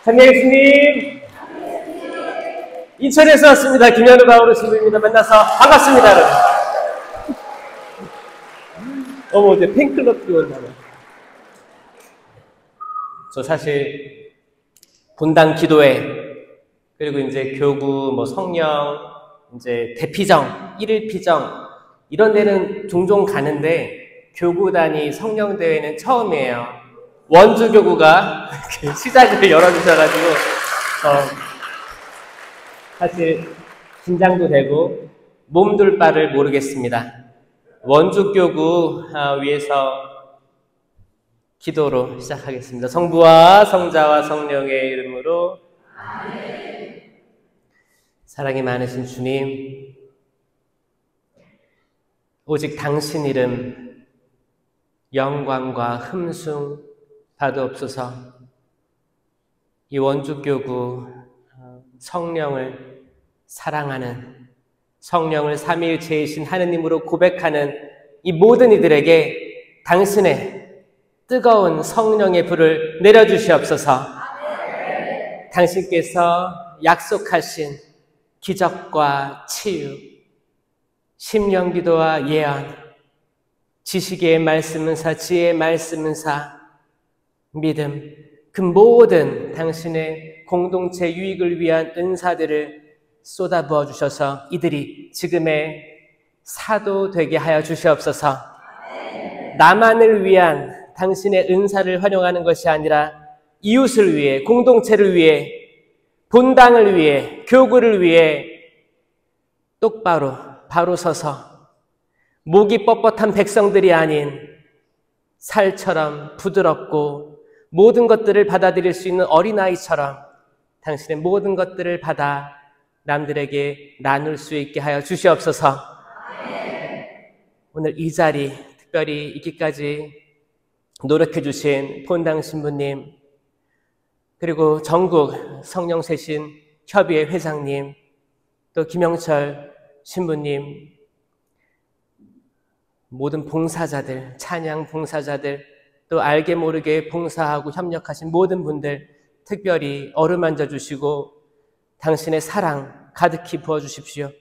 찬양 예수님. 인천에서 왔습니다. 김현우 바오로 신부입니다. 만나서 반갑습니다, 여러분. 어머, 이제 팬클럽 들어온다네. 저 사실 본당 기도회, 그리고 이제 교구, 성령, 이제 대피정, 일일피정 이런 데는 종종 가는데 교구단위 성령대회는 처음이에요. 원주교구가 시작을 열어주셔가지고 사실 긴장도 되고 몸둘 바를 모르겠습니다. 원주교구 위해서 기도로 시작하겠습니다. 성부와 성자와 성령의 이름으로 아멘. 사랑이 많으신 주님, 오직 당신 이름 영광과 흠숭 받으옵소서. 이 원주교구 성령을 사랑하는, 성령을 삼위일체이신 하느님으로 고백하는 이 모든 이들에게 당신의 뜨거운 성령의 불을 내려주시옵소서. 당신께서 약속하신 기적과 치유, 심령기도와 예언, 지식의 말씀은사, 지혜의 말씀은사, 믿음, 그 모든 당신의 공동체 유익을 위한 은사들을 쏟아부어 주셔서 이들이 지금의 사도 되게 하여 주시옵소서. 나만을 위한 당신의 은사를 활용하는 것이 아니라 이웃을 위해, 공동체를 위해, 본당을 위해, 교구를 위해 똑바로 바로 서서 목이 뻣뻣한 백성들이 아닌 살처럼 부드럽고 모든 것들을 받아들일 수 있는 어린아이처럼 당신의 모든 것들을 받아 남들에게 나눌 수 있게 하여 주시옵소서. 오늘 이 자리 특별히 있기까지 노력해 주신 본당 신부님, 그리고 전국 성령세신 협의회 회장님, 또 김영철 신부님, 모든 봉사자들, 찬양 봉사자들, 또 알게 모르게 봉사하고 협력하신 모든 분들 특별히 어루만져 주시고 당신의 사랑 가득히 부어주십시오.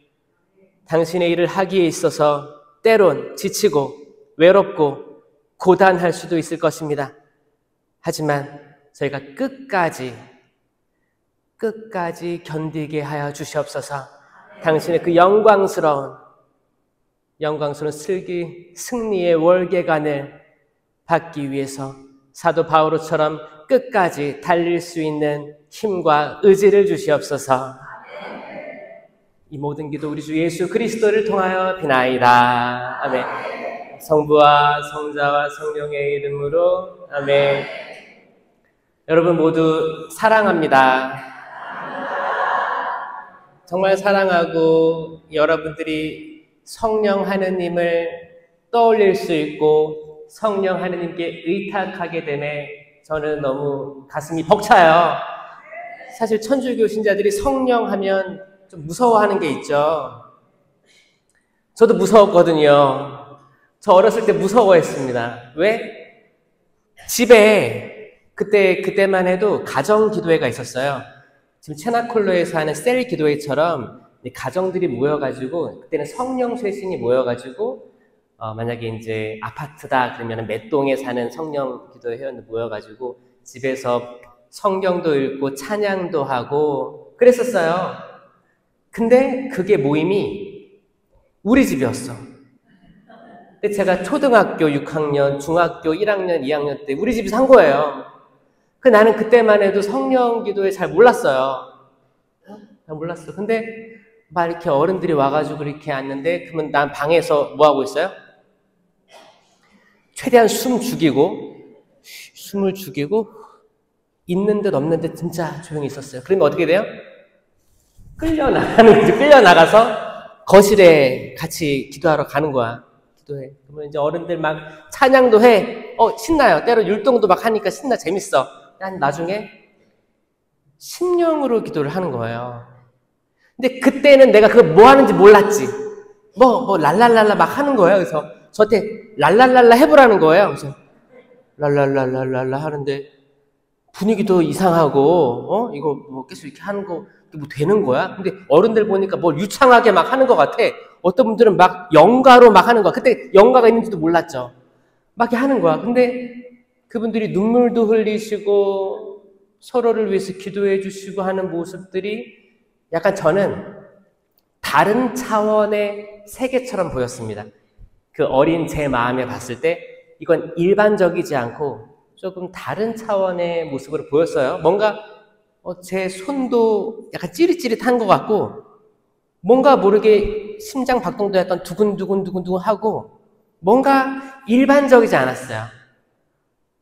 당신의 일을 하기에 있어서 때론 지치고 외롭고 고단할 수도 있을 것입니다. 하지만 저희가 끝까지 견디게 하여 주시옵소서. 당신의 그 영광스러운 승리의 월계관을 받기 위해서 사도 바오로처럼 끝까지 달릴 수 있는 힘과 의지를 주시옵소서. 이 모든 기도 우리 주 예수 그리스도를 통하여 비나이다. 아멘. 성부와 성자와 성령의 이름으로 아멘. 여러분 모두 사랑합니다. 정말 사랑하고 여러분들이 성령 하느님을 떠올릴 수 있고 성령 하느님께 의탁하게 됨에 저는 너무 가슴이 벅차요. 사실 천주교 신자들이 성령 하면 좀 무서워하는 게 있죠. 저도 무서웠거든요. 저 어렸을 때 무서워했습니다. 왜? 집에 그때만 해도 가정 기도회가 있었어요. 지금 체나콜로에서 하는 셀 기도회처럼 가정들이 모여가지고, 그때는 성령 쇄신이 모여가지고 만약에 이제 아파트다 그러면 몇 동에 사는 성령 기도회 회원들 모여가지고 집에서 성경도 읽고 찬양도 하고 그랬었어요. 근데 그게 모임이 우리 집이었어. 근데 제가 초등학교 6학년, 중학교 1학년, 2학년 때 우리 집에서 한 거예요. 나는 그때만 해도 성령 기도회 잘 몰랐어요. 잘 몰랐어. 근데 막 이렇게 어른들이 와가지고 이렇게 앉는데, 그러면 난 방에서 뭐 하고 있어요? 최대한 숨을 죽이고 있는 듯 없는 듯 진짜 조용히 있었어요. 그러면 어떻게 돼요? 끌려나가는 거지. 끌려나가서 거실에 같이 기도하러 가는 거야. 기도해. 그러면 이제 어른들 막 찬양도 해. 신나요. 때로 율동도 막 하니까 신나, 재밌어. 난 나중에 심령으로 기도를 하는 거예요. 근데 그때는 내가 그거 뭐 하는지 몰랐지. 랄랄랄라 막 하는 거예요. 그래서 저한테 랄랄랄라 해보라는 거예요. 그래서 랄랄랄랄랄라 하는데 분위기도 이상하고, 이거 뭐 계속 이렇게 하는 거, 이게 뭐 되는 거야? 근데 어른들 보니까 뭘 유창하게 막 하는 것 같아. 어떤 분들은 막 영가로 막 하는 거야. 그때 영가가 있는지도 몰랐죠. 막 이렇게 하는 거야. 근데 그분들이 눈물도 흘리시고, 서로를 위해서 기도해 주시고 하는 모습들이 약간 저는 다른 차원의 세계처럼 보였습니다. 그 어린 제 마음에 봤을 때 이건 일반적이지 않고 조금 다른 차원의 모습으로 보였어요. 뭔가 제 손도 약간 찌릿찌릿한 것 같고 뭔가 모르게 심장 박동도 약간 두근두근 하고 뭔가 일반적이지 않았어요.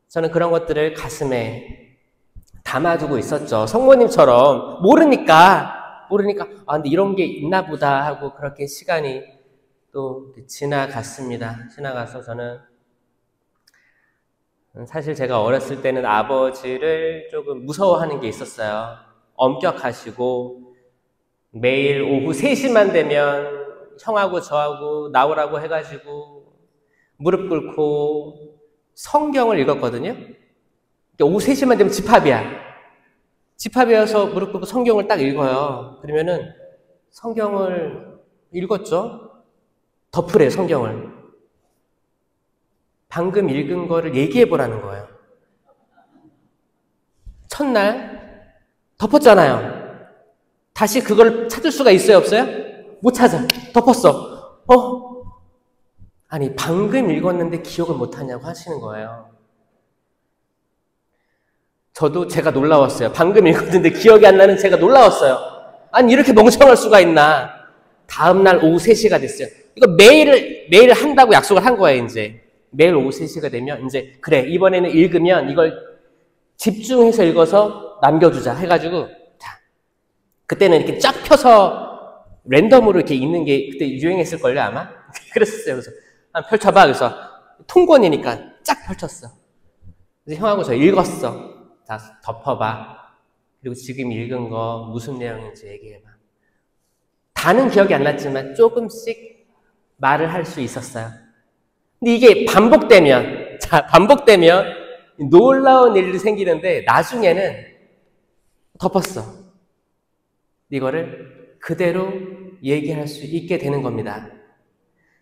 저는 그런 것들을 가슴에 담아두고 있었죠. 성모님처럼 모르니까 근데 이런 게 있나 보다 하고 그렇게 시간이 또 지나갔습니다. 지나가서 저는 사실 제가 어렸을 때는 아버지를 조금 무서워하는 게 있었어요. 엄격하시고 매일 오후 3시만 되면 형하고 저하고 나오라고 해가지고 무릎 꿇고 성경을 읽었거든요. 오후 3시만 되면 집합이어서 무릎 꿇고 성경을 딱 읽어요. 그러면은 성경을 읽었죠. 덮으래 성경을. 방금 읽은 거를 얘기해 보라는 거예요. 첫날 덮었잖아요. 다시 그걸 찾을 수가 있어요, 없어요? 못 찾아. 덮었어. 아니 방금 읽었는데 기억을 못 하냐고 하시는 거예요. 저도 제가 놀라웠어요. 방금 읽었는데 기억이 안 나는 제가 놀라웠어요. 아니 이렇게 멍청할 수가 있나. 다음날 오후 3시가 됐어요. 이거 매일 한다고 약속을 한 거예요, 이제. 매일 오후 3시가 되면 이제 그래 이번에는 읽으면 이걸 집중해서 읽어서 남겨주자 해가지고 자 그때는 이렇게 쫙 펴서 랜덤으로 이렇게 읽는 게 그때 유행했을걸요 아마. 그랬었어요. 그래서 펼쳐봐. 그래서 통권이니까 쫙 펼쳤어. 그래서 형하고 저 읽었어. 자 덮어봐. 그리고 지금 읽은 거 무슨 내용인지 얘기해봐. 다는 기억이 안 났지만 조금씩 말을 할 수 있었어요. 근데 이게 반복되면 놀라운 일이 생기는데 나중에는 덮었어. 이거를 그대로 얘기할 수 있게 되는 겁니다.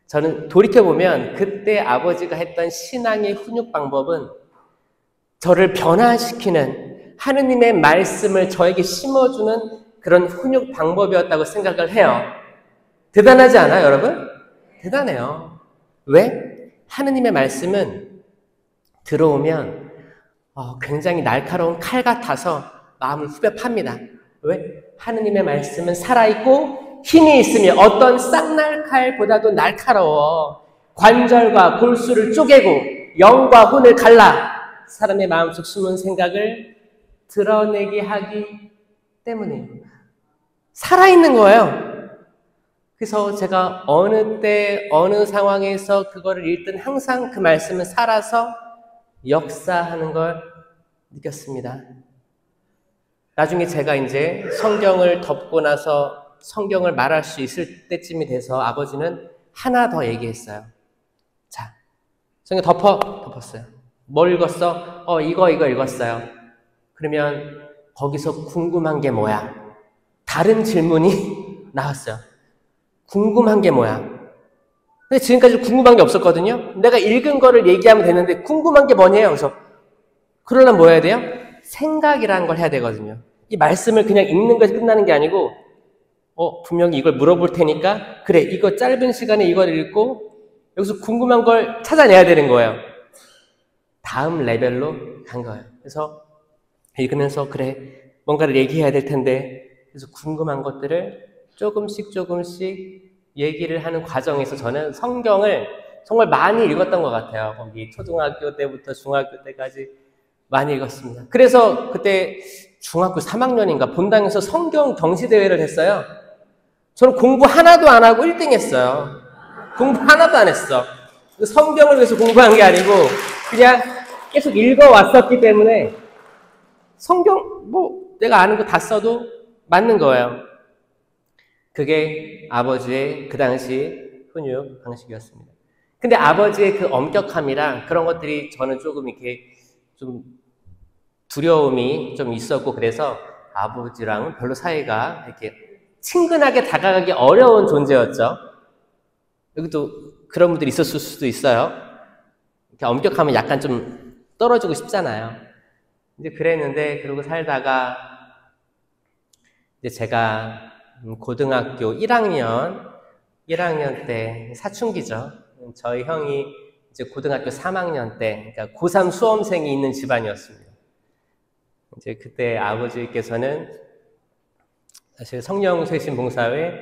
저는 돌이켜보면 그때 아버지가 했던 신앙의 훈육 방법은 저를 변화시키는 하느님의 말씀을 저에게 심어주는 그런 훈육 방법이었다고 생각을 해요. 대단하지 않아요, 여러분? 대단해요. 왜? 하느님의 말씀은 들어오면 굉장히 날카로운 칼 같아서 마음을 후벼 팝니다. 왜? 하느님의 말씀은 살아있고 힘이 있으며 어떤 쌍날칼보다도 날카로워 관절과 골수를 쪼개고 영과 혼을 갈라 사람의 마음속 숨은 생각을 드러내게 하기 때문이에요. 살아있는 거예요. 그래서 제가 어느 때 어느 상황에서 그거를 읽든 항상 그 말씀은 살아서 역사하는 걸 느꼈습니다. 나중에 제가 이제 성경을 덮고 나서 성경을 말할 수 있을 때쯤이 돼서 아버지는 하나 더 얘기했어요. 자, 성경 덮었어요. 뭘 읽었어? 이거 읽었어요. 그러면 거기서 궁금한 게 뭐야? 다른 질문이 나왔어요. 궁금한 게 뭐야? 근데 지금까지 궁금한 게 없었거든요. 내가 읽은 거를 얘기하면 되는데 궁금한 게 뭐냐요? 그래서 그러려면 뭐 해야 돼요? 생각이라는 걸 해야 되거든요. 이 말씀을 그냥 읽는 것이 끝나는 게 아니고 분명히 이걸 물어볼 테니까 그래 이거 짧은 시간에 이걸 읽고 여기서 궁금한 걸 찾아내야 되는 거예요. 다음 레벨로 간 거예요. 그래서 읽으면서 그래 뭔가를 얘기해야 될 텐데 그래서 궁금한 것들을 조금씩 얘기를 하는 과정에서 저는 성경을 정말 많이 읽었던 것 같아요. 거기 초등학교 때부터 중학교 때까지 많이 읽었습니다. 그래서 그때 중학교 3학년인가 본당에서 성경 경시대회를 했어요. 저는 공부 하나도 안 하고 1등 했어요. 공부 하나도 안 했어. 성경을 위해서 공부한 게 아니고 그냥 계속 읽어왔었기 때문에 성경 내가 아는 거 다 써도 맞는 거예요. 그게 아버지의 그 당시 훈육 방식이었습니다. 근데 아버지의 그 엄격함이랑 그런 것들이 저는 조금 이렇게 좀 두려움이 좀 있었고, 그래서 아버지랑은 별로 사이가 이렇게 친근하게 다가가기 어려운 존재였죠. 여기도 그런 분들이 있었을 수도 있어요. 이렇게 엄격하면 약간 좀 떨어지고 싶잖아요. 이제 그랬는데, 그러고 살다가 이제 제가 고등학교 1학년 때 사춘기죠. 저희 형이 이제 고등학교 3학년 때, 그러니까 고3 수험생이 있는 집안이었습니다. 이제 그때 아버지께서는 사실 성령쇄신봉사회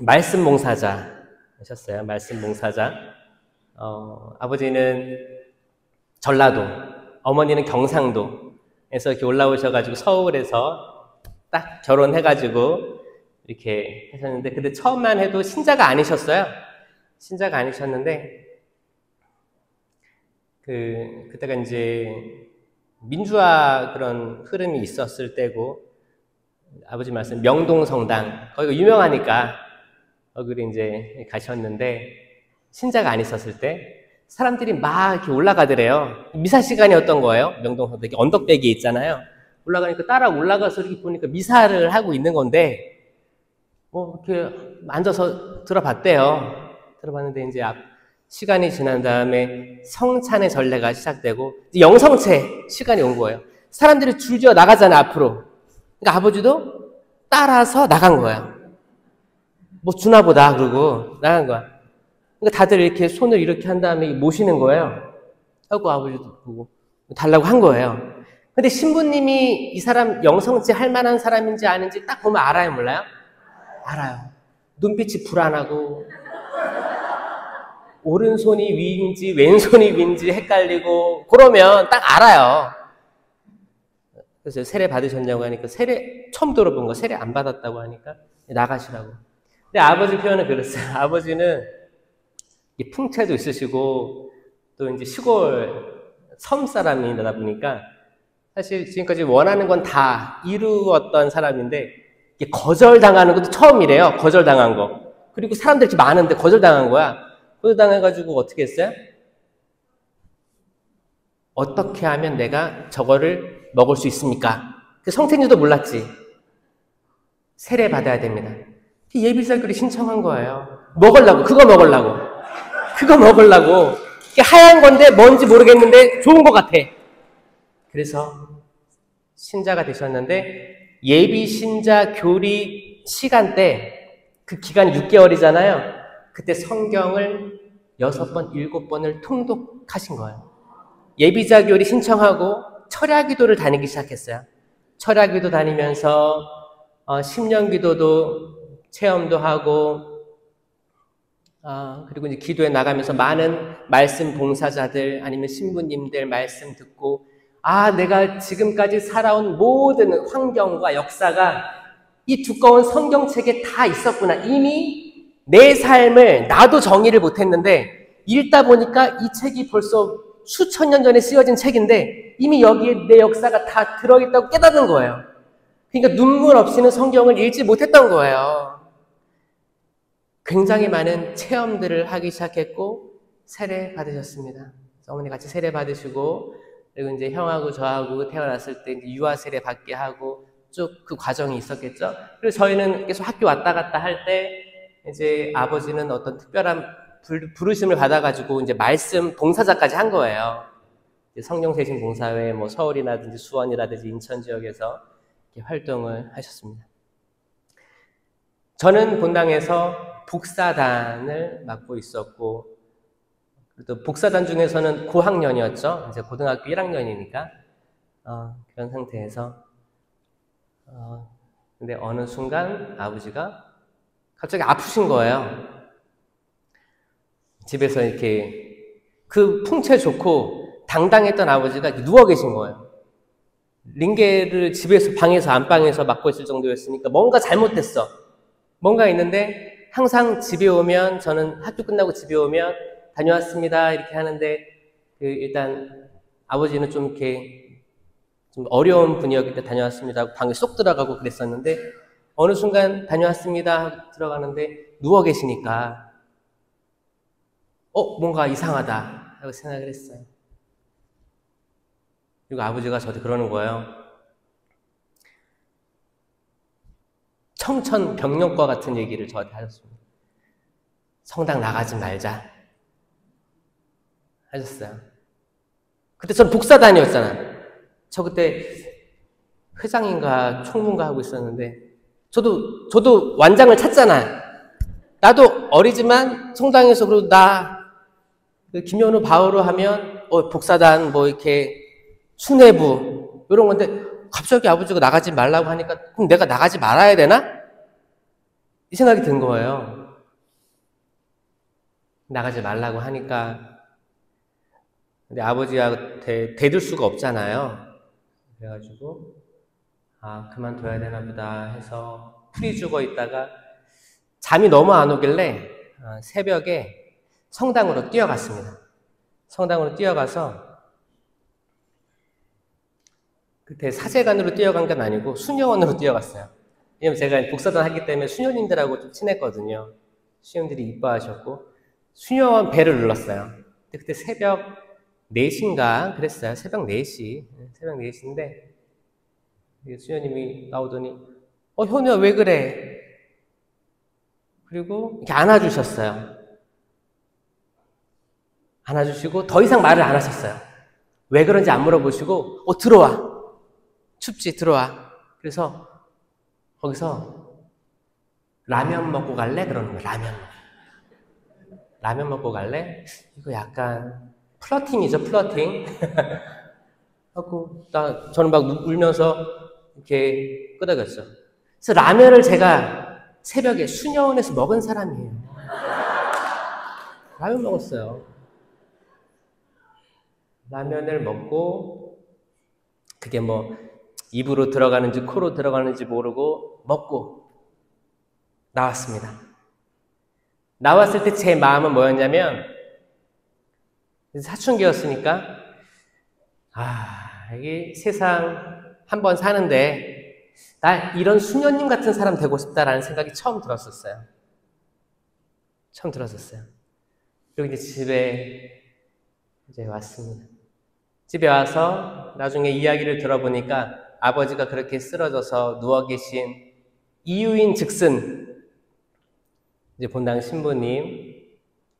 말씀 봉사자 하셨어요. 말씀 봉사자. 아버지는 전라도, 어머니는 경상도에서 이렇게 올라오셔가지고 서울에서 딱 결혼해가지고 이렇게 하셨는데, 근데 처음만 해도 신자가 아니셨어요. 신자가 아니셨는데, 그때가 이제 민주화 그런 흐름이 있었을 때고, 아버지 말씀 명동성당, 거기가 유명하니까 거기를 이제 가셨는데, 신자가 아니었을 때 사람들이 막 이렇게 올라가더래요. 미사 시간이었던 거예요. 명동성당 언덕배기 있잖아요. 올라가니까 따라 올라가서 이렇게 보니까 미사를 하고 있는 건데, 뭐 이렇게 앉아서 들어봤대요. 들어봤는데 이제 시간이 지난 다음에 성찬의 전례가 시작되고 영성체 시간이 온 거예요. 사람들이 줄지어 나가잖아요, 앞으로. 그러니까 아버지도 따라서 나간 거예요. 뭐 주나 보다 그러고 나간 거야. 그러니까 다들 이렇게 손을 이렇게 한 다음에 모시는 거예요. 하고 아버지도 보고 달라고 한 거예요. 근데 신부님이 이 사람 영성체 할 만한 사람인지 아닌지 딱 보면 알아요, 몰라요? 알아요. 눈빛이 불안하고 오른손이 위인지 왼손이 위인지 헷갈리고 그러면 딱 알아요. 그래서 세례 받으셨냐고 하니까 세례 처음 들어본 거, 세례 안 받았다고 하니까 나가시라고. 근데 아버지 표현은 그랬어요. 아버지는 풍채도 있으시고 또 이제 시골 섬 사람이다 보니까 사실 지금까지 원하는 건 다 이루었던 사람인데 거절당하는 것도 처음이래요. 거절당한 거. 그리고 사람들이 이렇게 많은데 거절당한 거야. 거절당해가지고 어떻게 했어요? 어떻게 하면 내가 저거를 먹을 수 있습니까? 그 성태인지도 몰랐지. 세례 받아야 됩니다. 예비살교를 신청한 거예요. 먹으려고, 그거 먹으려고. 이게 하얀 건데 뭔지 모르겠는데 좋은 것 같아. 그래서 신자가 되셨는데 예비 신자 교리 시간 때 그 기간이 6개월이잖아요. 그때 성경을 6번, 7번을 통독하신 거예요. 예비자 교리 신청하고 철야기도를 다니기 시작했어요. 철야기도 다니면서 10년 기도도 체험도 하고 그리고 이제 기도에 나가면서 많은 말씀 봉사자들 아니면 신부님들 말씀 듣고 내가 지금까지 살아온 모든 환경과 역사가 이 두꺼운 성경책에 다 있었구나. 이미 내 삶을 나도 정의를 못했는데 읽다 보니까 이 책이 벌써 수천 년 전에 쓰여진 책인데 이미 여기에 내 역사가 다 들어있다고 깨닫는 거예요. 그러니까 눈물 없이는 성경을 읽지 못했던 거예요. 굉장히 많은 체험들을 하기 시작했고 세례 받으셨습니다. 어머니 같이 세례 받으시고 그리고 이제 형하고 저하고 태어났을 때 이제 유아 세례 받게 하고 쭉 그 과정이 있었겠죠. 그리고 저희는 계속 학교 왔다 갔다 할 때 이제 아버지는 어떤 특별한 부르심을 받아가지고 이제 말씀 봉사자까지 한 거예요. 성령세신 봉사회 뭐 서울이라든지 수원이라든지 인천 지역에서 이렇게 활동을 하셨습니다. 저는 본당에서 복사단을 맡고 있었고 또 복사단 중에서는 고학년이었죠. 이제 고등학교 1학년이니까 그런 상태에서 근데 어느 순간 아버지가 갑자기 아프신 거예요. 집에서 이렇게 그 풍채 좋고 당당했던 아버지가 누워 계신 거예요. 링게를 집에서 방에서 안방에서 맡고 있을 정도였으니까 뭔가 잘못됐어. 뭔가 있는데 항상 집에 오면 저는 학교 끝나고 집에 오면 다녀왔습니다 이렇게 하는데 일단 아버지는 좀 이렇게 좀 어려운 분이었기 때문에 다녀왔습니다 하고 방에 쏙 들어가고 그랬었는데 어느 순간 다녀왔습니다 하고 들어가는데 누워 계시니까 뭔가 이상하다 하고 생각을 했어요. 그리고 아버지가 저한테 그러는 거예요. 청천벽력과 같은 얘기를 저한테 하셨습니다. 성당 나가지 말자 하셨어요. 그때 전 복사단이었잖아. 저 그때 회장인가 총무인가 하고 있었는데 저도 완장을 찾잖아. 나도 어리지만 성당에서 그래도 김현우 바오로 하면 복사단 뭐 이렇게 수뇌부 이런 건데 갑자기 아버지가 나가지 말라고 하니까 그럼 내가 나가지 말아야 되나? 이 생각이 든 거예요. 나가지 말라고 하니까 근데 아버지한테 대들 수가 없잖아요. 그래가지고 그만둬야 되나 보다 해서 풀이 죽어 있다가 잠이 너무 안 오길래 새벽에 성당으로 뛰어갔습니다. 성당으로 뛰어가서 그때 사제관으로 뛰어간 건 아니고 수녀원으로 뛰어갔어요. 왜냐면 제가 복사단 하기 때문에 수녀님들하고 좀 친했거든요. 수녀님들이 이뻐하셨고 수녀원 벨을 눌렀어요. 그때 새벽 4시인가 그랬어요. 새벽 4시. 새벽 4시인데 수녀님이 나오더니 현우야 왜 그래? 그리고 이렇게 안아주셨어요. 안아주시고 더 이상 말을 안 하셨어요. 왜 그런지 안 물어보시고 들어와. 춥지 들어와. 그래서 거기서 라면 먹고 갈래? 그러는 거예요. 라면 먹고 갈래? 이거 약간 플러팅이죠, 플러팅. 하고 저는 막 울면서 이렇게 끄덕였죠. 그래서 라면을 제가 새벽에 수녀원에서 먹은 사람이에요. 라면 먹었어요. 라면을 먹고 그게 뭐 입으로 들어가는지 코로 들어가는지 모르고 먹고 나왔습니다. 나왔을 때 제 마음은 뭐였냐면 사춘기였으니까 이게 세상 한 번 사는데 나 이런 수녀님 같은 사람 되고 싶다라는 생각이 처음 들었었어요. 그리고 이제 집에 왔습니다. 집에 와서 나중에 이야기를 들어보니까 아버지가 그렇게 쓰러져서 누워 계신 이유인 즉슨 이제 본당 신부님,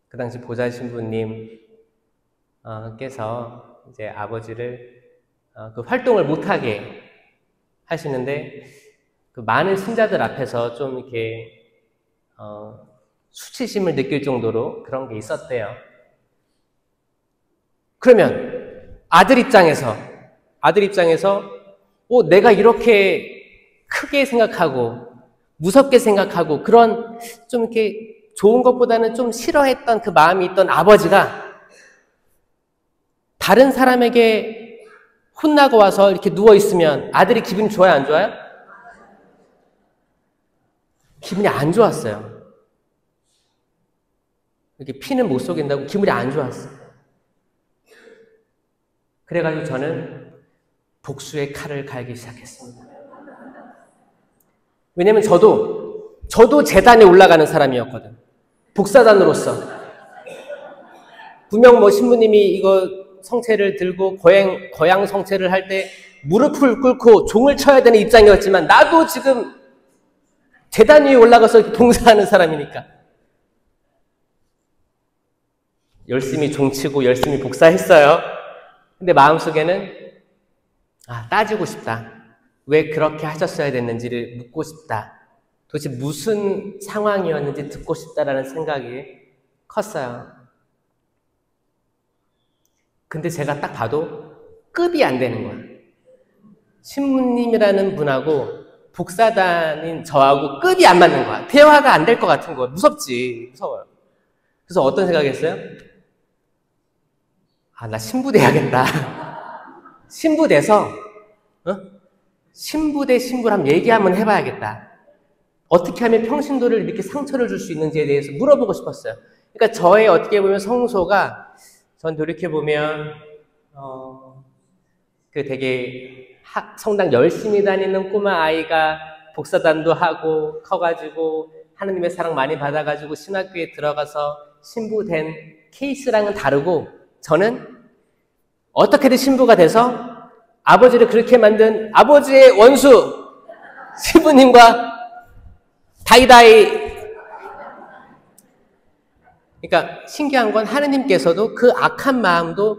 그 당시 보좌 신부님 께서 이제 아버지를 그 활동을 못하게 하시는데 그 많은 신자들 앞에서 좀 이렇게 수치심을 느낄 정도로 그런 게 있었대요. 그러면 아들 입장에서 내가 이렇게 크게 생각하고 무섭게 생각하고 그런 좀 이렇게 좋은 것보다는 좀 싫어했던 그 마음이 있던 아버지가 다른 사람에게 혼나고 와서 이렇게 누워있으면 아들이 기분이 좋아요, 안 좋아요? 기분이 안 좋았어요. 이렇게 피는 못 속인다고 기분이 안 좋았어요. 그래가지고 저는 복수의 칼을 갈기 시작했습니다. 왜냐면 저도 재단에 올라가는 사람이었거든. 복사단으로서. 분명 뭐 신부님이 이거 성체를 들고 거양 성체를 할 때 무릎을 꿇고 종을 쳐야 되는 입장이었지만 나도 지금 재단 위에 올라가서 봉사하는 사람이니까 열심히 종치고 열심히 복사했어요. 근데 마음속에는 따지고 싶다. 왜 그렇게 하셨어야 됐는지를 묻고 싶다. 도대체 무슨 상황이었는지 듣고 싶다라는 생각이 컸어요. 근데 제가 딱 봐도 급이 안 되는 거야. 신부님이라는 분하고 복사단인 저하고 급이 안 맞는 거야. 대화가 안 될 것 같은 거야. 무서워요. 그래서 어떤 생각이 했어요? 나 신부 돼야겠다. 신부 돼서 신부 대 신부를 한번 얘기 한번 해봐야겠다. 어떻게 하면 평신도를 이렇게 상처를 줄 수 있는지에 대해서 물어보고 싶었어요. 그러니까 저의 어떻게 보면 성소가 전 돌이켜보면 그 되게 성당 열심히 다니는 꼬마 아이가 복사단도 하고 커가지고 하느님의 사랑 많이 받아가지고 신학교에 들어가서 신부 된 케이스랑은 다르고 저는 어떻게든 신부가 돼서 아버지를 그렇게 만든 아버지의 원수 시부님과 다이다이. 그러니까 신기한 건 하느님께서도 그 악한 마음도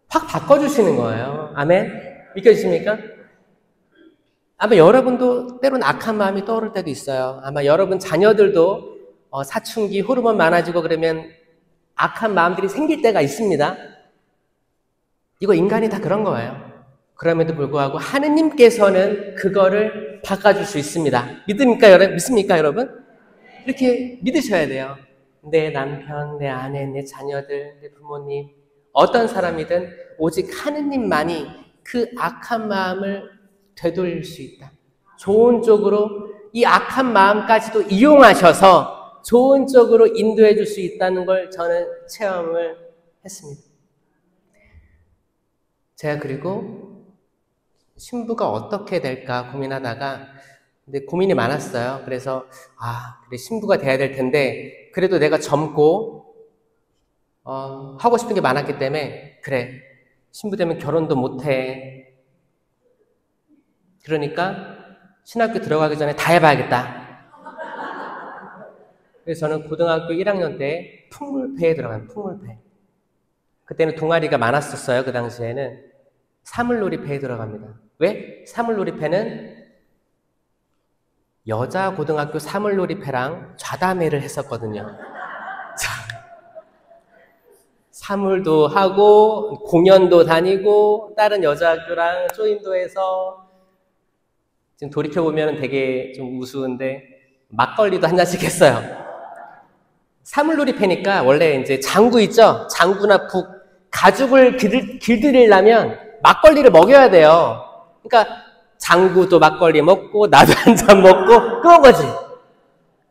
확 바꿔주시는 거예요. 아멘? 믿겨지십니까? 아마 여러분도 때로는 악한 마음이 떠오를 때도 있어요. 아마 여러분 자녀들도 사춘기 호르몬 많아지고 그러면 악한 마음들이 생길 때가 있습니다. 이거 인간이 다 그런 거예요. 그럼에도 불구하고 하느님께서는 그거를 바꿔줄 수 있습니다. 믿습니까, 여러분? 이렇게 믿으셔야 돼요. 내 남편, 내 아내, 내 자녀들, 내 부모님, 어떤 사람이든 오직 하느님만이 그 악한 마음을 되돌릴 수 있다. 좋은 쪽으로 이 악한 마음까지도 이용하셔서 좋은 쪽으로 인도해 줄 수 있다는 걸 저는 체험을 했습니다. 제가 그리고 신부가 어떻게 될까 고민하다가 근데 고민이 많았어요. 그래서 그래 신부가 돼야 될 텐데 그래도 내가 젊고 하고 싶은 게 많았기 때문에 그래 신부 되면 결혼도 못해. 그러니까 신학교 들어가기 전에 다 해봐야겠다. 그래서 저는 고등학교 1학년 때 풍물패에 들어간 풍물패. 그때는 동아리가 많았었어요. 그 당시에는 사물놀이패에 들어갑니다. 왜? 사물놀이패는 여자 고등학교 사물놀이패랑 좌담회를 했었거든요. 사물도 하고 공연도 다니고 다른 여자 학교랑 조인도 해서 지금 돌이켜보면 되게 좀 우스운데 막걸리도 한 잔씩 했어요. 사물놀이패니까 원래 이제 장구 있죠? 장구나 북 가죽을 길들이려면 막걸리를 먹여야 돼요. 그러니까 장구도 막걸리 먹고 나도 한 잔 먹고 그런 거지.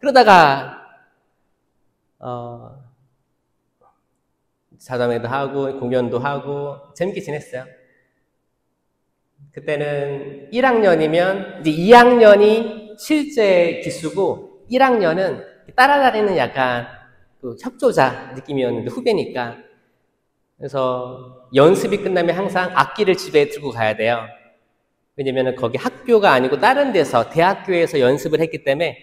그러다가 자담회도 하고 공연도 하고 재밌게 지냈어요. 그때는 1학년이면 이제 2학년이 실제 기수고 1학년은 따라다니는 약간 그 협조자 느낌이었는데 후배니까. 그래서 연습이 끝나면 항상 악기를 집에 들고 가야 돼요. 왜냐면 거기 학교가 아니고 다른 데서 대학교에서 연습을 했기 때문에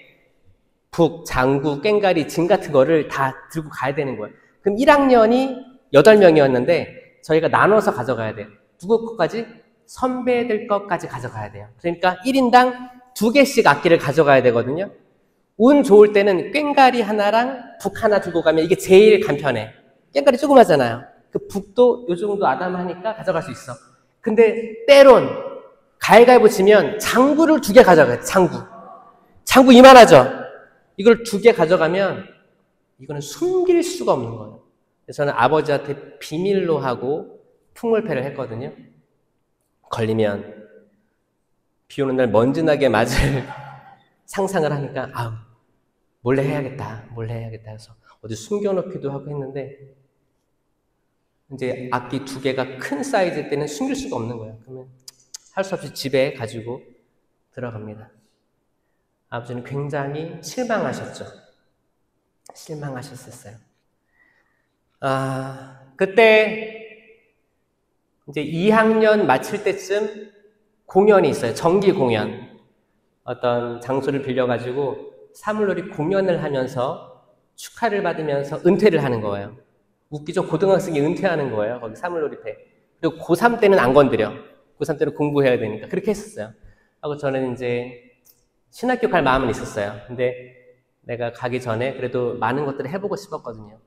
북, 장구, 꽹가리, 진 같은 거를 다 들고 가야 되는 거예요. 그럼 1학년이 8명이었는데 저희가 나눠서 가져가야 돼요. 누구 것까지? 선배들 것까지 가져가야 돼요. 그러니까 1인당 2개씩 악기를 가져가야 되거든요. 운 좋을 때는 꽹가리 하나랑 북 하나 들고 가면 이게 제일 간편해. 꽹가리 조그마잖아요. 그 북도 요 정도 아담하니까 가져갈 수 있어. 근데 때론 가위가위보 치면 장구를 2개 가져가요. 장구 이만하죠? 이걸 2개 가져가면 이거는 숨길 수가 없는 거예요. 그래서 저는 아버지한테 비밀로 하고 풍물패를 했거든요. 걸리면 비 오는 날 먼지나게 맞을 상상을 하니까 몰래 해야겠다 해서 어디 숨겨놓기도 하고 했는데 이제 악기 2개가 큰 사이즈일 때는 숨길 수가 없는 거예요. 그러면 할 수 없이 집에 가지고 들어갑니다. 아버지는 굉장히 실망하셨죠. 실망하셨었어요. 그때 이제 2학년 마칠 때쯤 공연이 있어요. 정기 공연. 어떤 장소를 빌려가지고 사물놀이 공연을 하면서 축하를 받으면서 은퇴를 하는 거예요. 웃기죠? 고등학생이 은퇴하는 거예요. 거기 사물놀이패. 그리고 고3 때는 안 건드려. 고3 때는 공부해야 되니까. 그렇게 했었어요. 하고 저는 이제 신학교 갈 마음은 있었어요. 근데 내가 가기 전에 그래도 많은 것들을 해보고 싶었거든요.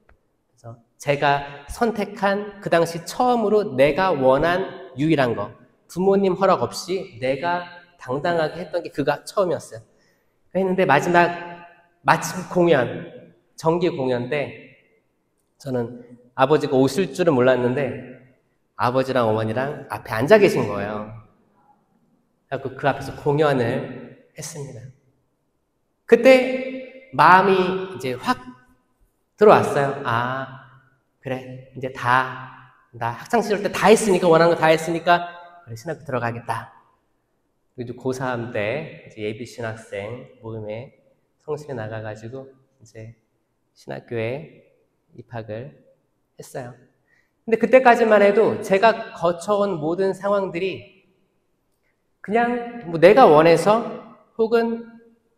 그래서 제가 선택한 그 당시 처음으로 내가 원한 유일한 거. 부모님 허락 없이 내가 당당하게 했던 게 그가 처음이었어요. 했는데 마침 공연, 정기 공연 때 저는 아버지가 오실 줄은 몰랐는데 아버지랑 어머니랑 앞에 앉아 계신 거예요. 그래서 그 앞에서 공연을 했습니다. 그때 마음이 이제 확 들어왔어요. 그래 이제 나 학창시절 때 다 했으니까 원하는 거 다 했으니까 그래, 신학교 들어가겠다. 그리고 고3 때 이제 예비 신학생 모임에 성실히 나가가지고 이제 신학교에 입학을 했어요. 근데 그때까지만 해도 제가 거쳐온 모든 상황들이 그냥 뭐 내가 원해서 혹은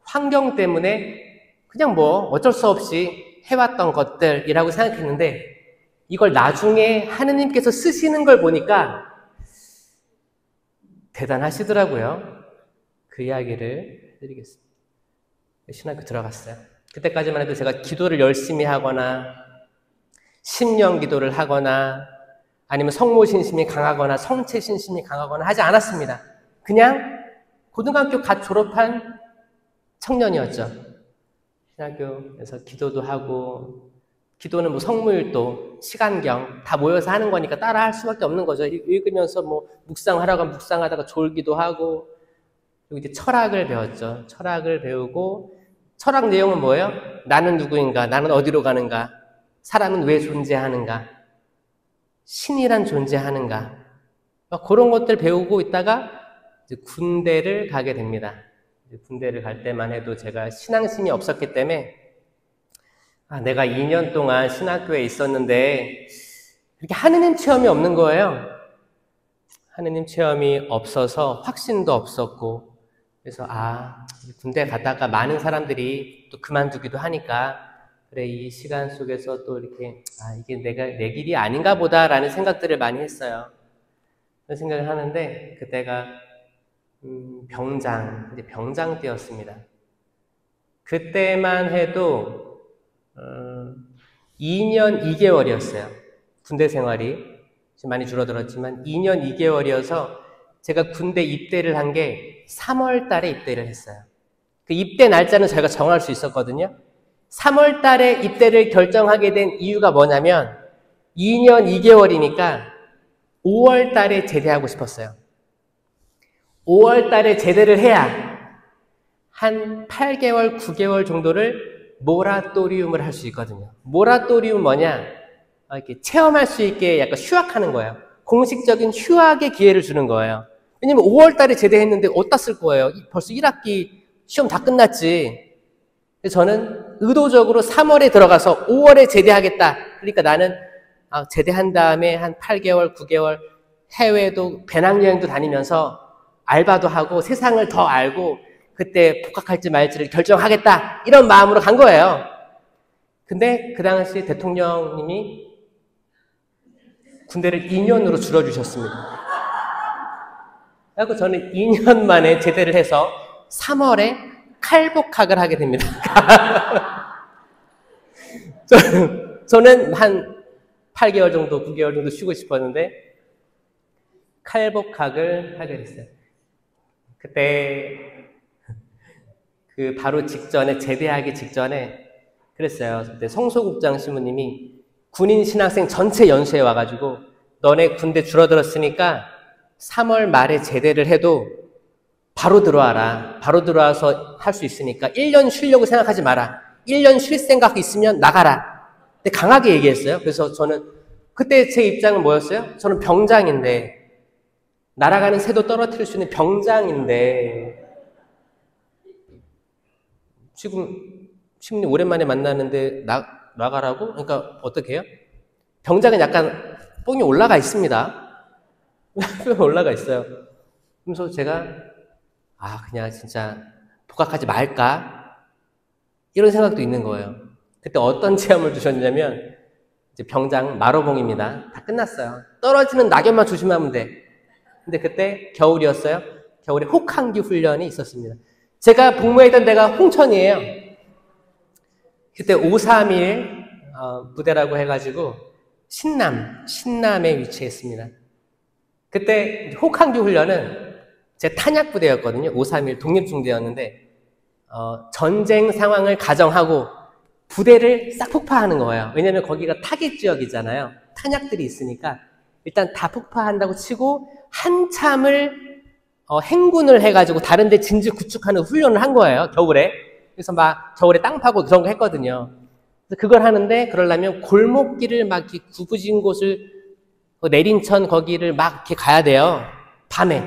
환경 때문에 그냥 뭐 어쩔 수 없이 해왔던 것들이라고 생각했는데 이걸 나중에 하느님께서 쓰시는 걸 보니까 대단하시더라고요. 그 이야기를 드리겠습니다. 신학교 들어갔어요. 그때까지만 해도 제가 기도를 열심히 하거나 심령 기도를 하거나 아니면 성모신심이 강하거나 성체신심이 강하거나 하지 않았습니다. 그냥 고등학교 갓 졸업한 청년이었죠. 신학교에서 기도도 하고 기도는 뭐 성무일도 시간경 다 모여서 하는 거니까 따라 할 수밖에 없는 거죠. 읽으면서 뭐 묵상하라고 하면 묵상하다가 졸기도 하고 그리고 이제 철학을 배웠죠. 철학을 배우고 철학 내용은 뭐예요? 나는 누구인가? 나는 어디로 가는가? 사람은 왜 존재하는가? 신이란 존재하는가? 그런 것들 배우고 있다가 이제 군대를 가게 됩니다. 군대를 갈 때만 해도 제가 신앙심이 없었기 때문에 내가 2년 동안 신학교에 있었는데 이렇게 하느님 체험이 없는 거예요. 하느님 체험이 없어서 확신도 없었고 그래서 군대 갔다가 많은 사람들이 또 그만두기도 하니까 그래 이 시간 속에서 또 이렇게 이게 내 길이 아닌가 보다라는 생각들을 많이 했어요. 그런 생각을 하는데 그때가 병장 때였습니다. 그때만 해도 2년 2개월이었어요. 군대 생활이 지금 많이 줄어들었지만 2년 2개월이어서 제가 군대 입대를 한 게 3월 달에 입대를 했어요. 그 입대 날짜는 저희가 정할 수 있었거든요. 3월 달에 입대를 결정하게 된 이유가 뭐냐면 2년 2개월이니까 5월 달에 제대하고 싶었어요. 5월 달에 제대를 해야 한 8개월, 9개월 정도를 모라토리움을 할 수 있거든요. 모라토리움 뭐냐? 이렇게 체험할 수 있게 약간 휴학하는 거예요. 공식적인 휴학의 기회를 주는 거예요. 왜냐면 5월 달에 제대했는데 어디다 쓸 거예요? 벌써 1학기 시험 다 끝났지. 그래서 저는 의도적으로 3월에 들어가서 5월에 제대하겠다. 그러니까 나는 제대한 다음에 한 8개월, 9개월 해외도 배낭여행도 다니면서 알바도 하고 세상을 더 알고 그때 복학할지 말지를 결정하겠다. 이런 마음으로 간 거예요. 근데 그 당시 대통령님이 군대를 2년으로 줄여주셨습니다. 그래서 저는 2년 만에 제대를 해서 3월에 칼복학을 하게 됩니다. 저는 한 8개월 정도, 9개월 정도 쉬고 싶었는데 칼복학을 하게 됐어요. 그때 바로 직전에 제대하기 직전에 그랬어요. 그때 성소국장 신부님이 군인 신학생 전체 연수에 와가지고 너네 군대 줄어들었으니까 3월 말에 제대를 해도 바로 들어와라. 바로 들어와서 할 수 있으니까 1년 쉬려고 생각하지 마라. 1년 쉴 생각 있으면 나가라. 근데 강하게 얘기했어요. 그래서 저는 그때 제 입장은 뭐였어요? 저는 병장인데 날아가는 새도 떨어뜨릴 수 있는 병장인데 지금 신부님 오랜만에 만나는데 나가라고? 그러니까 어떻게 해요? 병장은 약간 뽕이 올라가 있습니다. 뽕이 올라가 있어요. 그래서 제가 그냥 진짜 복학하지 말까? 이런 생각도 있는 거예요. 그때 어떤 체험을 주셨냐면 이제 병장 마로봉입니다. 다 끝났어요. 떨어지는 낙엽만 조심하면 돼. 근데 그때 겨울이었어요. 겨울에 혹한기 훈련이 있었습니다. 제가 복무했던 데가 홍천이에요. 그때 531 부대라고 해가지고 신남에 위치했습니다. 그때 혹한기 훈련은 제 탄약 부대였거든요. 531 독립중대였는데 전쟁 상황을 가정하고 부대를 싹 폭파하는 거예요. 왜냐면 거기가 타겟 지역이잖아요. 탄약들이 있으니까 일단 다 폭파한다고 치고 한참을 행군을 해가지고 다른 데 진지 구축하는 훈련을 한 거예요. 겨울에. 그래서 막 겨울에 땅 파고 그런 거 했거든요. 그래서 그걸 하는데 그러려면 골목길을 막 이렇게 구부진 곳을 내린천 거기를 막 이렇게 가야 돼요. 밤에.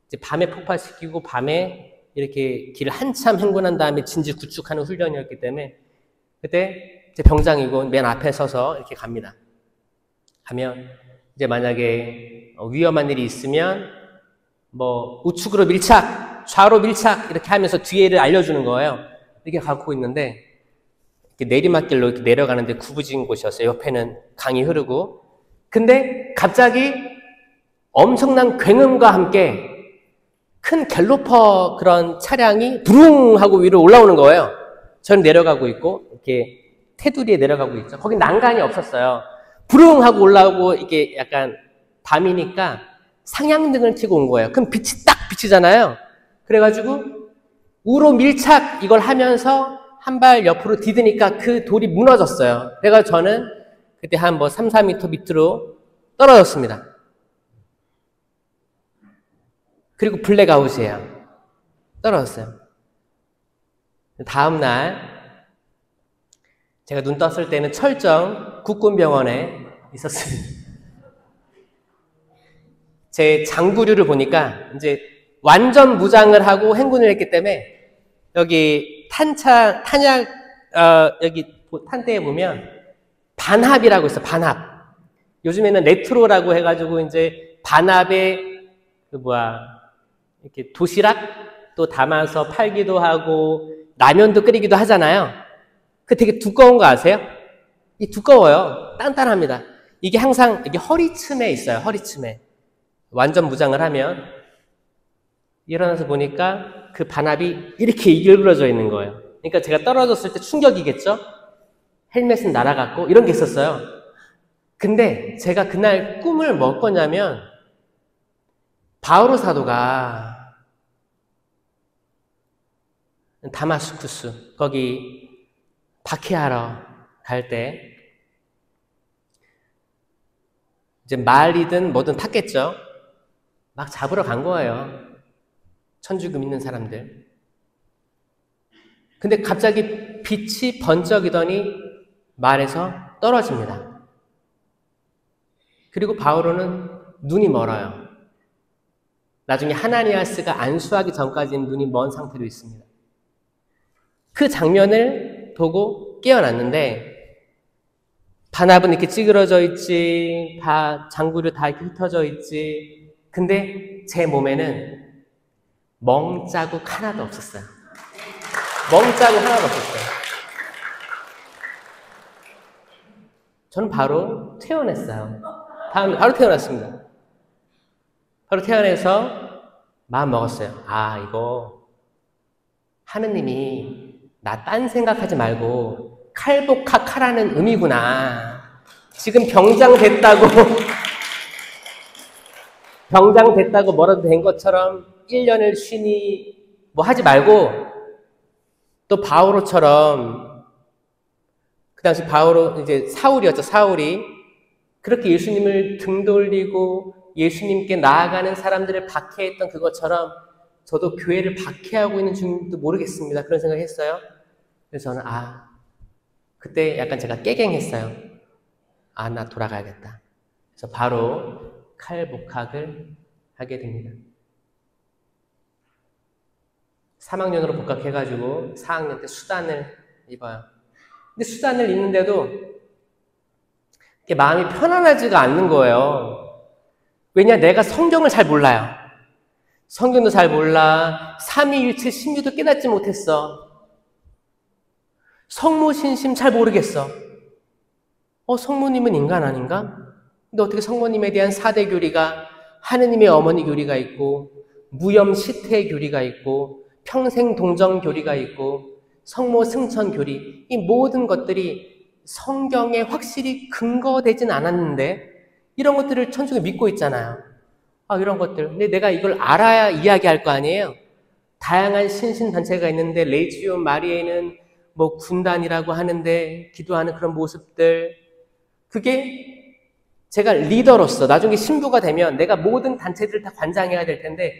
이제 밤에 폭파시키고 밤에 이렇게 길을 한참 행군한 다음에 진지 구축하는 훈련이었기 때문에 그때 제 병장이고 맨 앞에 서서 이렇게 갑니다. 하면 이제 만약에 위험한 일이 있으면 뭐 우측으로 밀착, 좌로 밀착 이렇게 하면서 뒤에를 알려주는 거예요. 이렇게 갖고 있는데 이렇게 내리막길로 이렇게 내려가는데 구부진 곳이었어요. 옆에는 강이 흐르고. 근데 갑자기 엄청난 굉음과 함께 큰 갤로퍼 그런 차량이 부릉 하고 위로 올라오는 거예요. 저는 내려가고 있고 이렇게 테두리에 내려가고 있죠. 거기 난간이 없었어요. 부릉 하고 올라오고 이게 약간 밤이니까 상향등을 켜고 온 거예요. 그럼 빛이 딱 비치잖아요. 그래가지고 우로 밀착 이걸 하면서 한 발 옆으로 디드니까 그 돌이 무너졌어요. 그래서 저는 그때 한 뭐 3, 4m 밑으로 떨어졌습니다. 그리고 블랙아웃이에요. 떨어졌어요. 다음날 제가 눈 떴을 때는 철정 국군병원에 있었습니다. 제 장구류를 보니까 이제 완전 무장을 하고 행군을 했기 때문에 여기 탄약 여기 탄대에 보면 반합이라고 있어. 반합. 요즘에는 레트로라고 해가지고 이제 반합에 이렇게 도시락 또 담아서 팔기도 하고 라면도 끓이기도 하잖아요. 그 되게 두꺼운 거 아세요? 이 두꺼워요. 단단합니다. 이게 항상 이게 허리춤에 있어요. 허리춤에. 완전 무장을 하면 일어나서 보니까 그 반합이 이렇게 일그러져 있는 거예요. 그러니까 제가 떨어졌을 때 충격이겠죠? 헬멧은 날아갔고 이런 게 있었어요. 근데 제가 그날 꿈을 뭐 꿨냐면 바오로 사도가 다마스쿠스 거기 박해하러 갈 때 이제 말이든 뭐든 탔겠죠. 막 잡으러 간 거예요. 천주교 믿는 사람들. 근데 갑자기 빛이 번쩍이더니 말에서 떨어집니다. 그리고 바오로는 눈이 멀어요. 나중에 하나니아스가 안수하기 전까지는 눈이 먼 상태로 있습니다. 그 장면을 보고 깨어났는데 반합은 이렇게 찌그러져 있지, 다 장구류 다 이렇게 흩어져 있지. 근데 제 몸에는 멍자국 하나도 없었어요. 멍자국 하나도 없었어요. 저는 바로 퇴원했어요. 바로 퇴원했습니다. 바로 퇴원해서 마음 먹었어요. 아, 이거 하느님이 나 딴 생각하지 말고 칼복학하라는 의미구나. 지금 병장됐다고 뭐라도 된 것처럼 1년을 쉬니 뭐 하지 말고 또 바오로처럼 그 당시 바오로 이제 사울이었죠. 사울이 그렇게 예수님을 등 돌리고 예수님께 나아가는 사람들을 박해했던 그것처럼 저도 교회를 박해하고 있는 중인지도 모르겠습니다. 그런 생각을 했어요. 그래서 저는 그때 약간 제가 깨갱했어요. 나 돌아가야겠다. 그래서 바로 칼복학을 하게 됩니다. 3학년으로 복학해가지고 4학년 때 수단을 입어요. 근데 수단을 입는데도 마음이 편안하지가 않는 거예요. 왜냐? 내가 성경을 잘 몰라요. 성경도 잘 몰라. 삼위일체 신유도 깨닫지 못했어. 성모신심 잘 모르겠어. 성모님은 인간 아닌가? 근데 어떻게 성모님에 대한 4대 교리가 하느님의 어머니 교리가 있고 무염시태 교리가 있고 평생 동정 교리가 있고 성모 승천 교리 이 모든 것들이 성경에 확실히 근거되진 않았는데 이런 것들을 천주교 믿고 있잖아요. 이런 것들. 근데 내가 이걸 알아야 이야기할 거 아니에요. 다양한 신신단체가 있는데 레지오 마리에는 뭐 군단이라고 하는데 기도하는 그런 모습들 그게 제가 리더로서 나중에 신부가 되면 내가 모든 단체들을 다 관장해야 될 텐데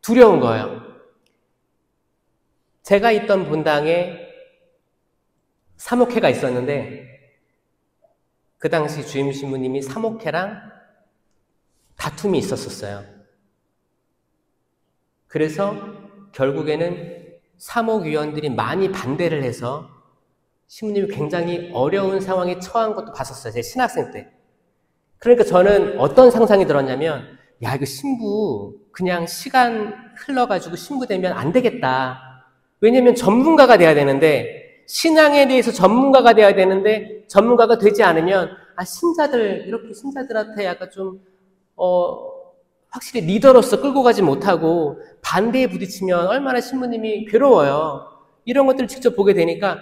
두려운 거예요. 제가 있던 본당에 사목회가 있었는데 그 당시 주임 신부님이 사목회랑 다툼이 있었어요. 그래서 결국에는 사목위원들이 많이 반대를 해서 신부님이 굉장히 어려운 상황에 처한 것도 봤었어요. 제 신학생 때. 그러니까 저는 어떤 상상이 들었냐면, 야, 이거 신부, 그냥 시간 흘러가지고 신부 되면 안 되겠다. 왜냐면 전문가가 돼야 되는데, 신앙에 대해서 전문가가 돼야 되는데, 전문가가 되지 않으면, 이렇게 신자들한테 약간 좀, 확실히 리더로서 끌고 가지 못하고, 반대에 부딪히면 얼마나 신부님이 괴로워요. 이런 것들을 직접 보게 되니까,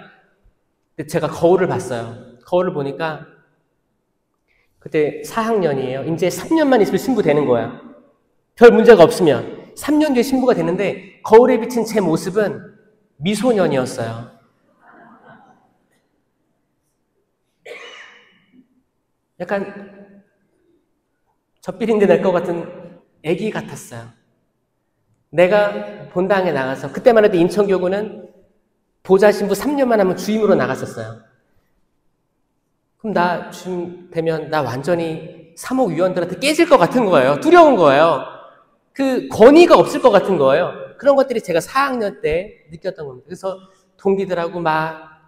제가 거울을 봤어요. 거울을 보니까, 그때 4학년이에요. 이제 3년만 있으면 신부 되는 거야. 별 문제가 없으면. 3년 뒤에 신부가 되는데 거울에 비친 제 모습은 미소년이었어요. 약간 젖비린내 날 것 같은 애기 같았어요. 내가 본당에 나가서 그때만 해도 인천교구는 보좌 신부 3년만 하면 주임으로 나갔었어요. 그럼 나 주임 되면 나 완전히 사목위원들한테 깨질 것 같은 거예요. 두려운 거예요. 그 권위가 없을 것 같은 거예요. 그런 것들이 제가 4학년 때 느꼈던 겁니다. 그래서 동기들하고 막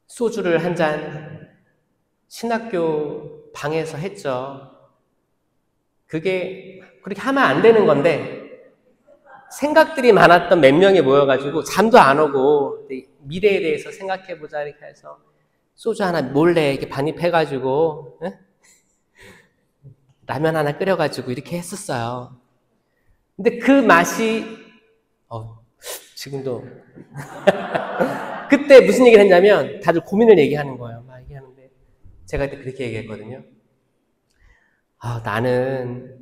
소주를 한 잔 신학교 방에서 했죠. 그게 그렇게 하면 안 되는 건데 생각들이 많았던 몇 명이 모여가지고 잠도 안 오고 미래에 대해서 생각해보자 이렇게 해서 소주 하나 몰래 이렇게 반입해가지고 라면 하나 끓여가지고 이렇게 했었어요. 근데 그 맛이 지금도 그때 무슨 얘기를 했냐면 다들 고민을 얘기하는 거예요. 막 얘기하는데 제가 그때 그렇게 얘기했거든요. 나는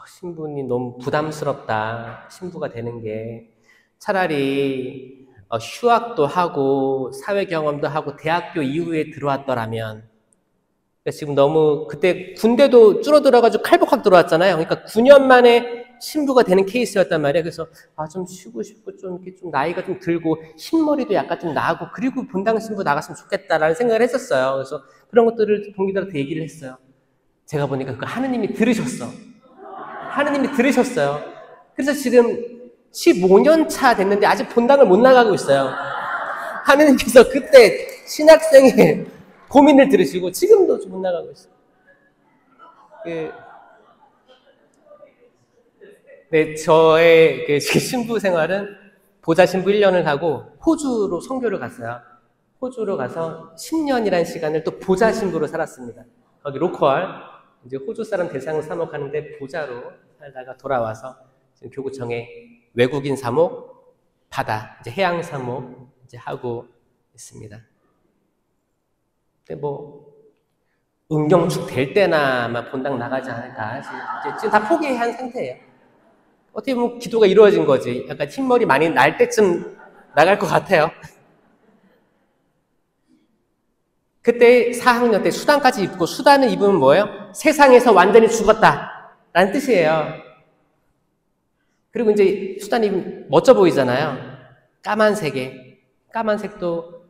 신부님 너무 부담스럽다. 신부가 되는 게 차라리 휴학도 하고 사회 경험도 하고 대학교 이후에 들어왔더라면 지금 너무 그때 군대도 줄어들어가지고 칼복학 들어왔잖아요. 그러니까 9년 만에 신부가 되는 케이스였단 말이에요. 그래서 좀 쉬고 싶고 좀 이렇게 좀 나이가 좀 들고 흰머리도 약간 좀 나고 그리고 본당 신부 나갔으면 좋겠다라는 생각을 했었어요. 그래서 그런 것들을 동기들한테 얘기를 했어요. 제가 보니까 그거 하느님이 들으셨어. 하느님이 들으셨어요. 그래서 지금 15년 차 됐는데 아직 본당을 못 나가고 있어요. 하느님께서 그때 신학생의 고민을 들으시고 지금도 못 나가고 있어요. 네, 저의 신부 생활은 보좌 신부 1년을 하고 호주로 선교를 갔어요. 호주로 가서 10년이라는 시간을 또 보좌 신부로 살았습니다. 거기 로컬 이제 호주 사람 대상을 사목하는데 보좌로 살다가 돌아와서 지금 교구청에 외국인 사목, 바다, 이제 해양 사목 이제 하고 있습니다. 근데 은경축 될 때나 아마 본당 나가지 않을까. 지금 다 포기한 상태예요. 어떻게 보면 기도가 이루어진 거지. 약간 흰머리 많이 날 때쯤 나갈 것 같아요. 그때 4학년 때 수단까지 입고, 수단을 입으면 뭐예요? 세상에서 완전히 죽었다 라는 뜻이에요. 그리고 이제 수단 입으면 멋져 보이잖아요. 까만색에. 까만색도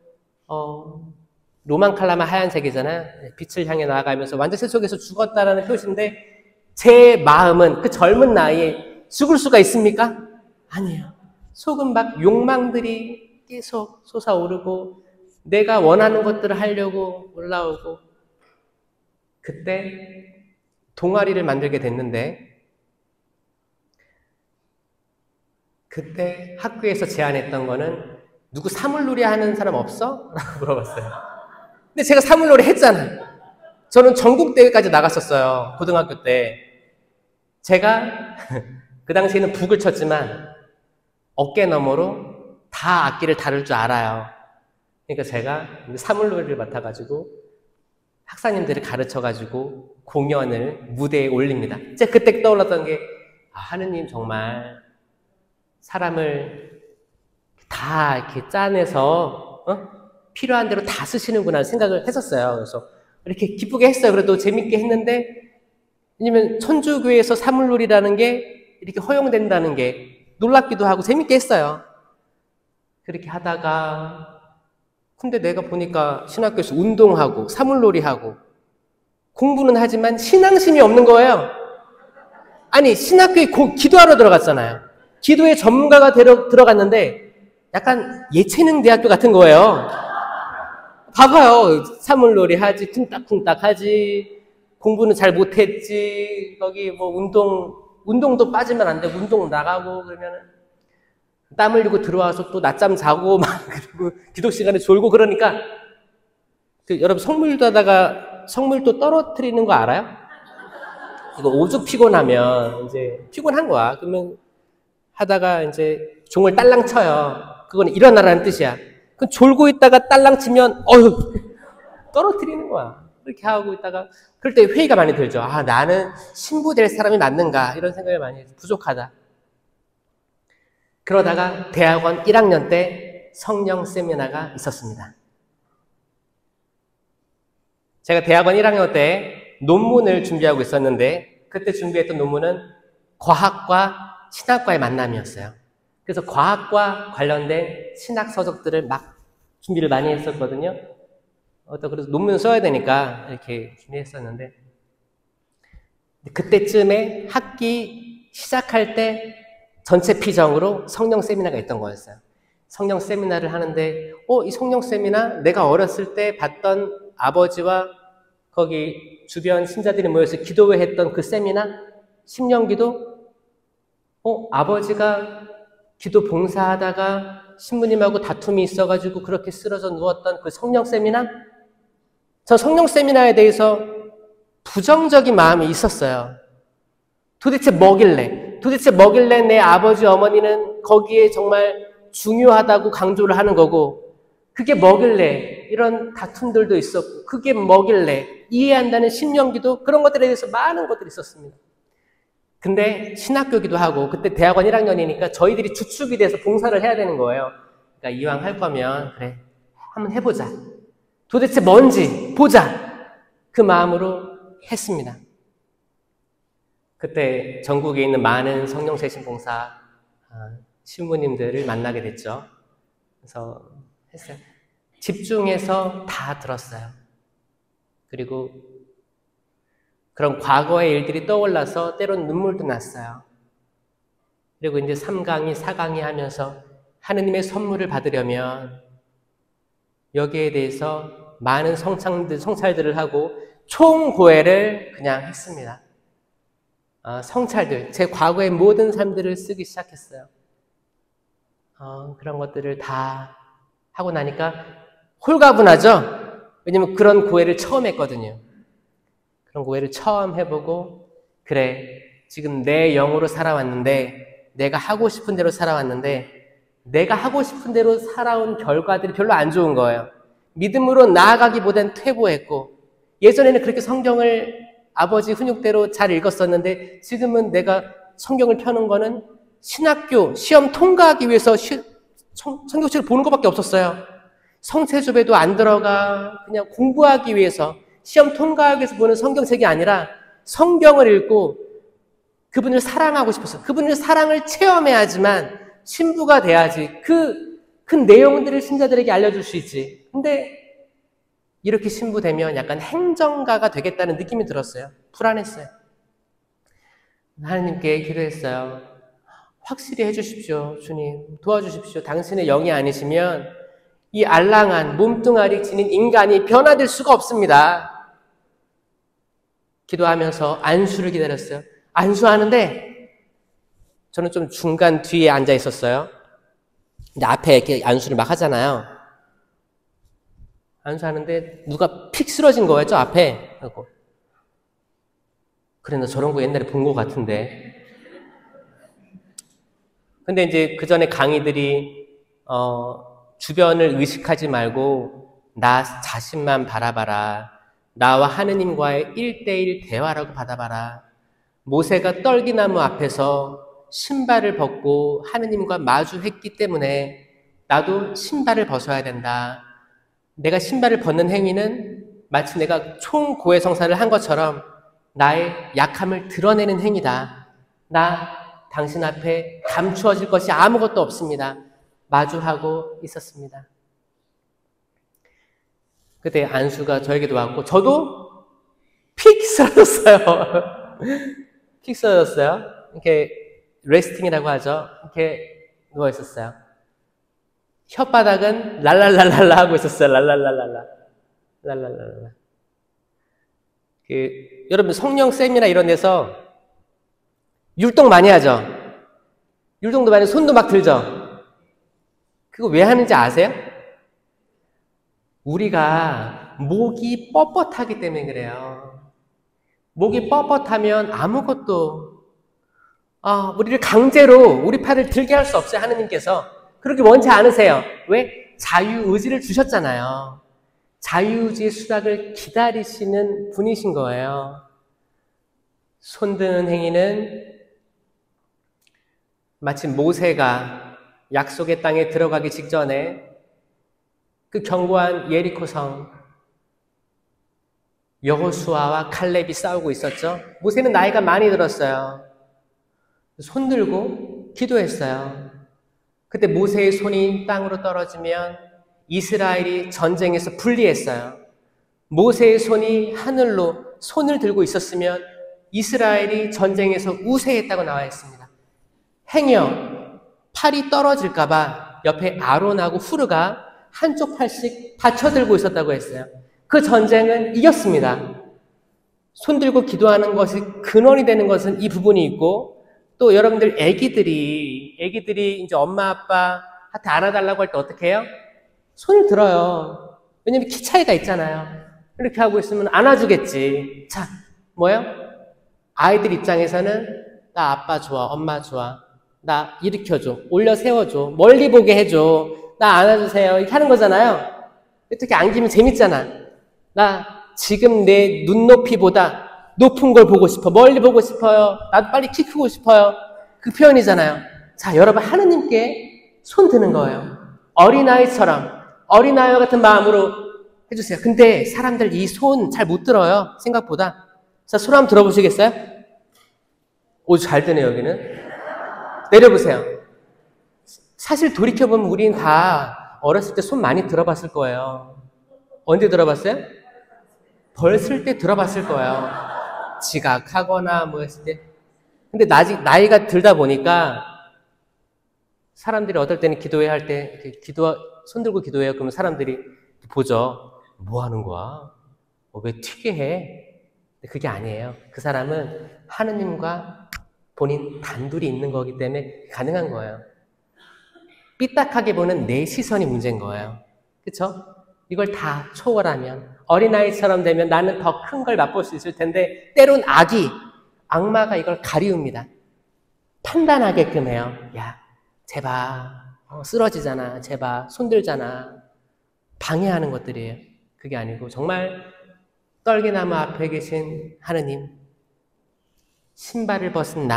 로만 칼라만 하얀색이잖아요. 빛을 향해 나아가면서 완전 세속에서 죽었다라는 표시인데 제 마음은 그 젊은 나이에 죽을 수가 있습니까? 아니에요. 속은 막 욕망들이 계속 솟아오르고 내가 원하는 것들을 하려고 올라오고 그때 동아리를 만들게 됐는데 그때 학교에서 제안했던 거는 누구 사물놀이 하는 사람 없어? 라고 물어봤어요. 근데 제가 사물놀이 했잖아요. 저는 전국대회까지 나갔었어요. 고등학교 때. 제가 그 당시에는 북을 쳤지만 어깨 너머로 다 악기를 다룰 줄 알아요. 그러니까 제가 사물놀이를 맡아가지고 학사님들을 가르쳐가지고 공연을 무대에 올립니다. 제가 그때 떠올랐던 게 하느님 정말 사람을 다 이렇게 짜내서 필요한 대로 다 쓰시는구나 생각을 했었어요. 그래서 이렇게 기쁘게 했어요. 그래도 재밌게 했는데 왜냐면 천주교에서 사물놀이라는 게 이렇게 허용된다는 게 놀랍기도 하고 재밌게 했어요. 그렇게 하다가 근데 내가 보니까 신학교에서 운동하고 사물놀이하고 공부는 하지만 신앙심이 없는 거예요. 아니 신학교에 기도하러 들어갔잖아요. 기도에 전문가가 들어갔는데 약간 예체능 대학교 같은 거예요. 봐봐요. 사물놀이 하지, 쿵딱쿵딱 하지, 공부는 잘 못했지. 거기 뭐 운동도 빠지면 안 돼. 운동 나가고 그러면은 땀 흘리고 들어와서 또 낮잠 자고 막 그리고 기도 시간에 졸고 그러니까 여러분 성물도 하다가 성물도 떨어뜨리는 거 알아요? 이거 오죽 피곤하면 이제 피곤한 거야. 그러면 하다가 이제 종을 딸랑 쳐요. 그건 일어나라는 뜻이야. 그 졸고 있다가 딸랑 치면 어휴 떨어뜨리는 거야. 그렇게 하고 있다가 그럴 때 회의가 많이 들죠. 아 나는 신부 될 사람이 맞는가 이런 생각을 많이 해요. 부족하다. 그러다가 대학원 1학년 때 성령 세미나가 있었습니다. 제가 대학원 1학년 때 논문을 준비하고 있었는데 그때 준비했던 논문은 과학과 신학과의 만남이었어요. 그래서 과학과 관련된 신학 서적들을 막 준비를 많이 했었거든요. 그래서 논문 써야 되니까 이렇게 준비했었는데 그때쯤에 학기 시작할 때 전체 피정으로 성령 세미나가 있던 거였어요. 성령 세미나를 하는데 이 성령 세미나 내가 어렸을 때 봤던 아버지와 거기 주변 신자들이 모여서 기도회 했던 그 세미나 10년 기도 아버지가 기도 봉사하다가 신부님하고 다툼이 있어가지고 그렇게 쓰러져 누웠던 그 성령 세미나 저 성령 세미나에 대해서 부정적인 마음이 있었어요. 도대체 뭐길래 내 아버지 어머니는 거기에 정말 중요하다고 강조를 하는 거고 그게 뭐길래 이런 다툼들도 있었고 그게 뭐길래 이해한다는 신령기도 그런 것들에 대해서 많은 것들이 있었습니다. 근데 신학교기도 하고 그때 대학원 1학년이니까 저희들이 주축이 돼서 봉사를 해야 되는 거예요. 그러니까 이왕 할 거면 그래 한번 해보자. 도대체 뭔지 보자. 그 마음으로 했습니다. 그때 전국에 있는 많은 성령세신 봉사 신부님들을 만나게 됐죠. 그래서 했어요. 집중해서 다 들었어요. 그리고 그런 과거의 일들이 떠올라서 때론 눈물도 났어요. 그리고 이제 3강의, 4강의 하면서 하느님의 선물을 받으려면 여기에 대해서 많은 성찰들을 하고 총고해를 그냥 했습니다. 성찰들, 제 과거의 모든 삶들을 쓰기 시작했어요. 그런 것들을 다 하고 나니까 홀가분하죠? 왜냐면 그런 고해를 처음 했거든요. 그런 고해를 처음 해보고 그래, 지금 내 영으로 살아왔는데 내가 하고 싶은 대로 살아왔는데 내가 하고 싶은 대로 살아온 결과들이 별로 안 좋은 거예요. 믿음으로 나아가기보단 퇴보했고 예전에는 그렇게 성경을 아버지 훈육대로 잘 읽었었는데 지금은 내가 성경을 펴는 거는 신학교 시험 통과하기 위해서 성경책을 보는 것밖에 없었어요. 성체조배도 안 들어가 그냥 공부하기 위해서 시험 통과하기 위해서 보는 성경책이 아니라 성경을 읽고 그분을 사랑하고 싶어서 그분의 사랑을 체험해야지만 신부가 돼야지 그 내용들을 신자들에게 알려줄 수 있지. 근데 이렇게 신부되면 약간 행정가가 되겠다는 느낌이 들었어요. 불안했어요. 하나님께 기도했어요. 확실히 해주십시오. 주님 도와주십시오. 당신의 영이 아니시면 이 알랑한 몸뚱아리 지닌 인간이 변화될 수가 없습니다. 기도하면서 안수를 기다렸어요. 안수하는데 저는 좀 중간 뒤에 앉아 있었어요. 근데 앞에 이렇게 안수를 막 하잖아요. 안수하는데 누가 픽 쓰러진 거예요, 저 앞에. 그래, 나 저런 거 옛날에 본 것 같은데. 근데 이제 그 전에 강의들이 주변을 의식하지 말고 나 자신만 바라봐라. 나와 하느님과의 1대1 대화라고 받아봐라. 모세가 떨기나무 앞에서 신발을 벗고 하느님과 마주했기 때문에 나도 신발을 벗어야 된다. 내가 신발을 벗는 행위는 마치 내가 총고해성사를 한 것처럼 나의 약함을 드러내는 행위다. 나 당신 앞에 감추어질 것이 아무것도 없습니다. 마주하고 있었습니다. 그때 안수가 저에게도 왔고 저도 픽 쓰러졌어요. 픽 쓰러졌어요. 이렇게 레스팅이라고 하죠. 이렇게 누워 있었어요. 혓바닥은 랄랄랄랄라 하고 있었어요. 랄랄랄랄라. 랄랄랄라. 여러분 성령 세미나 이런 데서 율동 많이 하죠? 율동도 많이 손도 막 들죠? 그거 왜 하는지 아세요? 우리가 목이 뻣뻣하기 때문에 그래요. 목이 뻣뻣하면 아무것도 우리를 강제로 우리 팔을 들게 할 수 없어요. 하느님께서 그렇게 원치 않으세요. 왜? 자유의지를 주셨잖아요. 자유의지의 수락을 기다리시는 분이신 거예요. 손드는 행위는 마치 모세가 약속의 땅에 들어가기 직전에 그 견고한 예리코성 여호수아와 칼렙이 싸우고 있었죠. 모세는 나이가 많이 들었어요. 손 들고 기도했어요. 그때 모세의 손이 땅으로 떨어지면 이스라엘이 전쟁에서 불리했어요. 모세의 손이 하늘로 손을 들고 있었으면 이스라엘이 전쟁에서 우세했다고 나와 있습니다. 행여 팔이 떨어질까봐 옆에 아론하고 후르가 한쪽 팔씩 받쳐들고 있었다고 했어요. 그 전쟁은 이겼습니다. 손 들고 기도하는 것이 근원이 되는 것은 이 부분이 있고, 또 여러분들 애기들이 이제 엄마 아빠한테 안아달라고 할 때 어떻게 해요? 손을 들어요. 왜냐면 키 차이가 있잖아요. 이렇게 하고 있으면 안아주겠지. 자, 뭐요? 아이들 입장에서는 나 아빠 좋아, 엄마 좋아, 나 일으켜줘, 올려 세워줘, 멀리 보게 해줘, 나 안아주세요, 이렇게 하는 거잖아요. 어떻게 안기면 재밌잖아. 나 지금 내 눈높이보다 높은 걸 보고 싶어, 멀리 보고 싶어요, 나도 빨리 키 크고 싶어요. 그 표현이잖아요. 자, 여러분 하느님께 손 드는 거예요. 어린아이와 같은 마음으로 해주세요. 근데 사람들 이 손 잘 못 들어요, 생각보다. 자, 손 한번 들어보시겠어요? 오, 잘 드네, 여기는. 내려보세요. 사실 돌이켜보면 우린 다 어렸을 때 손 많이 들어봤을 거예요. 언제 들어봤어요? 벌 쓸 때 들어봤을 거예요. 지각하거나 뭐 했을 때. 근데 나이가 들다 보니까 사람들이 어떨 때는 기도회 할 때 손 들고 기도해요. 그러면 사람들이 보죠. 뭐 하는 거야? 왜 튀게 해? 그게 아니에요. 그 사람은 하느님과 본인 단둘이 있는 거기 때문에 가능한 거예요. 삐딱하게 보는 내 시선이 문제인 거예요. 그렇죠? 이걸 다 초월하면 어린아이처럼 되면 나는 더 큰 걸 맛볼 수 있을 텐데, 때론 악마가 이걸 가리웁니다. 판단하게끔 해요. 야, 제발 쓰러지잖아, 제발 손들잖아. 방해하는 것들이에요. 그게 아니고 정말 떨기나무 앞에 계신 하느님, 신발을 벗은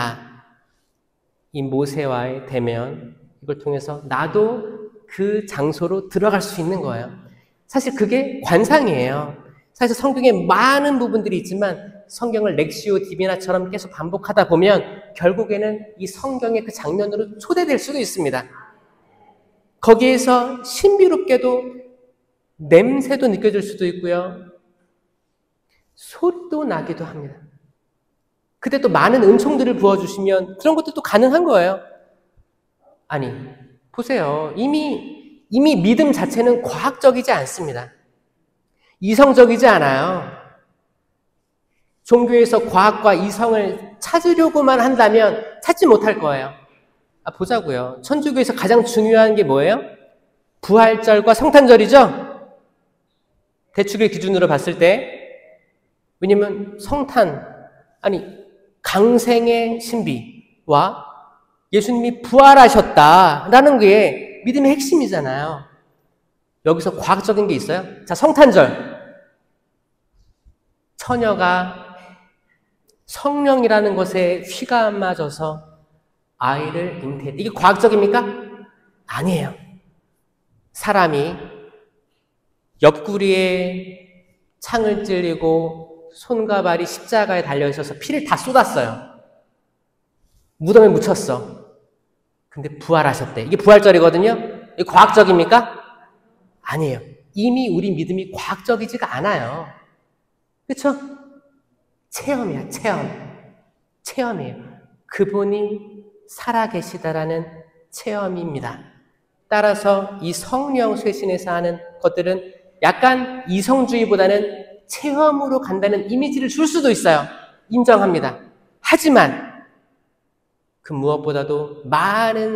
이 모세와의 대면, 이걸 통해서 나도 그 장소로 들어갈 수 있는 거예요. 사실 그게 관상이에요. 사실 성경에 많은 부분들이 있지만 성경을 렉시오 디비나처럼 계속 반복하다 보면 결국에는 이 성경의 그 장면으로 초대될 수도 있습니다. 거기에서 신비롭게도 냄새도 느껴질 수도 있고요, 소리도 나기도 합니다. 그때 또 많은 은총들을 부어주시면 그런 것도 또 가능한 거예요. 아니, 보세요. 이미 믿음 자체는 과학적이지 않습니다. 이성적이지 않아요. 종교에서 과학과 이성을 찾으려고만 한다면 찾지 못할 거예요. 보자고요. 천주교에서 가장 중요한 게 뭐예요? 부활절과 성탄절이죠? 대축일 기준으로 봤을 때. 왜냐면 강생의 신비와 예수님이 부활하셨다라는 게 믿음의 핵심이잖아요. 여기서 과학적인 게 있어요? 자, 성탄절. 처녀가 성령이라는 것에 휘가 맞아서 아이를 잉태했다. 이게 과학적입니까? 아니에요. 사람이 옆구리에 창을 찔리고 손과 발이 십자가에 달려있어서 피를 다 쏟았어요. 무덤에 묻혔어. 근데 부활하셨대. 이게 부활절이거든요. 이게 과학적입니까? 아니에요. 이미 우리 믿음이 과학적이지가 않아요. 그렇죠? 체험이야, 체험이에요. 그분이 살아계시다라는 체험입니다. 따라서 이 성령 쇄신에서 하는 것들은 약간 이성주의보다는 체험으로 간다는 이미지를 줄 수도 있어요. 인정합니다. 하지만 그 무엇보다도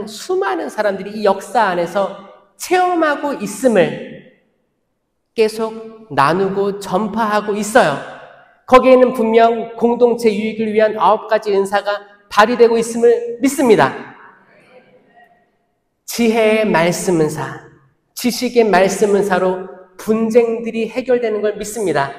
수많은 사람들이 이 역사 안에서 체험하고 있음을 계속 나누고 전파하고 있어요. 거기에는 분명 공동체 유익을 위한 9가지 은사가 발휘되고 있음을 믿습니다. 지혜의 말씀 은사, 지식의 말씀 은사로 분쟁들이 해결되는 걸 믿습니다.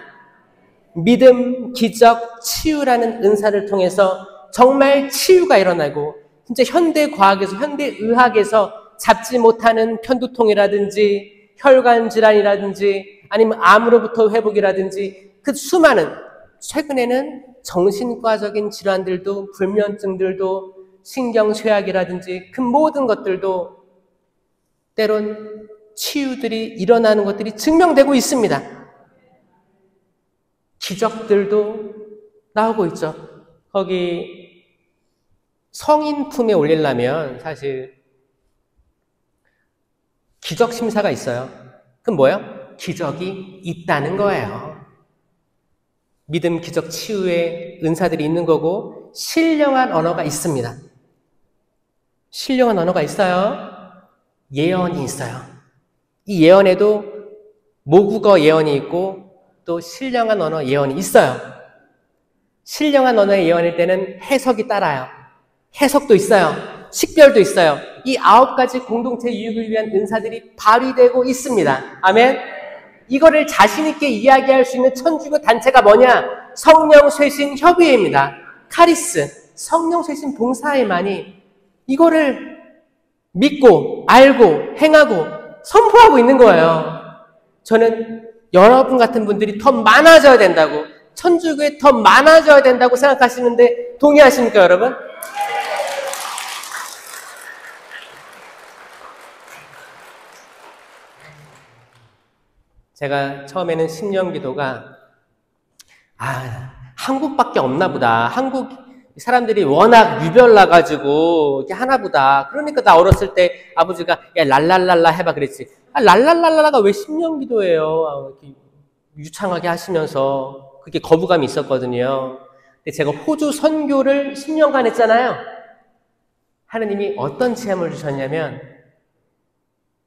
믿음, 기적, 치유라는 은사를 통해서 정말 치유가 일어나고 진짜 현대과학에서, 현대의학에서 잡지 못하는 편두통이라든지 혈관 질환이라든지 아니면 암으로부터 회복이라든지 그 수많은, 최근에는 정신과적인 질환들도 불면증들도 신경쇠약이라든지 그 모든 것들도 때론 치유들이 일어나는 것들이 증명되고 있습니다. 기적들도 나오고 있죠. 거기 성인 품에 올리려면 사실 기적 심사가 있어요. 그럼 뭐예요? 기적이 있다는 거예요. 믿음, 기적, 치유의 은사들이 있는 거고 신령한 언어가 있습니다. 신령한 언어가 있어요. 예언이 있어요. 이 예언에도 모국어 예언이 있고 또 신령한 언어 예언이 있어요. 신령한 언어의 예언일 때는 해석이 따라요. 해석도 있어요. 식별도 있어요. 이 9가지 공동체 유익을 위한 은사들이 발휘되고 있습니다. 아멘. 이거를 자신 있게 이야기할 수 있는 천주교 단체가 뭐냐? 성령 쇄신 협의회입니다. 카리스, 성령 쇄신 봉사회만이 이거를 믿고 알고 행하고 선포하고 있는 거예요. 저는 여러분 같은 분들이 더 많아져야 된다고, 천주교에 더 많아져야 된다고 생각하시는데 동의하십니까, 여러분? 제가 처음에는 신령기도가 한국밖에 없나 보다. 한국 사람들이 워낙 유별나가지고 이렇게 하나 보다. 그러니까 나 어렸을 때 아버지가 야 랄랄랄라 해봐 그랬지. 랄랄랄라가 왜 신령기도예요? 이렇게 유창하게 하시면서 그게 거부감이 있었거든요. 근데 제가 호주 선교를 10년간 했잖아요. 하느님이 어떤 체험을 주셨냐면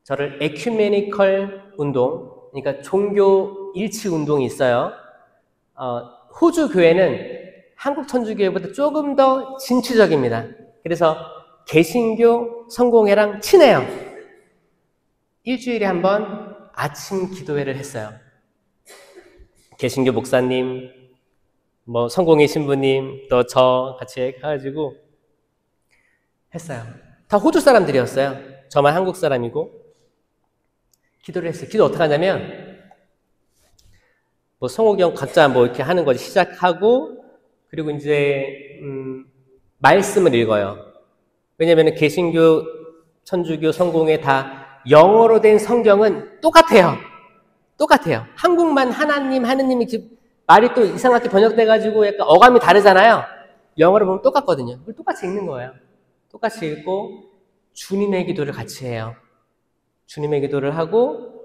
저를 에큐메니컬 운동, 그러니까 종교 일치 운동이 있어요. 호주 교회는 한국 천주교회보다 조금 더 진취적입니다. 그래서 개신교 성공회랑 친해요. 일주일에 한 번 아침 기도회를 했어요. 개신교 목사님, 성공회 신부님, 또 저 같이 해가지고 했어요. 다 호주 사람들이었어요. 저만 한국 사람이고. 기도를 했어요. 기도 어떻게 하냐면, 성호경 각자 이렇게 하는 거지. 시작하고, 그리고 이제, 말씀을 읽어요. 왜냐면 개신교, 천주교, 성공회 다 영어로 된 성경은 똑같아요. 똑같아요. 한국만 하느님이 말이 또 이상하게 번역돼가지고 약간 어감이 다르잖아요. 영어로 보면 똑같거든요. 그걸 똑같이 읽는 거예요. 똑같이 읽고, 주님의 기도를 같이 해요. 주님의 기도를 하고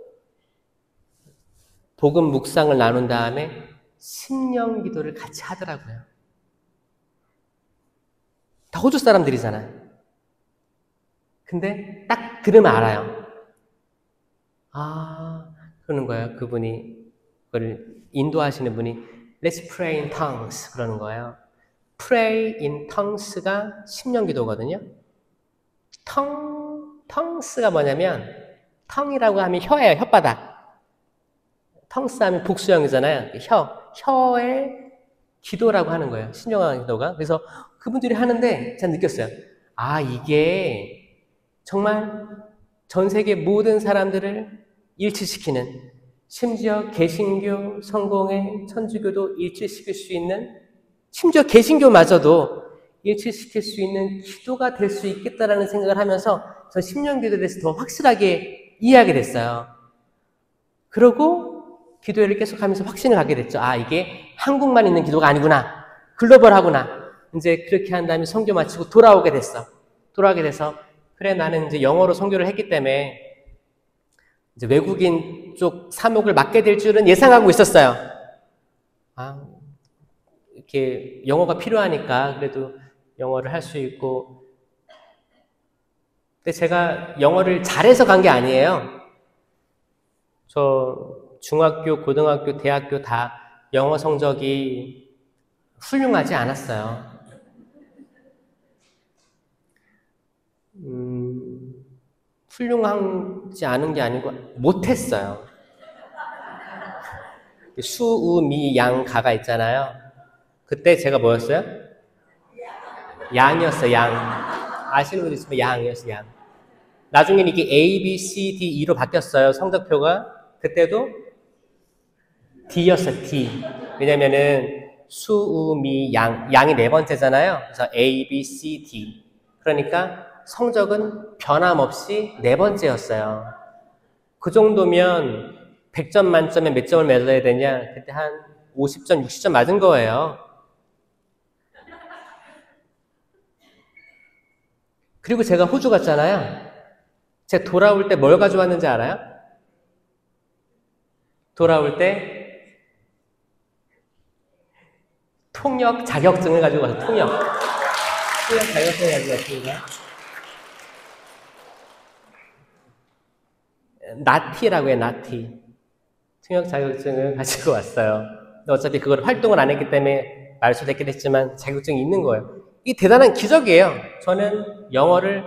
복음 묵상을 나눈 다음에 신령 기도를 같이 하더라고요. 다 호주 사람들이잖아요. 근데 딱 들으면 알아요. 그러는 거예요. 그분이 그걸 인도하시는 분이 Let's pray in tongues 그러는 거예요. Pray in tongues가 신령 기도거든요. tongues가 뭐냐면 tongue이라고 하면 혀예요. 혓바닥. tongues 하면 복수형이잖아요. 혀의 기도라고 하는 거예요. 신령한 기도가. 그래서 그분들이 하는데 제가 느꼈어요. 이게 정말 전 세계 모든 사람들을 일치시키는, 심지어 개신교, 성공회, 천주교도 일치시킬 수 있는, 심지어 개신교마저도 일치시킬 수 있는 기도가 될 수 있겠다라는 생각을 하면서 저 신령기도에 대해서 더 확실하게 이해하게 됐어요. 그러고 기도회를 계속하면서 확신을 갖게 됐죠. 이게 한국만 있는 기도가 아니구나. 글로벌하구나. 이제 그렇게 한 다음에 선교 마치고 돌아오게 됐어. 돌아오게 돼서 그래 나는 이제 영어로 선교를 했기 때문에 이제 외국인 쪽 사목을 맡게 될 줄은 예상하고 있었어요. 아, 이렇게 영어가 필요하니까 그래도 영어를 할 수 있고. 근데 제가 영어를 잘해서 간 게 아니에요. 저 중학교, 고등학교, 대학교 다 영어 성적이 훌륭하지 않았어요. 훌륭하지 않은 게 아니고 못했어요. 수, 우, 미, 양, 가가 있잖아요. 그때 제가 뭐였어요? 양이었어요, 양. 아시는 분 있으면 양이었어요, 양. 나중에는 이게 A, B, C, D, E로 바뀌었어요, 성적표가. 그때도 D였어요, D. 왜냐면은 수, 우, 미, 양. 양이 네 번째잖아요. 그래서 A, B, C, D. 그러니까 성적은 변함없이 네 번째였어요. 그 정도면 100점 만점에 몇 점을 맞아야 되냐? 그때 한 50점, 60점 맞은 거예요. 그리고 제가 호주 갔잖아요. 제가 돌아올 때 뭘 가져왔는지 알아요? 돌아올 때 통역 자격증을 가지고 가서 통역 자격증을 가지고 왔습니다. 나티라고 해요, 나티. 통역 자격증을 가지고 왔어요. 근데 어차피 그걸 활동을 안 했기 때문에 말소됐긴 했지만 자격증이 있는 거예요. 이게 대단한 기적이에요. 저는 영어를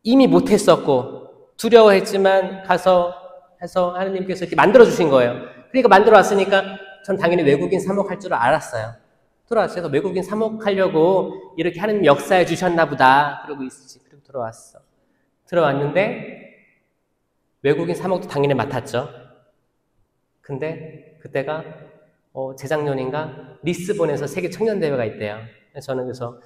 이미 못했었고 두려워했지만 가서 해서 하느님께서 이렇게 만들어주신 거예요. 그러니까 만들어 왔으니까 전 당연히 외국인 사목할 줄 알았어요. 들어왔어요. 외국인 사목하려고 이렇게 하느님 역사해 주셨나 보다. 그러고 있었지. 그리고 들어왔어. 들어왔는데 외국인 사목도 당연히 맡았죠. 근데 그때가 재작년인가 리스본에서 세계 청년대회가 있대요. 저는 그래서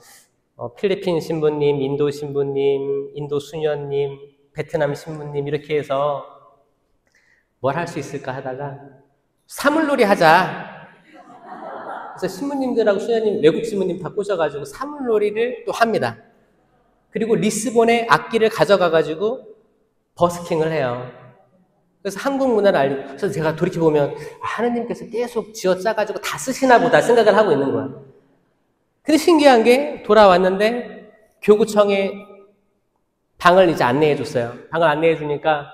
필리핀 신부님, 인도 신부님, 인도 수녀님, 베트남 신부님 이렇게 해서 뭘 할 수 있을까 하다가 사물놀이 하자. 그래서 신부님들하고 수녀님, 외국 신부님 다 꼬셔가지고 사물놀이를 또 합니다. 그리고 리스본에 악기를 가져가가지고 버스킹을 해요. 그래서 한국 문화를 알리고, 그래서 제가 돌이켜보면 하느님께서 계속 쥐어짜가지고 다 쓰시나 보다 생각을 하고 있는 거야. 근데 신기한 게 돌아왔는데 교구청에 방을 이제 안내해 줬어요. 방을 안내해 주니까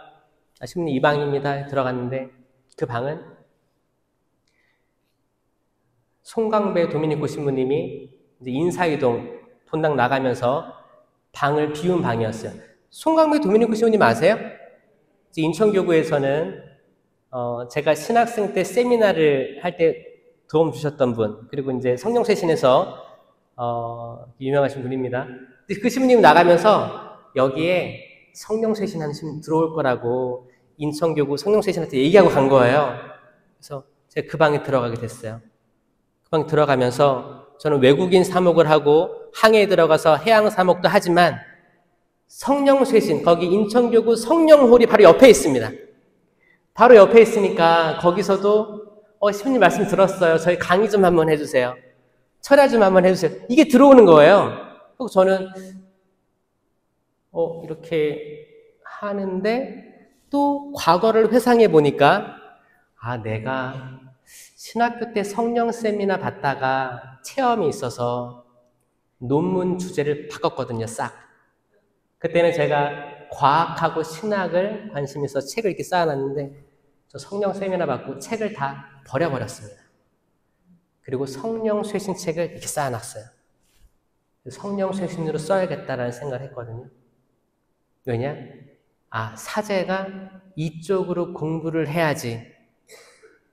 신부님 이 방입니다. 들어갔는데 그 방은 송강배 도미니코 신부님이 이제 인사이동 본당 나가면서 방을 비운 방이었어요. 송강배 도미니코 신부님 아세요? 인천교구에서는 제가 신학생 때 세미나를 할 때 도움 주셨던 분, 그리고 이제 성령쇄신에서 유명하신 분입니다. 그 신부님 나가면서 여기에 성령쇄신하는 신부님 들어올 거라고 인천교구 성령쇄신한테 얘기하고 간 거예요. 그래서 제가 그 방에 들어가게 됐어요. 그 방에 들어가면서 저는 외국인 사목을 하고 항해에 들어가서 해양 사목도 하지만 성령쇄신, 거기 인천교구 성령홀이 바로 옆에 있습니다. 바로 옆에 있으니까 거기서도 신부님 말씀 들었어요. 저희 강의 좀 한번 해주세요. 철야 좀 한번 해주세요. 이게 들어오는 거예요. 그리고 저는 이렇게 하는데 또 과거를 회상해 보니까 내가 신학교 때 성령 세미나 받다가 체험이 있어서 논문 주제를 바꿨거든요. 싹. 그때는 제가 과학하고 신학을 관심 있어서 책을 이렇게 쌓아놨는데 저 성령 세미나 받고 책을 다 버려버렸습니다. 그리고 성령 쇄신 책을 이렇게 쌓아놨어요. 성령 쇄신으로 써야겠다라는 생각을 했거든요. 왜냐? 사제가 이쪽으로 공부를 해야지.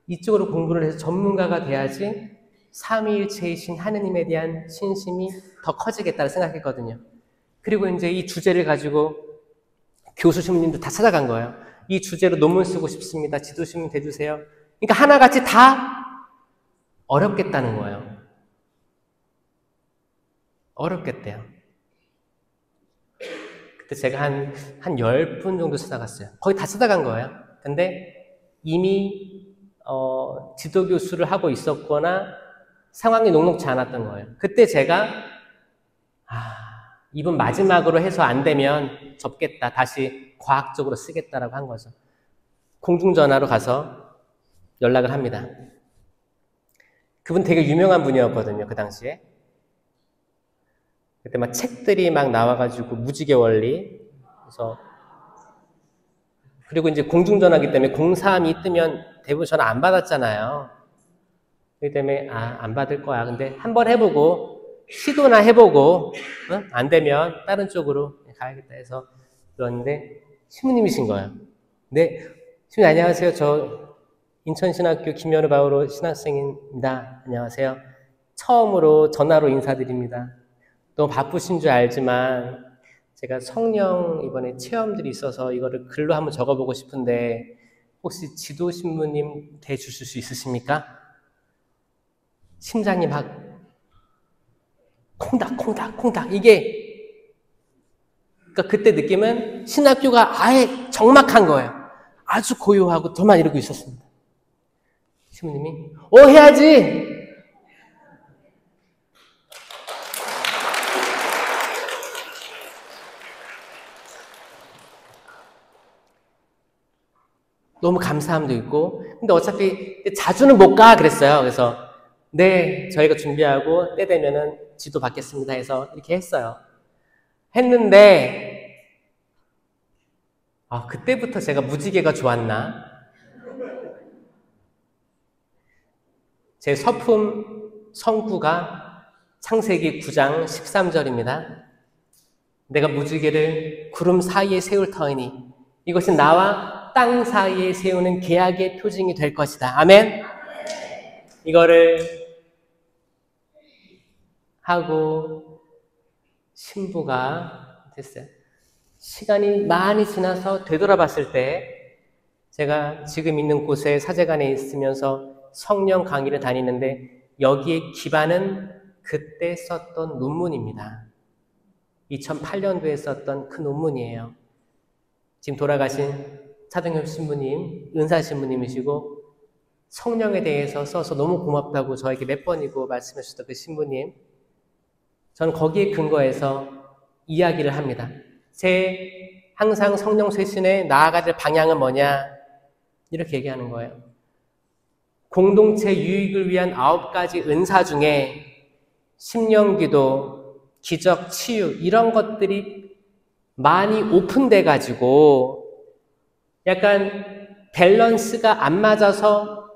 이쪽으로 공부를 해서 전문가가 돼야지 삼위일체이신 하느님에 대한 신심이 더 커지겠다고 생각했거든요. 그리고 이제 이 주제를 가지고 교수 신부님도 다 찾아간 거예요. 이 주제로 논문 쓰고 싶습니다. 지도 신부님 대주세요. 그러니까 하나같이 다 어렵겠다는 거예요. 어렵겠대요. 그때 제가 한 10분 정도 찾아갔어요. 거의 다 찾아간 거예요. 근데 이미 지도 교수를 하고 있었거나 상황이 녹록지 않았던 거예요. 그때 제가 이번 마지막으로 해서 안 되면 접겠다. 다시 과학적으로 쓰겠다라고 한 거죠. 공중전화로 가서 연락을 합니다. 그분 되게 유명한 분이었거든요, 그 당시에. 그때 막 책들이 막 나와가지고 무지개 원리. 그래서 그리고 이제 공중전화기 때문에 032 뜨면 대부분 전화 안 받았잖아요. 그렇기 때문에 안 받을 거야. 근데 한번 해보고 시도나 해보고 응? 안 되면 다른 쪽으로 가야겠다 해서 그러는데 신부님이신 거예요. 네, 신부님 안녕하세요. 저 인천신학교 김연우 바오로 신학생입니다. 안녕하세요. 처음으로 전화로 인사드립니다. 너무 바쁘신 줄 알지만 제가 성령 이번에 체험들이 있어서 이거를 글로 한번 적어보고 싶은데 혹시 지도 신부님 대주실 수 있으십니까? 심장이 막 콩닥 이게 그러니까 그때 느낌은 신학교가 아예 적막한 거예요. 아주 고요하고 저만 이러고 있었습니다. 신부님이 해야지. 너무 감사함도 있고 근데 어차피 자주는 못 가 그랬어요. 그래서 네 저희가 준비하고 때 되면은 지도 받겠습니다 해서 이렇게 했어요. 했는데 그때부터 제가 무지개가 좋았나? 제 서품 성구가 창세기 9장 13절입니다. 내가 무지개를 구름 사이에 세울 터이니 이것은 나와 땅 사이에 세우는 계약의 표징이 될 것이다. 아멘? 이거를 하고 신부가 됐어요. 시간이 많이 지나서 되돌아봤을 때 제가 지금 있는 곳에 사제관에 있으면서 성령 강의를 다니는데 여기에 기반은 그때 썼던 논문입니다. 2008년도에 썼던 그 논문이에요. 지금 돌아가신 차동엽 신부님, 은사 신부님이시고 성령에 대해서 써서 너무 고맙다고 저에게 몇 번이고 말씀해 주셨던 그 신부님. 저는 거기에 근거해서 이야기를 합니다. 제 항상 성령 쇄신에 나아가야 될 방향은 뭐냐? 이렇게 얘기하는 거예요. 공동체 유익을 위한 9가지 은사 중에 심령기도, 기적, 치유 이런 것들이 많이 오픈돼 가지고 약간 밸런스가 안 맞아서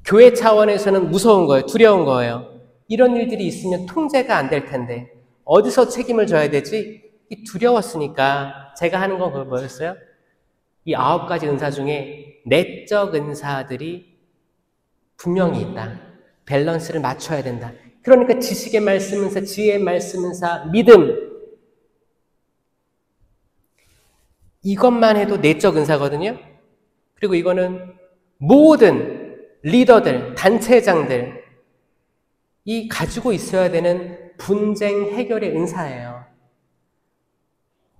교회 차원에서는 무서운 거예요. 두려운 거예요. 이런 일들이 있으면 통제가 안 될 텐데 어디서 책임을 져야 되지? 두려웠으니까 제가 하는 건 그걸 뭐였어요? 이 9가지 은사 중에 내적 은사들이 분명히 있다. 밸런스를 맞춰야 된다. 그러니까 지식의 말씀 은사, 지혜의 말씀 은사, 믿음 이것만 해도 내적 은사거든요. 그리고 이거는 모든 리더들, 단체장들 이 가지고 있어야 되는 분쟁 해결의 은사예요.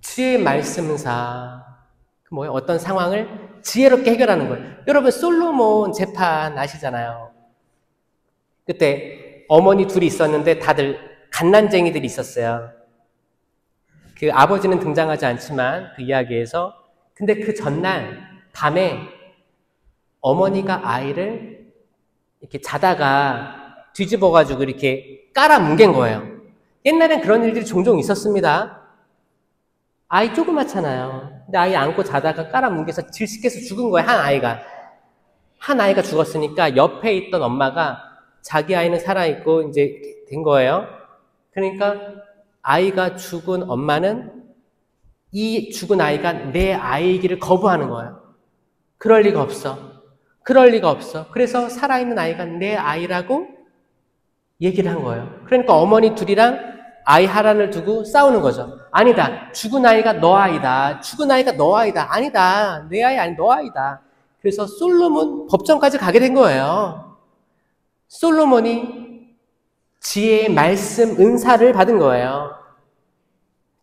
지혜의 말씀 은사 뭐예요? 어떤 상황을 지혜롭게 해결하는 거예요. 여러분 솔로몬 재판 아시잖아요. 그때 어머니 둘이 있었는데 다들 갓난쟁이들이 있었어요. 그 아버지는 등장하지 않지만 그 이야기에서 근데 그 전날 밤에 어머니가 아이를 이렇게 자다가 뒤집어가지고 이렇게 깔아 뭉갠 거예요. 옛날엔 그런 일들이 종종 있었습니다. 아이 조그맣잖아요. 근데 아이 안고 자다가 깔아 뭉개서 질식해서 죽은 거예요. 한 아이가 죽었으니까 옆에 있던 엄마가 자기 아이는 살아있고 이제 된 거예요. 그러니까 아이가 죽은 엄마는 이 죽은 아이가 내 아이이기를 거부하는 거예요. 그럴 리가 없어. 그럴 리가 없어. 그래서 살아있는 아이가 내 아이라고 얘기를 한 거예요. 그러니까 어머니 둘이랑 아이 하나를 두고 싸우는 거죠. 아니다. 죽은 아이가 너 아이다. 죽은 아이가 너 아이다. 아니다. 내 아이 아니 너 아이다. 그래서 솔로몬 법정까지 가게 된 거예요. 솔로몬이 지혜의 말씀 은사를 받은 거예요.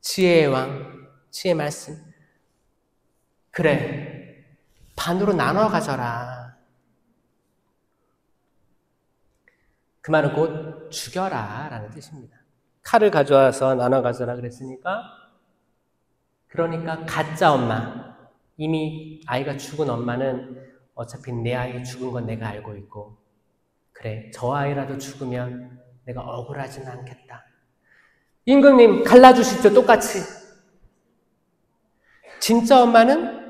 지혜의 왕, 지혜의 말씀. 그래, 반으로 나눠 가져라. 그 말은 곧 죽여라 라는 뜻입니다. 칼을 가져와서 나눠 가져라 그랬으니까 그러니까 가짜 엄마, 이미 아이가 죽은 엄마는 어차피 내 아이 죽은 건 내가 알고 있고 그래, 저 아이라도 죽으면 내가 억울하지는 않겠다. 임금님 갈라주시죠, 똑같이. 진짜 엄마는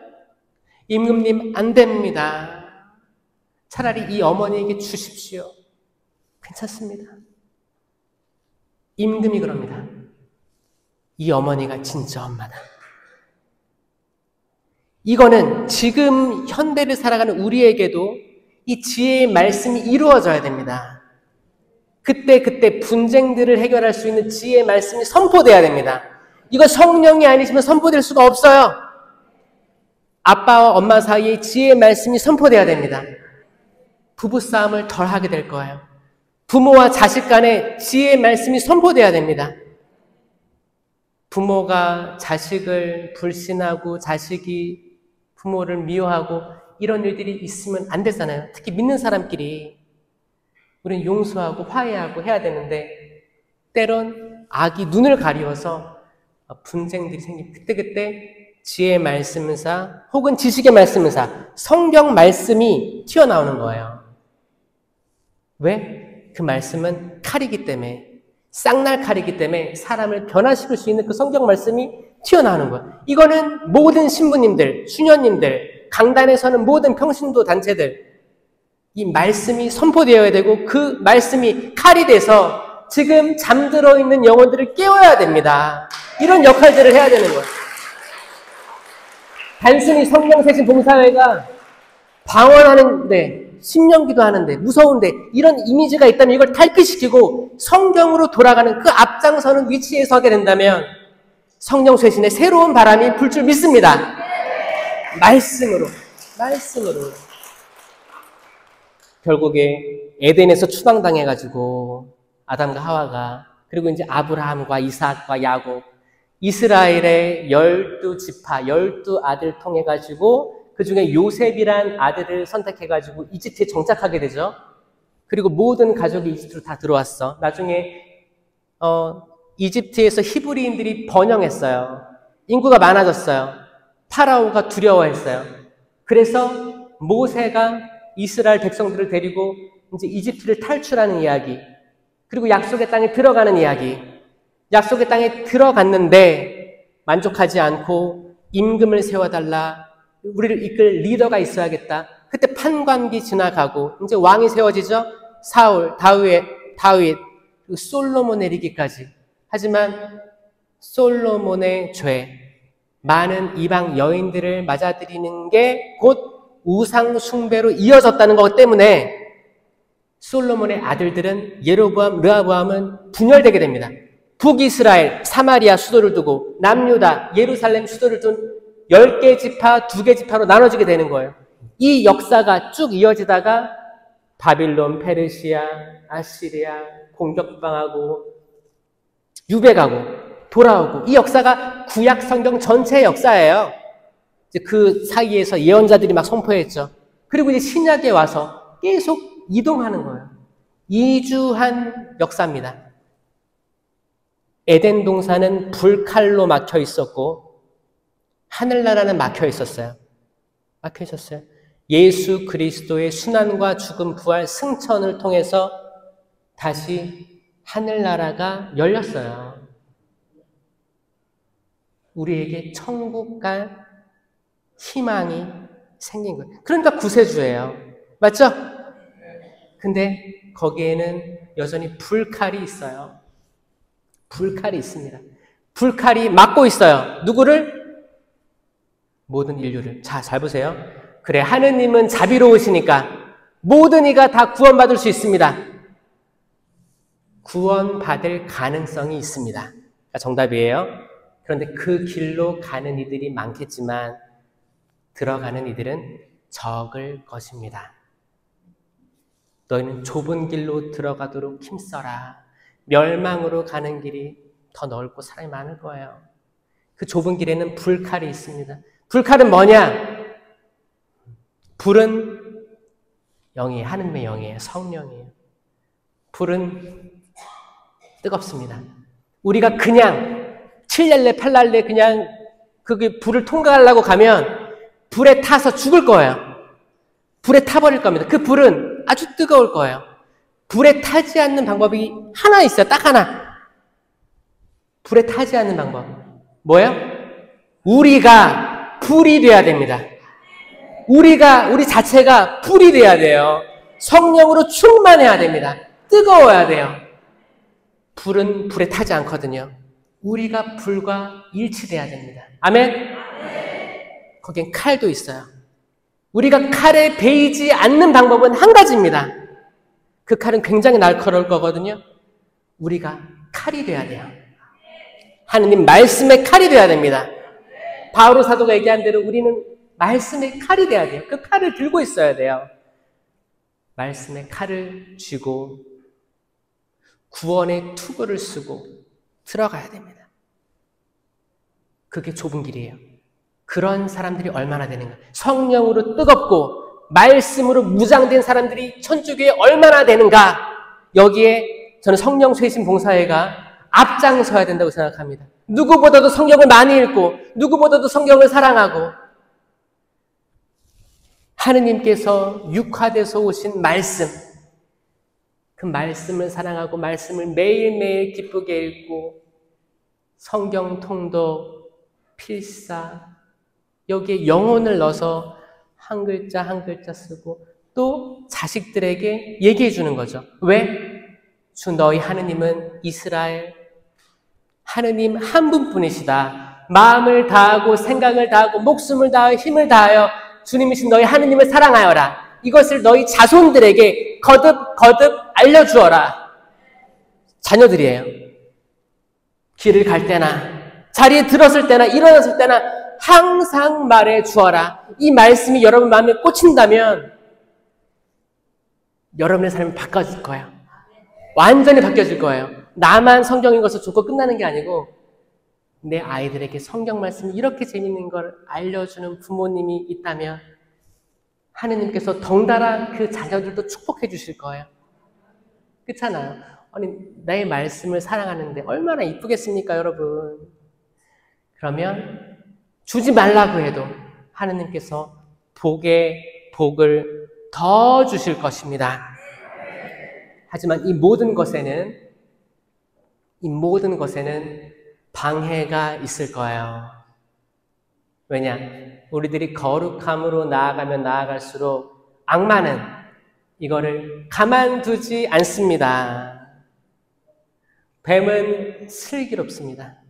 임금님 안 됩니다. 차라리 이 어머니에게 주십시오. 괜찮습니다. 임금이 그럽니다. 이 어머니가 진짜 엄마다. 이거는 지금 현대를 살아가는 우리에게도 이 지혜의 말씀이 이루어져야 됩니다. 그때 분쟁들을 해결할 수 있는 지혜의 말씀이 선포돼야 됩니다. 이거 성령이 아니시면 선포될 수가 없어요. 아빠와 엄마 사이에 지혜의 말씀이 선포돼야 됩니다. 부부싸움을 덜 하게 될 거예요. 부모와 자식 간에 지혜의 말씀이 선포돼야 됩니다. 부모가 자식을 불신하고 자식이 부모를 미워하고 이런 일들이 있으면 안 되잖아요. 특히 믿는 사람끼리 우리는 용서하고 화해하고 해야 되는데 때론 악이 눈을 가리워서 분쟁들이 생깁니다. 그때 지혜의 말씀사 혹은 지식의 말씀사 성경 말씀이 튀어나오는 거예요. 왜? 그 말씀은 칼이기 때문에 쌍날 칼이기 때문에 사람을 변화시킬 수 있는 그 성경 말씀이 튀어나오는 거예요. 이거는 모든 신부님들, 수녀님들, 강단에서는 모든 평신도 단체들 이 말씀이 선포되어야 되고 그 말씀이 칼이 돼서 지금 잠들어 있는 영혼들을 깨워야 됩니다. 이런 역할들을 해야 되는 거예요. 단순히 성령세신 봉사회가 방언하는데 신령기도 하는데 무서운데 이런 이미지가 있다면 이걸 탈피시키고 성경으로 돌아가는 그 앞장서는 위치에 서게 된다면 성령쇄신의 새로운 바람이 불 줄 믿습니다. 말씀으로. 결국에 에덴에서 추방당해가지고 아담과 하와가 그리고 이제 아브라함과 이삭과 야곱 이스라엘의 12지파 12아들 통해가지고 그 중에 요셉이란 아들을 선택해가지고 이집트에 정착하게 되죠. 그리고 모든 가족이 이집트로 다 들어왔어. 나중에 이집트에서 히브리인들이 번영했어요. 인구가 많아졌어요. 파라오가 두려워했어요. 그래서 모세가 이스라엘 백성들을 데리고 이제 이집트를 탈출하는 이야기, 그리고 약속의 땅에 들어가는 이야기. 약속의 땅에 들어갔는데 만족하지 않고 임금을 세워달라. 우리를 이끌 리더가 있어야겠다. 그때 판관기 지나가고 이제 왕이 세워지죠. 사울, 다윗, 그리고 솔로몬 내리기까지. 하지만 솔로몬의 죄, 많은 이방 여인들을 맞아들이는 게 곧 우상 숭배로 이어졌다는 것 때문에 솔로몬의 아들들은 예로보암, 르하보암은 분열되게 됩니다. 북이스라엘, 사마리아 수도를 두고 남유다, 예루살렘 수도를 둔 10개 지파, 2개 지파로 나눠지게 되는 거예요. 이 역사가 쭉 이어지다가 바빌론, 페르시아, 아시리아 공격당하고 유배가고 돌아오고 이 역사가 구약 성경 전체의 역사예요. 이제 그 사이에서 예언자들이 막 선포했죠. 그리고 이제 신약에 와서 계속 이동하는 거예요. 이주한 역사입니다. 에덴 동산은 불칼로 막혀 있었고 하늘나라는 막혀 있었어요. 예수 그리스도의 순환과 죽음, 부활, 승천을 통해서 다시 하늘나라가 열렸어요. 우리에게 천국 갈 희망이 생긴 거예요. 그러니까 구세주예요. 맞죠? 근데 거기에는 여전히 불칼이 있어요. 불칼이 있습니다. 불칼이 막고 있어요. 누구를? 모든 인류를. 자, 잘 보세요. 그래, 하느님은 자비로우시니까 모든 이가 다 구원받을 수 있습니다. 구원받을 가능성이 있습니다. 정답이에요. 그런데 그 길로 가는 이들이 많겠지만 들어가는 이들은 적을 것입니다. 너희는 좁은 길로 들어가도록 힘써라. 멸망으로 가는 길이 더 넓고 사람이 많을 거예요. 그 좁은 길에는 불칼이 있습니다. 불칼은 뭐냐? 불은 영이에요. 하느님의 영이에요. 성령이에요. 불은 뜨겁습니다. 우리가 그냥 7랄레 8랄레 그냥 그 불을 통과하려고 가면 불에 타서 죽을 거예요. 불에 타버릴 겁니다. 그 불은 아주 뜨거울 거예요. 불에 타지 않는 방법이 하나 있어요. 딱 하나. 불에 타지 않는 방법. 뭐예요? 우리가 불이 돼야 됩니다. 우리 자체가 불이 돼야 돼요. 성령으로 충만해야 됩니다. 뜨거워야 돼요. 불은 불에 타지 않거든요. 우리가 불과 일치돼야 됩니다. 아멘? 거기엔 칼도 있어요. 우리가 칼에 베이지 않는 방법은 한 가지입니다. 그 칼은 굉장히 날카로울 거거든요. 우리가 칼이 돼야 돼요. 하느님 말씀의 칼이 돼야 됩니다. 바오로 사도가 얘기한 대로 우리는 말씀의 칼이 돼야 돼요. 그 칼을 들고 있어야 돼요. 말씀의 칼을 쥐고 구원의 투구를 쓰고 들어가야 됩니다. 그게 좁은 길이에요. 그런 사람들이 얼마나 되는가. 성령으로 뜨겁고 말씀으로 무장된 사람들이 천주교에 얼마나 되는가. 여기에 저는 성령 쇄신 봉사회가 앞장서야 된다고 생각합니다. 누구보다도 성경을 많이 읽고 누구보다도 성경을 사랑하고 하느님께서 육화돼서 오신 말씀, 그 말씀을 사랑하고 말씀을 매일매일 기쁘게 읽고 성경 통독, 필사, 여기에 영혼을 넣어서 한 글자 한 글자 쓰고 또 자식들에게 얘기해 주는 거죠. 왜? 주 너희 하느님은 이스라엘 하느님 한 분뿐이시다. 마음을 다하고 생각을 다하고 목숨을 다하여 힘을 다하여 주님이신 너희 하느님을 사랑하여라. 이것을 너희 자손들에게 거듭 알려주어라. 자녀들이에요. 길을 갈 때나 자리에 들었을 때나 일어났을 때나 항상 말해주어라. 이 말씀이 여러분 마음에 꽂힌다면 여러분의 삶이 바뀌어질 거예요. 완전히 바뀌어질 거예요. 나만 성경 읽어서 좋고 끝나는 게 아니고 내 아이들에게 성경 말씀이 이렇게 재밌는 걸 알려주는 부모님이 있다면 하느님께서 덩달아 그 자녀들도 축복해 주실 거예요. 그렇잖아요. 아니 내 말씀을 사랑하는데 얼마나 이쁘겠습니까 여러분. 그러면 주지 말라고 해도 하느님께서 복을 더 주실 것입니다. 하지만 이 모든 것에는 방해가 있을 거예요. 왜냐? 우리들이 거룩함으로 나아가면 나아갈수록 악마는 이거를 가만두지 않습니다. 뱀은 슬기롭습니다.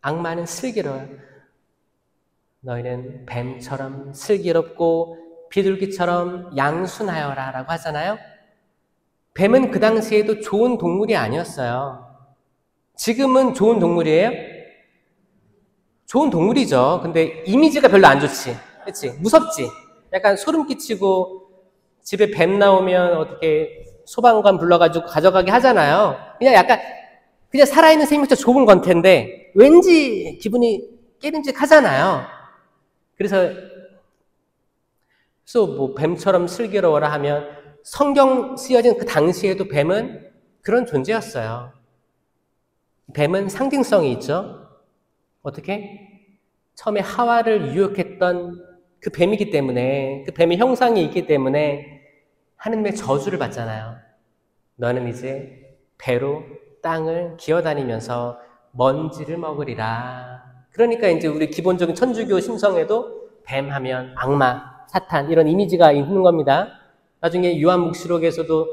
악마는 슬기로워요. 너희는 뱀처럼 슬기롭고 비둘기처럼 양순하여라 라고 하잖아요. 뱀은 그 당시에도 좋은 동물이 아니었어요. 지금은 좋은 동물이에요? 좋은 동물이죠. 근데 이미지가 별로 안 좋지. 그치? 무섭지? 약간 소름 끼치고 집에 뱀 나오면 어떻게 소방관 불러가지고 가져가게 하잖아요. 그냥 살아있는 생명체 좋은 건 텐데 왠지 기분이 깨림직하잖아요. 그래서 뭐 뱀처럼 슬기로워라 하면 성경 쓰여진 그 당시에도 뱀은 그런 존재였어요. 뱀은 상징성이 있죠. 어떻게? 처음에 하와를 유혹했던 그 뱀이기 때문에, 그 뱀의 형상이 있기 때문에 하느님의 저주를 받잖아요. 너는 이제 배로 땅을 기어다니면서 먼지를 먹으리라. 그러니까 이제 우리 기본적인 천주교 심성에도 뱀 하면 악마, 사탄 이런 이미지가 있는 겁니다. 나중에 요한묵시록에서도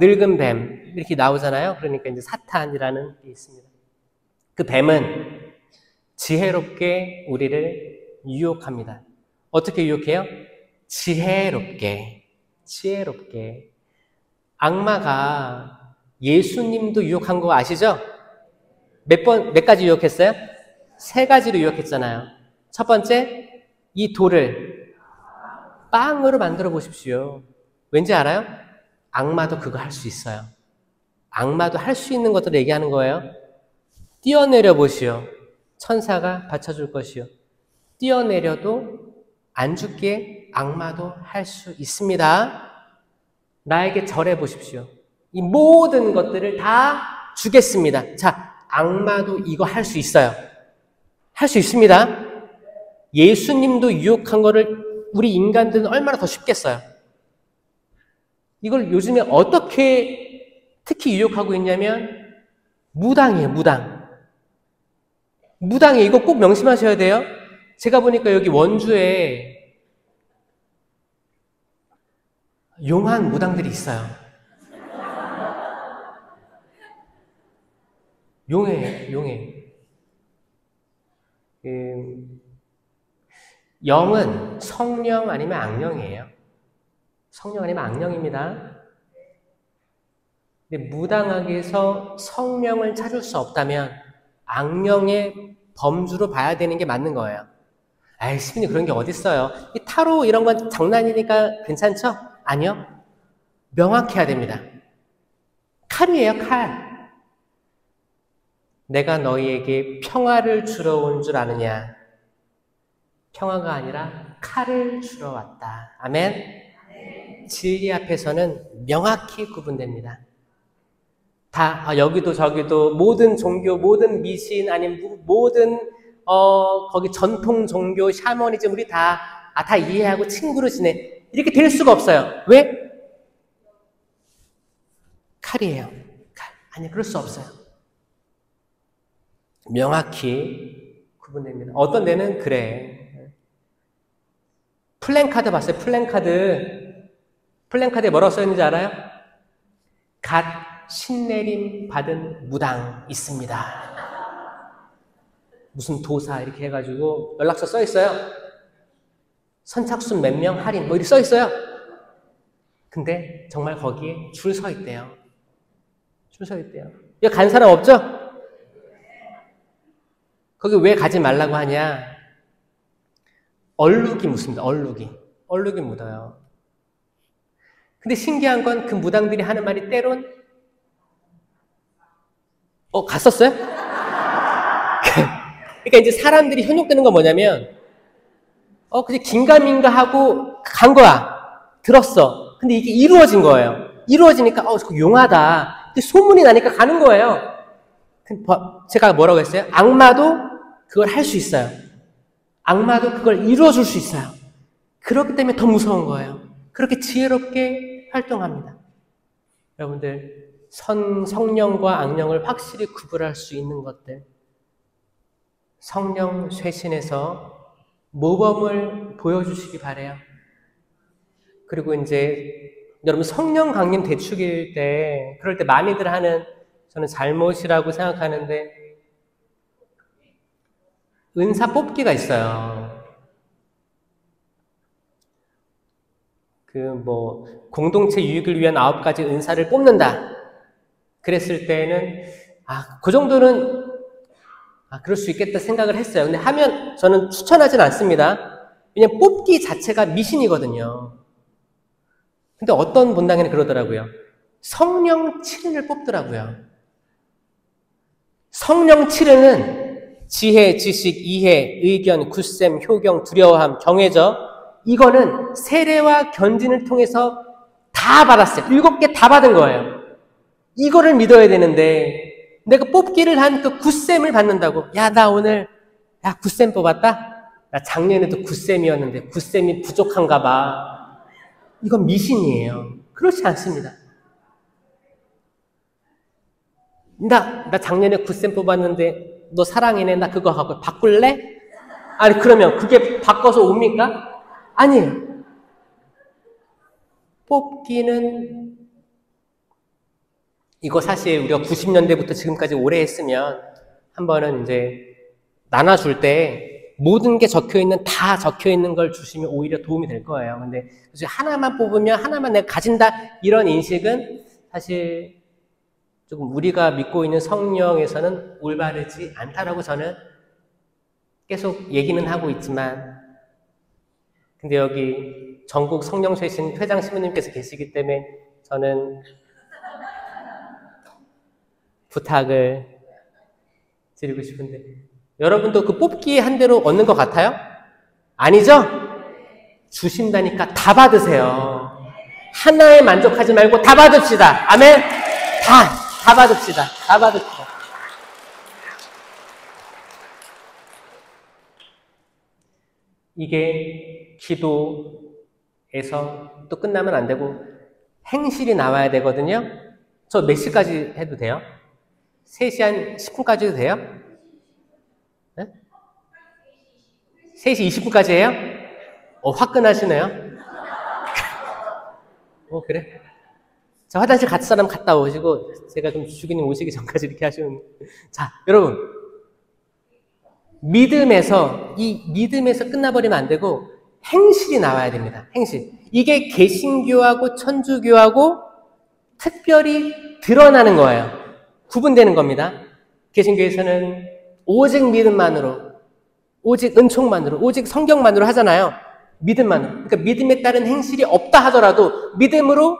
늙은 뱀 이렇게 나오잖아요. 그러니까 이제 사탄이라는 게 있습니다. 그 뱀은 지혜롭게 우리를 유혹합니다. 어떻게 유혹해요? 지혜롭게. 악마가 예수님도 유혹한 거 아시죠? 몇 가지 유혹했어요? 3가지로 유혹했잖아요. 첫 번째, 이 돌을 빵으로 만들어 보십시오. 왠지 알아요? 악마도 그거 할 수 있어요. 악마도 할 수 있는 것들을 얘기하는 거예요. 뛰어내려 보시오. 천사가 받쳐줄 것이요. 뛰어내려도 안 죽기에 악마도 할 수 있습니다. 나에게 절해 보십시오. 이 모든 것들을 다 주겠습니다. 자, 악마도 이거 할 수 있어요. 할 수 있습니다. 예수님도 유혹한 거를 우리 인간들은 얼마나 더 쉽겠어요. 이걸 요즘에 어떻게 특히 유혹하고 있냐면 무당이에요, 무당. 무당이 이거 꼭 명심하셔야 돼요. 제가 보니까 여기 원주에 용한 무당들이 있어요. 용해요, 용해. 영은 성령 아니면 악령이에요. 성령 아니면 악령입니다. 근데 무당학에서 성령을 찾을 수 없다면 악령의 범주로 봐야 되는 게 맞는 거예요. 아이, 시민이 그런 게 어딨어요. 이 타로 이런 건 장난이니까 괜찮죠? 아니요. 명확해야 됩니다. 칼이에요, 칼. 내가 너희에게 평화를 주러 온 줄 아느냐? 평화가 아니라 칼을 주러 왔다. 아멘? 진리 앞에서는 명확히 구분됩니다. 다 여기도 저기도 모든 종교, 모든 미신 아니면 모든 거기 전통 종교, 샤머니즘 우리 다 이해하고 친구로 지내. 이렇게 될 수가 없어요. 왜? 칼이에요. 칼. 아니, 그럴 수 없어요. 명확히 구분됩니다. 어떤 데는 그래. 플랜카드 봤어요? 플랜카드에 뭐라고 써있는지 알아요? 갓 신내림 받은 무당 있습니다. 무슨 도사 이렇게 해가지고 연락처 써있어요. 선착순 몇 명 할인 뭐 이렇게 써있어요. 근데 정말 거기에 줄 서 있대요. 줄 서 있대요. 여기 간 사람 없죠? 거기 왜 가지 말라고 하냐? 얼룩이 묻습니다. 얼룩이 묻어요. 근데 신기한 건 그 무당들이 하는 말이 때론 갔었어요? 그러니까 이제 사람들이 현혹되는 건 뭐냐면 그냥 긴가민가 하고 간 거야. 들었어. 근데 이게 이루어진 거예요. 이루어지니까 저거 용하다. 소문이 나니까 가는 거예요. 제가 뭐라고 했어요? 악마도 그걸 할 수 있어요. 악마도 그걸 이루어줄 수 있어요. 그렇기 때문에 더 무서운 거예요. 그렇게 지혜롭게 활동합니다. 여러분들 성령과 악령을 확실히 구분할 수 있는 것들, 성령 쇄신에서 모범을 보여주시기 바래요. 그리고 이제 여러분 성령 강림 대축일 때 그럴 때 많이들 하는 저는 잘못이라고 생각하는데 은사 뽑기가 있어요. 공동체 유익을 위한 9가지 은사를 뽑는다. 그랬을 때는 그 정도는 그럴 수 있겠다 생각을 했어요. 근데 하면 저는 추천하진 않습니다. 왜냐면 뽑기 자체가 미신이거든요. 근데 어떤 본당에는 그러더라고요. 성령 7인을 뽑더라고요. 성령 7인은 지혜, 지식, 이해, 의견, 굳셈, 효경, 두려워함, 경외죠. 이거는 세례와 견진을 통해서 다 받았어요. 7개 다 받은 거예요. 이거를 믿어야 되는데 내가 뽑기를 한 그 굳셈을 받는다고. 나 오늘 굳셈 뽑았다? 나 작년에도 굳셈이었는데 굳셈이 부족한가 봐. 이건 미신이에요. 그렇지 않습니다. 나 작년에 굳셈 뽑았는데 너 사랑이네. 나 그거 하고 바꿀래? 아니 그러면 그게 바꿔서 옵니까? 아니에요. 뽑기는 이거 사실 우리가 90년대부터 지금까지 오래 했으면 한 번은 이제 나눠줄 때 모든 게 적혀있는 다 적혀있는 걸 주시면 오히려 도움이 될 거예요. 근데 하나만 뽑으면 하나만 내가 가진다 이런 인식은 사실 조금 우리가 믿고 있는 성령에서는 올바르지 않다라고 저는 계속 얘기는 하고 있지만 근데 여기 전국 성령쇄신 회장 신부님께서 계시기 때문에 저는 부탁을 드리고 싶은데 여러분도 그 뽑기 한 대로 얻는 것 같아요? 아니죠? 주신다니까 다 받으세요. 하나에 만족하지 말고 다 받읍시다. 아멘? 다 받읍시다. 다 받읍시다. 이게 기도에서 또 끝나면 안 되고 행실이 나와야 되거든요. 저 몇 시까지 해도 돼요? 3시 한 10분까지 해도 돼요? 네? 3시 20분까지 해요? 화끈하시네요. 그래? 자, 화장실 갈 사람 갔다 오시고, 제가 좀 주기님 오시기 전까지 이렇게 하시면. 자, 여러분. 믿음에서 끝나버리면 안 되고, 행실이 나와야 됩니다. 행실. 이게 개신교하고 천주교하고 특별히 드러나는 거예요. 구분되는 겁니다. 개신교에서는 오직 믿음만으로, 오직 은총만으로, 오직 성경만으로 하잖아요. 믿음만으로. 그러니까 믿음에 따른 행실이 없다 하더라도 믿음으로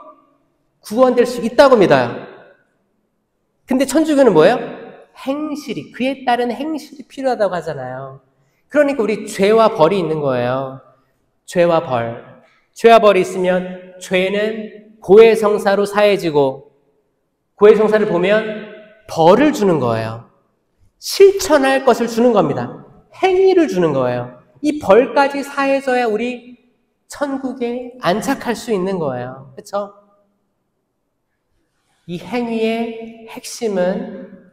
구원될 수 있다고 믿어요. 근데 천주교는 뭐예요? 행실이, 그에 따른 행실이 필요하다고 하잖아요. 그러니까 우리 죄와 벌이 있는 거예요. 죄와 벌. 죄와 벌이 있으면 죄는 고해성사로 사해지고 고해성사를 보면 벌을 주는 거예요. 실천할 것을 주는 겁니다. 행위를 주는 거예요. 이 벌까지 사해져야 우리 천국에 안착할 수 있는 거예요. 그렇죠? 이 행위의 핵심은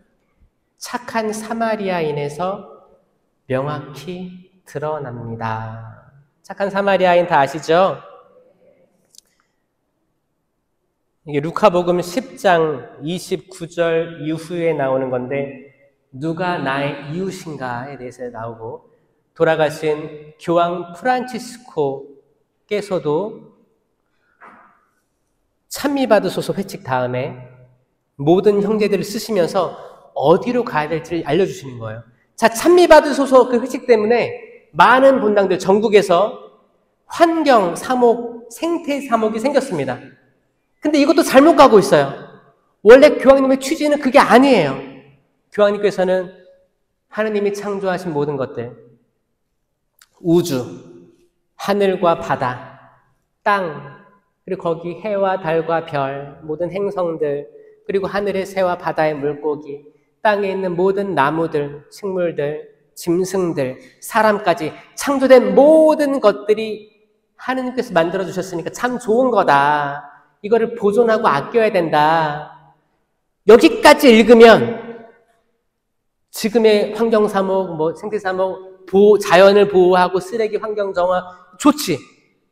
착한 사마리아인에서 명확히 드러납니다. 착한 사마리아인 다 아시죠? 이게 루카복음 10장 29절 이후에 나오는 건데 누가 나의 이웃인가에 대해서 나오고 돌아가신 교황 프란치스코께서도 찬미받으소서 회칙 다음에 모든 형제들을 쓰시면서 어디로 가야 될지를 알려주시는 거예요. 자, 찬미받으소서 그 회칙 때문에 많은 본당들 전국에서 환경 사목, 생태 사목이 생겼습니다. 근데 이것도 잘못 가고 있어요. 원래 교황님의 취지는 그게 아니에요. 교황님께서는 하느님이 창조하신 모든 것들, 우주, 하늘과 바다, 땅, 그리고 거기 해와 달과 별, 모든 행성들, 그리고 하늘의 새와 바다의 물고기, 땅에 있는 모든 나무들, 식물들, 짐승들, 사람까지 창조된 모든 것들이 하느님께서 만들어주셨으니까 참 좋은 거다. 이거를 보존하고 아껴야 된다. 여기까지 읽으면 지금의 환경사목, 생태사목, 자연을 보호하고 쓰레기 환경 정화 좋지.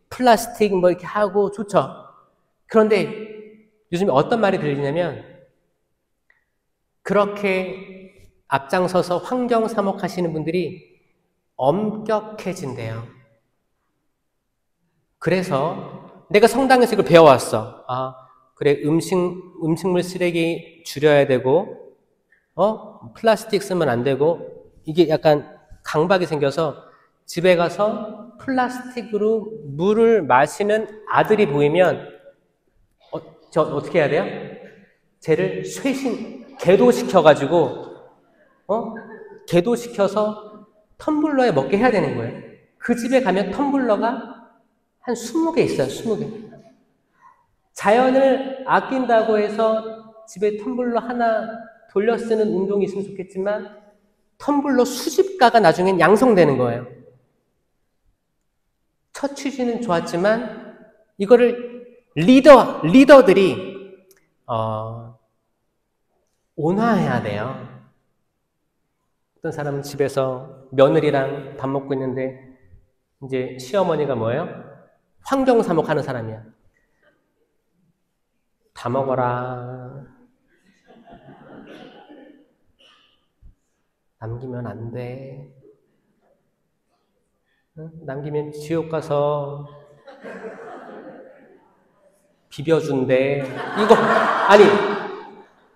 플라스틱 이렇게 하고 좋죠. 그런데 요즘에 어떤 말이 들리냐면 그렇게 앞장서서 환경사목 하시는 분들이 엄격해진대요. 그래서 내가 성당에서 이걸 배워왔어. 그래, 음식물 쓰레기 줄여야 되고, 플라스틱 쓰면 안 되고, 이게 약간 강박이 생겨서 집에 가서 플라스틱으로 물을 마시는 아들이 보이면, 저 어떻게 해야 돼요? 쟤를 계도시켜가지고, 계도시켜서 텀블러에 먹게 해야 되는 거예요. 그 집에 가면 텀블러가 한 20개 있어요, 20개. 자연을 아낀다고 해서 집에 텀블러 하나 돌려 쓰는 운동이 있으면 좋겠지만 텀블러 수집가가 나중엔 양성되는 거예요. 첫 취지는 좋았지만 이거를 리더들이 온화해야 돼요. 어떤 사람은 집에서 며느리랑 밥 먹고 있는데 이제 시어머니가 뭐예요? 환경사목 하는 사람이야. 다 먹어라. 남기면 안 돼. 남기면 지옥 가서 비벼준대. 아니,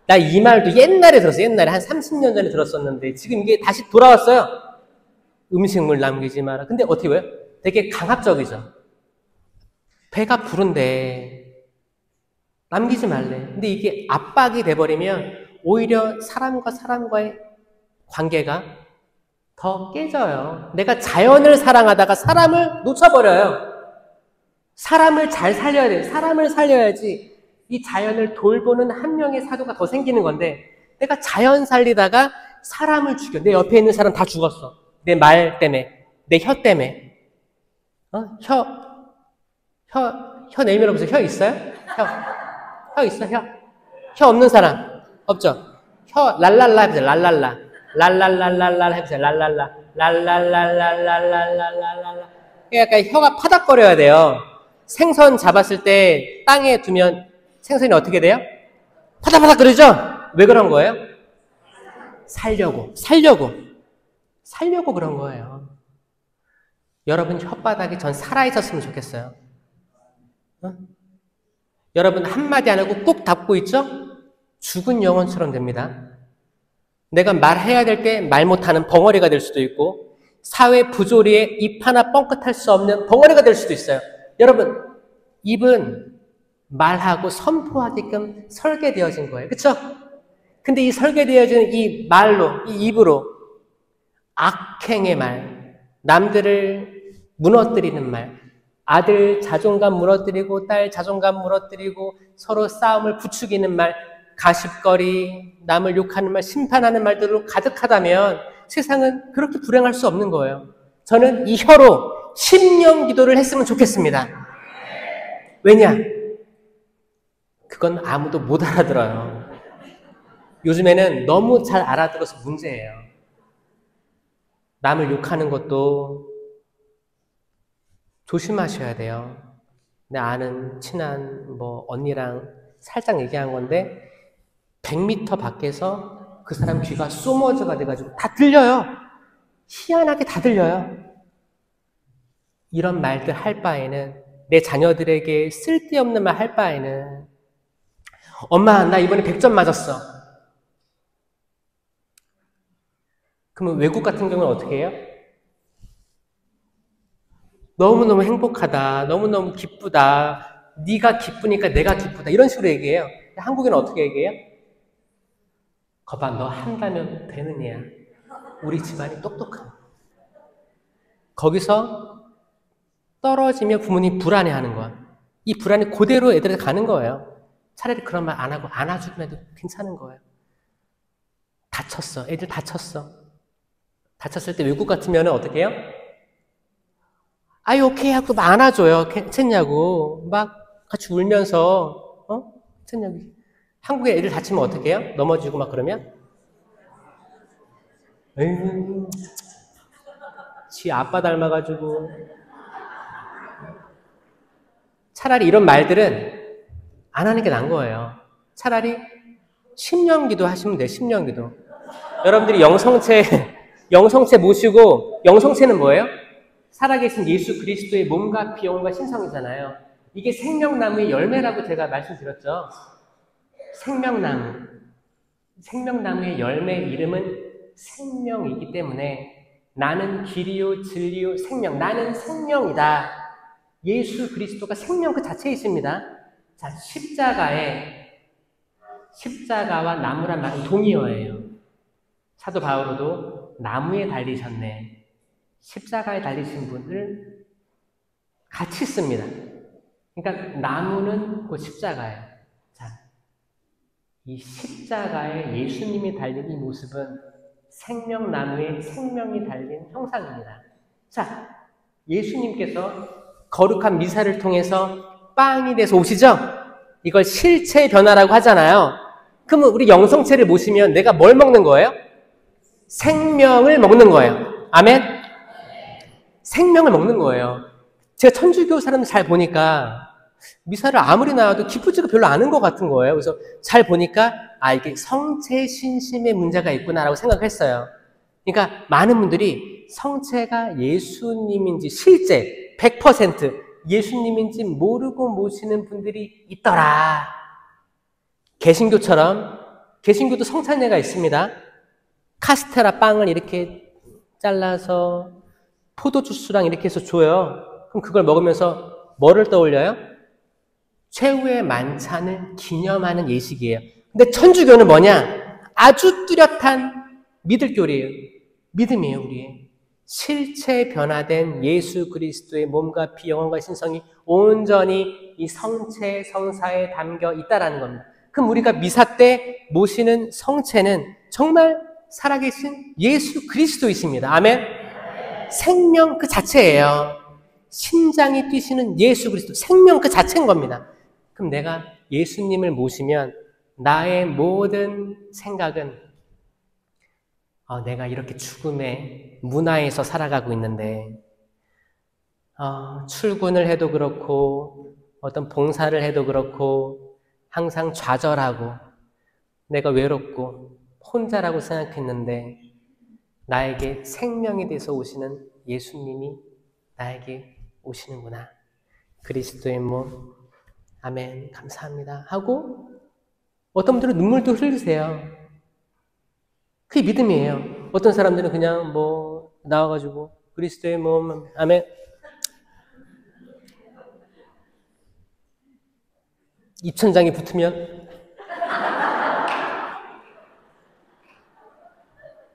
나 이 말도 옛날에 들었어. 옛날에 한 30년 전에 들었었는데 지금 이게 다시 돌아왔어요. 음식물 남기지 마라. 근데 어떻게 해요? 되게 강압적이죠. 배가 부른데 남기지 말래. 근데 이게 압박이 돼버리면 오히려 사람과 사람과의 관계가 더 깨져요. 내가 자연을 사랑하다가 사람을 놓쳐버려요. 사람을 잘 살려야 돼요. 사람을 살려야지 이 자연을 돌보는 한 명의 사도가 더 생기는 건데 내가 자연 살리다가 사람을 죽여. 내 옆에 있는 사람 다 죽었어. 내 말 때문에, 내 혀 때문에. 혀 내밀어 보세요. 혀 있어요? 혀 있어? 혀 없는 사람 없죠? 혀 랄랄라 해보세요. 랄랄라. 랄랄랄랄라 해보세요. 랄랄라. 랄랄랄랄랄랄랄랄라. 약간 혀가 파닥거려야 돼요. 생선 잡았을 때 땅에 두면 생선이 어떻게 돼요? 파닥파닥 거리죠? 왜 그런 거예요? 살려고 그런 거예요. 여러분 혓바닥이 전 살아있었으면 좋겠어요. 여러분 한마디 안 하고 꾹 닫고 있죠? 죽은 영혼처럼 됩니다. 내가 말해야 될 때 말 못하는 벙어리가 될 수도 있고 사회 부조리에 입 하나 뻥끗할 수 없는 벙어리가 될 수도 있어요. 여러분 입은 말하고 선포하게끔 설계되어진 거예요. 그렇죠? 근데 이 설계되어진 이 말로, 이 입으로 악행의 말, 남들을 무너뜨리는 말, 아들 자존감 무너뜨리고 딸 자존감 무너뜨리고 서로 싸움을 부추기는 말, 가십거리, 남을 욕하는 말, 심판하는 말들로 가득하다면 세상은 그렇게 불행할 수 없는 거예요. 저는 이 혀로 심령 기도를 했으면 좋겠습니다. 왜냐? 그건 아무도 못 알아들어요. 요즘에는 너무 잘 알아들어서 문제예요. 남을 욕하는 것도 조심하셔야 돼요. 내 아는 친한 언니랑 살짝 얘기한 건데 100m 밖에서 그 사람 귀가 소머즈가 돼가지고 다 들려요. 희한하게 다 들려요. 이런 말들 할 바에는 내 자녀들에게 쓸데없는 말 할 바에는 엄마 나 이번에 100점 맞았어. 그러면 외국 같은 경우는 어떻게 해요? 너무너무 행복하다. 너무너무 기쁘다. 네가 기쁘니까 내가 기쁘다. 이런 식으로 얘기해요. 한국에는 어떻게 얘기해요? 거봐 너 한다면 되는 애야. 우리 집안이 똑똑한. 거기서 떨어지면 부모님이 불안해하는 거야. 이 불안이 그대로 애들한테 가는 거예요. 차라리 그런 말 안 하고 안아주기만 해도 괜찮은 거예요. 다쳤어. 애들 다쳤어. 다쳤을 때 외국 같으면 어떻게 해요? 아유 오케이 하고 막 안아줘요. 괜찮냐고. 막 같이 울면서 괜찮냐고. 한국에 애들 다치면 어떻게 해요? 넘어지고 막 그러면? 에휴, 지 아빠 닮아가지고. 차라리 이런 말들은 안 하는 게 나은 거예요. 차라리 심령기도 하시면 돼요. 심령기도. 여러분들이 영성체 모시고, 영성체는 뭐예요? 살아계신 예수 그리스도의 몸과 피, 영혼과 신성이잖아요. 이게 생명나무의 열매라고 제가 말씀드렸죠. 생명나무의 열매 이름은 생명이기 때문에 나는 길이요 진리요 생명, 나는 생명이다. 예수 그리스도가 생명 그 자체이십니다. 자, 십자가와 나무란 말은 동의어예요. 사도 바울도 나무에 달리셨네. 십자가에 달리신 분을 같이 씁니다. 그러니까 나무는 곧 십자가예요. 자, 이 십자가에 예수님이 달린 이 모습은 생명나무에 생명이 달린 형상입니다. 자, 예수님께서 거룩한 미사를 통해서 빵이 돼서 오시죠? 이걸 실체 변화라고 하잖아요. 그러면 우리 영성체를 모시면 내가 뭘 먹는 거예요? 생명을 먹는 거예요. 아멘? 생명을 먹는 거예요. 제가 천주교 사람들 잘 보니까 미사를 아무리 나와도 기쁘지가 별로 않은 것 같은 거예요. 그래서 잘 보니까 이게 성체 신심의 문제가 있구나라고 생각했어요. 그러니까 많은 분들이 성체가 예수님인지 실제 100% 예수님인지 모르고 모시는 분들이 있더라. 개신교도 성찬례가 있습니다. 카스테라 빵을 이렇게 잘라서 포도주스랑 이렇게 해서 줘요. 그럼 그걸 먹으면서 뭐를 떠올려요? 최후의 만찬을 기념하는 예식이에요. 근데 천주교는 뭐냐? 아주 뚜렷한 믿을교리예요. 믿음이에요, 우리의. 실체 변화된 예수 그리스도의 몸과 피, 영혼과 신성이 온전히 이 성체, 성사에 담겨 있다라는 겁니다. 그럼 우리가 미사 때 모시는 성체는 정말 살아계신 예수 그리스도이십니다. 아멘? 생명 그 자체예요. 심장이 뛰시는 예수 그리스도, 생명 그 자체인 겁니다. 그럼 내가 예수님을 모시면 나의 모든 생각은 내가 이렇게 죽음의 문화에서 살아가고 있는데 출근을 해도 그렇고 어떤 봉사를 해도 그렇고 항상 좌절하고 내가 외롭고 혼자라고 생각했는데 나에게 생명이 돼서 오시는 예수님이 나에게 오시는구나. 그리스도의 몸, 아멘, 감사합니다 하고 어떤 분들은 눈물도 흘리세요. 그게 믿음이에요. 어떤 사람들은 그냥 나와가지고 그리스도의 몸, 아멘, 입천장이 붙으면.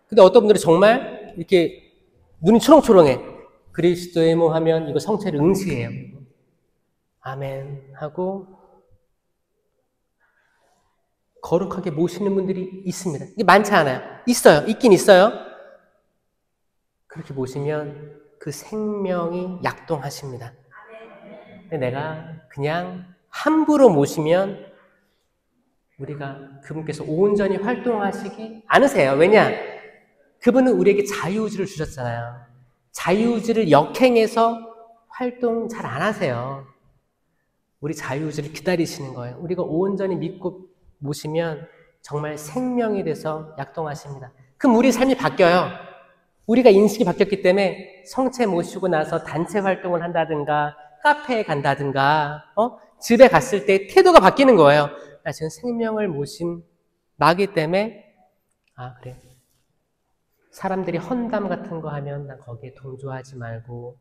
근데 어떤 분들은 정말 이렇게 눈이 초롱초롱해. 그리스도의 몸 하면 이거 성체를 응시해요. 아멘 하고 거룩하게 모시는 분들이 있습니다. 이게 많지 않아요. 있어요. 있긴 있어요. 그렇게 모시면 그 생명이 약동하십니다. 근데 내가 그냥 함부로 모시면 우리가 그분께서 온전히 활동하시기 않으세요. 왜냐? 그분은 우리에게 자유의지를 주셨잖아요. 자유의지를 역행해서 활동 잘 안 하세요. 우리 자유의지를 기다리시는 거예요. 우리가 온전히 믿고 모시면 정말 생명이 돼서 약동하십니다. 그럼 우리 삶이 바뀌어요. 우리가 인식이 바뀌었기 때문에 성체 모시고 나서 단체 활동을 한다든가 카페에 간다든가 집에 갔을 때 태도가 바뀌는 거예요. 나 지금 생명을 모신 나기 때문에 그래. 사람들이 헌담 같은 거 하면 난 거기에 동조하지 말고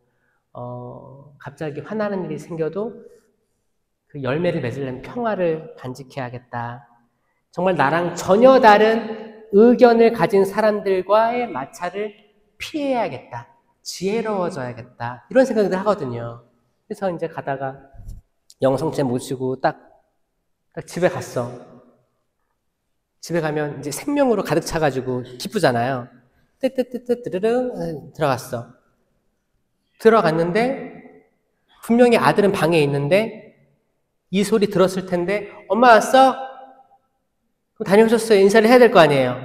갑자기 화나는 일이 생겨도 그 열매를 맺으려면 평화를 간직해야겠다. 정말 나랑 전혀 다른 의견을 가진 사람들과의 마찰을 피해야겠다. 지혜로워져야겠다. 이런 생각들 하거든요. 그래서 이제 가다가 영성체 모시고 딱 집에 갔어. 집에 가면 이제 생명으로 가득 차가지고 기쁘잖아요. 뜨뜨뜨뜨뜨르르 들어갔어. 들어갔는데 분명히 아들은 방에 있는데 이 소리 들었을 텐데 엄마 왔어? 그럼 다녀오셨어요? 인사를 해야 될 거 아니에요.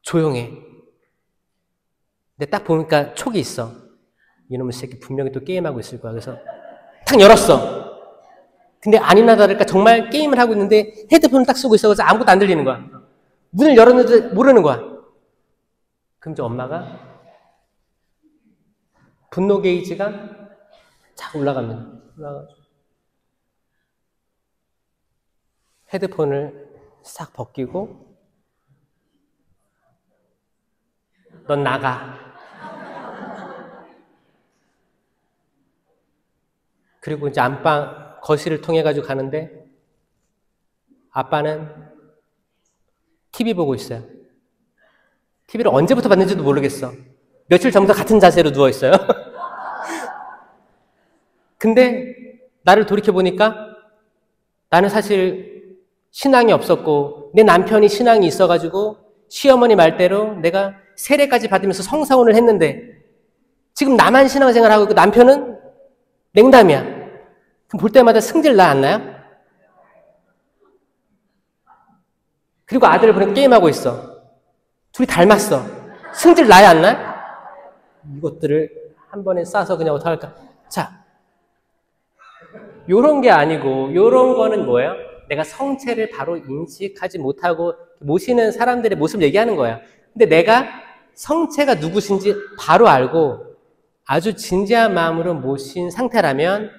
조용해. 근데 딱 보니까 촉이 있어. 이놈의 새끼 분명히 또 게임하고 있을 거야. 그래서 탁 열었어. 근데 아니나 다를까 정말 게임을 하고 있는데 헤드폰을 딱 쓰고 있어서 아무것도 안 들리는 거야. 문을 열었는데 모르는 거야. 그럼 이제 엄마가 분노 게이지가 착 올라갑니다. 올라가지고 헤드폰을 싹 벗기고 넌 나가. 그리고 이제 안방 거실을 통해 가지고 가는데 아빠는 TV 보고 있어요. TV를 언제부터 봤는지도 모르겠어. 며칠 전부터 같은 자세로 누워 있어요. 근데 나를 돌이켜보니까 나는 사실 신앙이 없었고 내 남편이 신앙이 있어가지고 시어머니 말대로 내가 세례까지 받으면서 성사혼을 했는데 지금 나만 신앙생활을 하고 있고 남편은 냉담이야. 그럼 볼 때마다 승질 나 안 나요? 그리고 아들을 보니까 게임하고 있어. 둘이 닮았어. 승질 나야 안 나? 이것들을 한 번에 싸서 그냥 어떡할까? 자, 요런 게 아니고 요런 거는 뭐예요? 내가 성체를 바로 인식하지 못하고 모시는 사람들의 모습을 얘기하는 거예요. 근데 내가 성체가 누구신지 바로 알고 아주 진지한 마음으로 모신 상태라면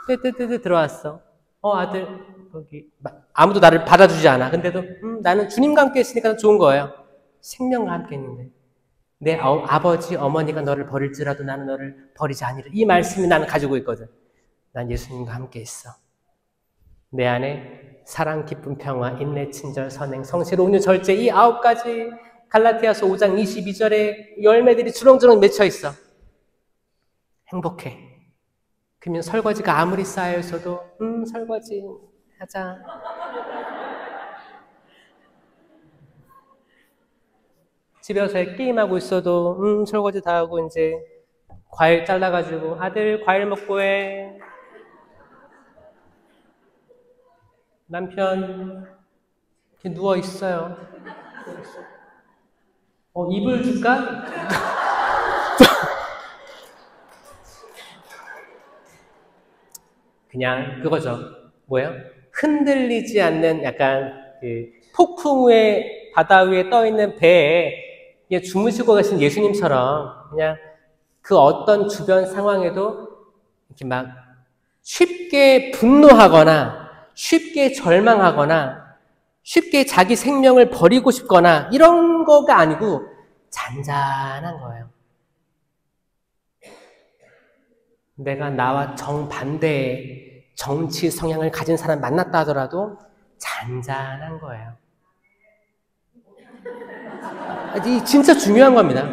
뜨뜨뜨뜨 들어왔어. 아들 거기 아무도 나를 받아주지 않아. 근데도 나는 주님과 함께 있으니까 좋은 거예요. 생명과 함께 있는데 내 아버지 어머니가 너를 버릴지라도 나는 너를 버리지 아니를. 이 말씀이 나는 가지고 있거든. 난 예수님과 함께 있어. 내 안에 사랑, 기쁨, 평화, 인내, 친절, 선행, 성실, 온유, 절제 이 9가지 갈라디아서 5장 22절에 열매들이 주렁주렁 맺혀 있어. 행복해. 그러면 설거지가 아무리 쌓여 있어도 설거지 하자. 집에 와서 게임하고 있어도 설거지 다 하고 이제 과일 잘라가지고 아들 과일 먹고 해. 남편 이렇게 누워 있어요. 이불 줄까? 그냥 그거죠. 뭐예요? 흔들리지 않는 약간 그 폭풍 위에 바다 위에 떠 있는 배에 주무시고 계신 예수님처럼 그냥 그 어떤 주변 상황에도 이렇게 막 쉽게 분노하거나 쉽게 절망하거나 쉽게 자기 생명을 버리고 싶거나 이런 거가 아니고 잔잔한 거예요. 내가 나와 정반대의 정치 성향을 가진 사람 만났다 하더라도 잔잔한 거예요. 이 진짜 중요한 겁니다.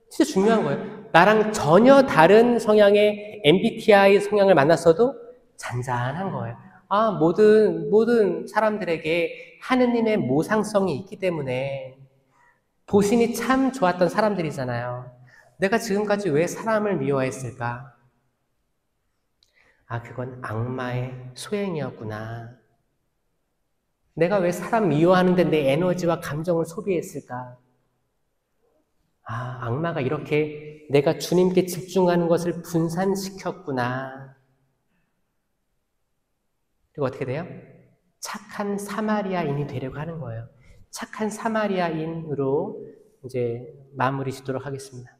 진짜 중요한 거예요. 나랑 전혀 다른 성향의 MBTI 성향을 만났어도 잔잔한 거예요. 모든 사람들에게 하느님의 모상성이 있기 때문에 보신이 참 좋았던 사람들이잖아요. 내가 지금까지 왜 사람을 미워했을까? 그건 악마의 소행이었구나. 내가 왜 사람 미워하는데 내 에너지와 감정을 소비했을까? 악마가 이렇게 내가 주님께 집중하는 것을 분산시켰구나. 그리고 어떻게 돼요? 착한 사마리아인이 되려고 하는 거예요. 착한 사마리아인으로 이제 마무리 짓도록 하겠습니다.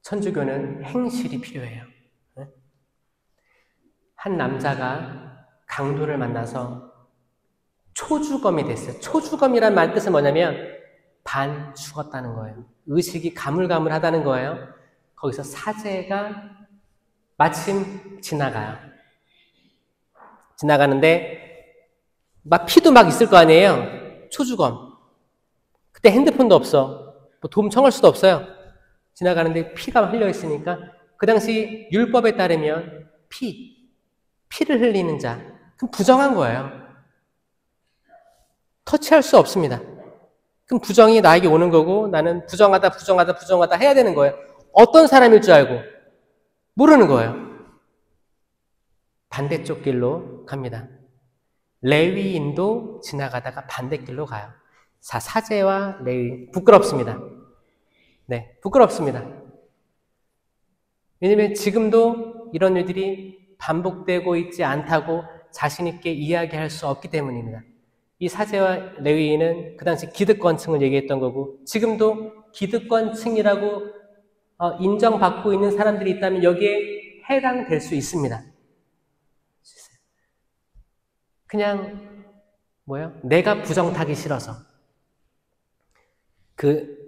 천주교는 행실이 필요해요. 한 남자가 강도를 만나서 초주검이 됐어요. 초주검이란 말 뜻은 뭐냐면 반 죽었다는 거예요. 의식이 가물가물하다는 거예요. 거기서 사제가 마침 지나가요. 지나가는데 막 피도 막 있을 거 아니에요. 초주검. 그때 핸드폰도 없어. 뭐 도움 청할 수도 없어요. 지나가는데 피가 흘려 있으니까 그 당시 율법에 따르면 피를 흘리는 자, 그럼 부정한 거예요. 터치할 수 없습니다. 그럼 부정이 나에게 오는 거고 나는 부정하다 해야 되는 거예요. 어떤 사람일 줄 알고 모르는 거예요. 반대쪽 길로 갑니다. 레위인도 지나가다가 반대길로 가요. 사제와 레위, 부끄럽습니다. 네, 부끄럽습니다. 왜냐면 지금도 이런 일들이 반복되고 있지 않다고 자신 있게 이야기할 수 없기 때문입니다. 이 사제와 레위인은 그 당시 기득권층을 얘기했던 거고 지금도 기득권층이라고 인정받고 있는 사람들이 있다면 여기에 해당될 수 있습니다. 그냥 내가 부정타기 싫어서 그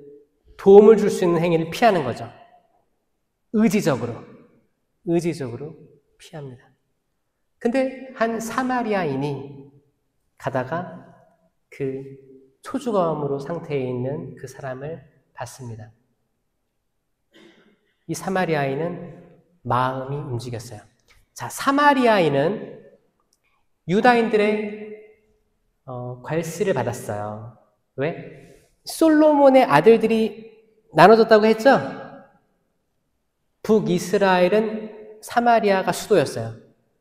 도움을 줄 수 있는 행위를 피하는 거죠. 의지적으로 피합니다. 근데 한 사마리아인이 가다가 그 초주검으로 상태에 있는 그 사람을 봤습니다. 이 사마리아인은 마음이 움직였어요. 자, 사마리아인은 유다인들의 괄시를 받았어요. 왜? 솔로몬의 아들들이 나눠졌다고 했죠? 북이스라엘은 사마리아가 수도였어요.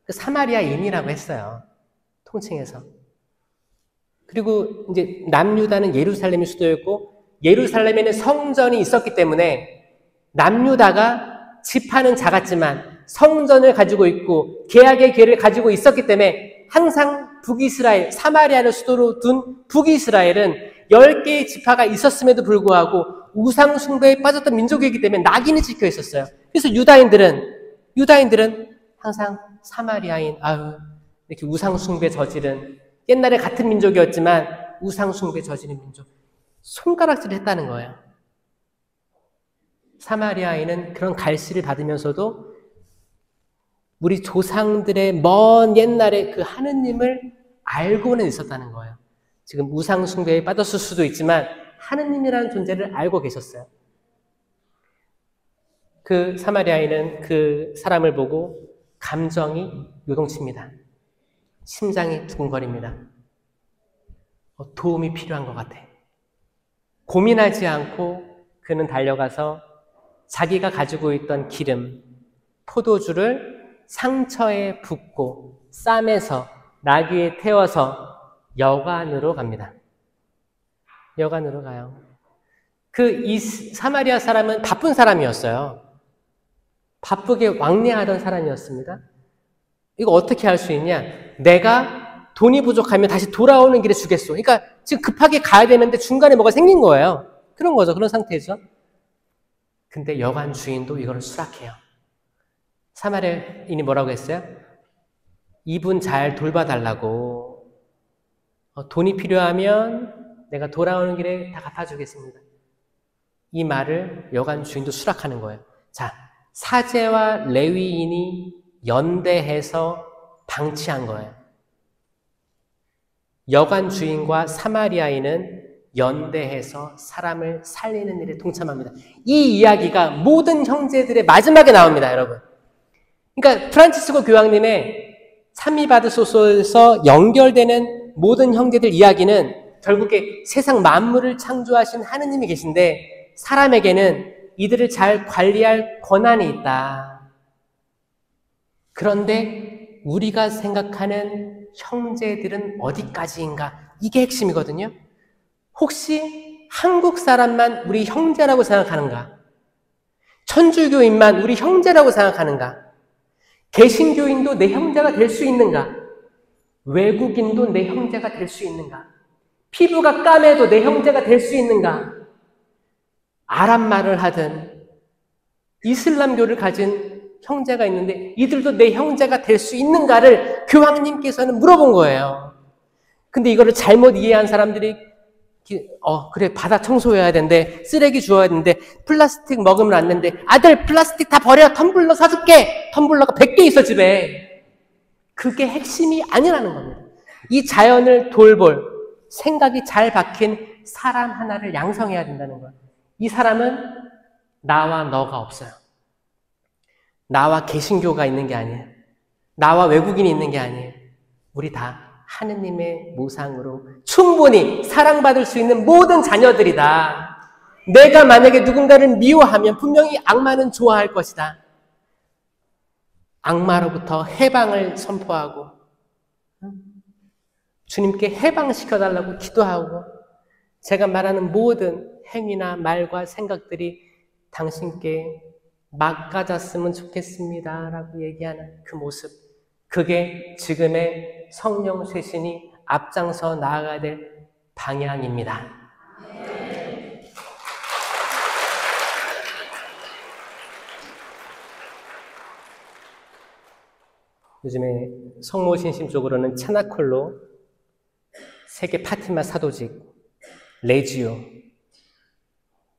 사마리아인이라고 했어요. 통칭해서. 그리고 이제 남유다는 예루살렘이 수도였고 예루살렘에는 성전이 있었기 때문에 남유다가 지파는 작았지만 성전을 가지고 있고 계약의 궤를 가지고 있었기 때문에 항상 북이스라엘, 사마리아를 수도로 둔 북이스라엘은 10개의 지파가 있었음에도 불구하고 우상 숭배에 빠졌던 민족이기 때문에 낙인이 찍혀 있었어요. 그래서 유다인들은 항상 사마리아인, 이렇게 우상 숭배 저지른, 옛날에 같은 민족이었지만 우상 숭배 저지른 민족, 손가락질을 했다는 거예요. 사마리아인은 그런 갈시를 받으면서도 우리 조상들의 먼 옛날에 그 하느님을 알고는 있었다는 거예요. 지금 우상 숭배에 빠졌을 수도 있지만 하느님이라는 존재를 알고 계셨어요. 그 사마리아인은 그 사람을 보고 감정이 요동칩니다. 심장이 두근거립니다. 도움이 필요한 것 같아. 고민하지 않고 그는 달려가서 자기가 가지고 있던 기름, 포도주를 상처에 붓고 쌈에서 나귀에 태워서 여관으로 갑니다. 여관으로 가요. 이 사마리아 사람은 바쁜 사람이었어요. 바쁘게 왕래하던 사람이었습니다. 이거 어떻게 할 수 있냐? 내가 돈이 부족하면 다시 돌아오는 길에 주겠소. 그러니까 지금 급하게 가야 되는데 중간에 뭐가 생긴 거예요. 그런 거죠. 그런 상태죠. 근데 여관 주인도 이걸 수락해요. 사마리아인이 뭐라고 했어요? 이분 잘 돌봐달라고. 돈이 필요하면 내가 돌아오는 길에 다 갚아주겠습니다. 이 말을 여관 주인도 수락하는 거예요. 자, 사제와 레위인이 연대해서 방치한 거예요. 여관 주인과 사마리아인은 연대해서 사람을 살리는 일에 동참합니다. 이 이야기가 모든 형제들의 마지막에 나옵니다, 여러분. 그러니까 프란치스코 교황님의 참미받으소서에서 연결되는 모든 형제들 이야기는 결국에 세상 만물을 창조하신 하느님이 계신데 사람에게는 이들을 잘 관리할 권한이 있다. 그런데 우리가 생각하는 형제들은 어디까지인가? 이게 핵심이거든요. 혹시 한국 사람만 우리 형제라고 생각하는가? 천주교인만 우리 형제라고 생각하는가? 개신교인도 내 형제가 될 수 있는가? 외국인도 내 형제가 될 수 있는가? 피부가 까매도 내 형제가 될 수 있는가? 아랍말을 하든 이슬람교를 가진 형제가 있는데 이들도 내 형제가 될 수 있는가를 교황님께서는 물어본 거예요. 근데 이거를 잘못 이해한 사람들이 그래 바다 청소해야 되는데 쓰레기 주워야 되는데 플라스틱 먹으면 안 되는데 아들 플라스틱 다 버려 텀블러 사줄게. 텀블러가 100개 있어 집에. 그게 핵심이 아니라는 겁니다. 이 자연을 돌볼 생각이 잘 박힌 사람 하나를 양성해야 된다는 거예요. 이 사람은 나와 너가 없어요. 나와 개신교가 있는 게 아니에요. 나와 외국인이 있는 게 아니에요. 우리 다 하느님의 모상으로 충분히 사랑받을 수 있는 모든 자녀들이다. 내가 만약에 누군가를 미워하면 분명히 악마는 좋아할 것이다. 악마로부터 해방을 선포하고 주님께 해방시켜달라고 기도하고 제가 말하는 모든 행위나 말과 생각들이 당신께 막가졌으면 좋겠습니다 라고 얘기하는 그 모습, 그게 지금의 성령 쇄신이 앞장서 나아가야 될 방향입니다. 요즘에 성모신심 쪽으로는 체나콜로, 세계 파티마 사도직, 레지오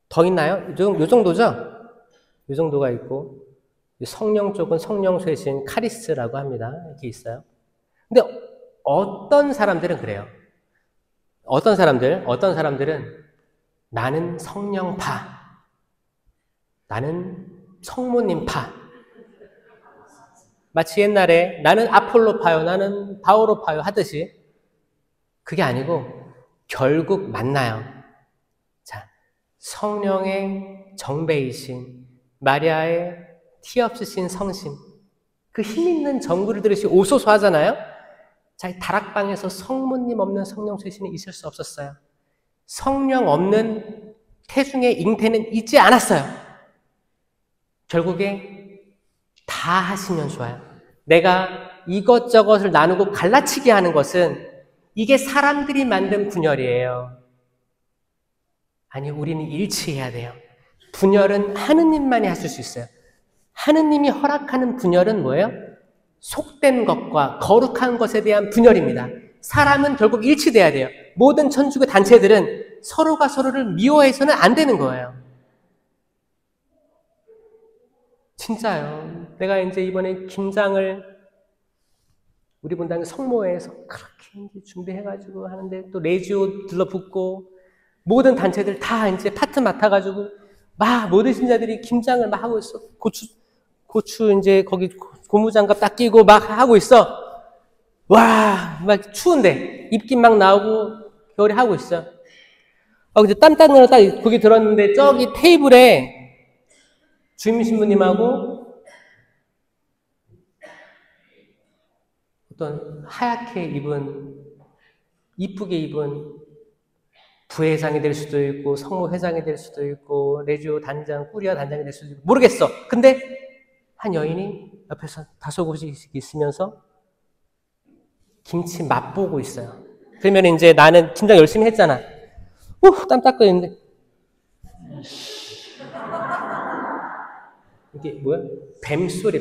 더 있나요? 요 정도죠? 이 정도가 있고 성령 쪽은 성령 쇄신 카리스라고 합니다. 이렇게 있어요. 근데 어떤 사람들은 그래요. 어떤 사람들은 나는 성령파, 나는 성모님파. 마치 옛날에 나는 아폴로파요, 나는 바오로파요 하듯이 그게 아니고 결국 만나요. 자, 성령의 정배이신 마리아의 티 없으신 성심, 그 힘있는 전구를 들으시 오소서 하잖아요. 자, 다락방에서 성모님 없는 성령 쇄신이 있을 수 없었어요. 성령 없는 태중의 잉태는 있지 않았어요. 결국에 다 하시면 좋아요. 내가 이것저것을 나누고 갈라치게 하는 것은 이게 사람들이 만든 분열이에요. 아니, 우리는 일치해야 돼요. 분열은 하느님만이 하실 수 있어요. 하느님이 허락하는 분열은 뭐예요? 속된 것과 거룩한 것에 대한 분열입니다. 사람은 결국 일치돼야 돼요. 모든 천주교 단체들은 서로가 서로를 미워해서는 안 되는 거예요. 진짜요. 내가 이제 이번에 김장을 우리 분당 성모회에서 그렇게 이제 준비해가지고 하는데 또 레지오 들러붙고 모든 단체들 다 이제 파트 맡아가지고 막 모든 신자들이 김장을 막 하고 있어. 고추 이제 거기 고무장갑 딱 끼고 막 하고 있어. 와, 막 추운데 입김 막 나오고 겨울에 하고 있어. 근데 땀 닦는 거 딱 거기 들었는데 저기 테이블에 주임 신부님하고 어떤 하얗게 입은, 이쁘게 입은 부회장이 될 수도 있고 성모회장이 될 수도 있고 레지오 단장, 꾸리아 단장이 될 수도 있고 모르겠어. 근데 한 여인이 옆에서 다소곳이 있으면서 김치 맛보고 있어요. 그러면 이제 나는 김장 열심히 했잖아. 땀 닦고 있는데 이게 뭐야? 뱀소리.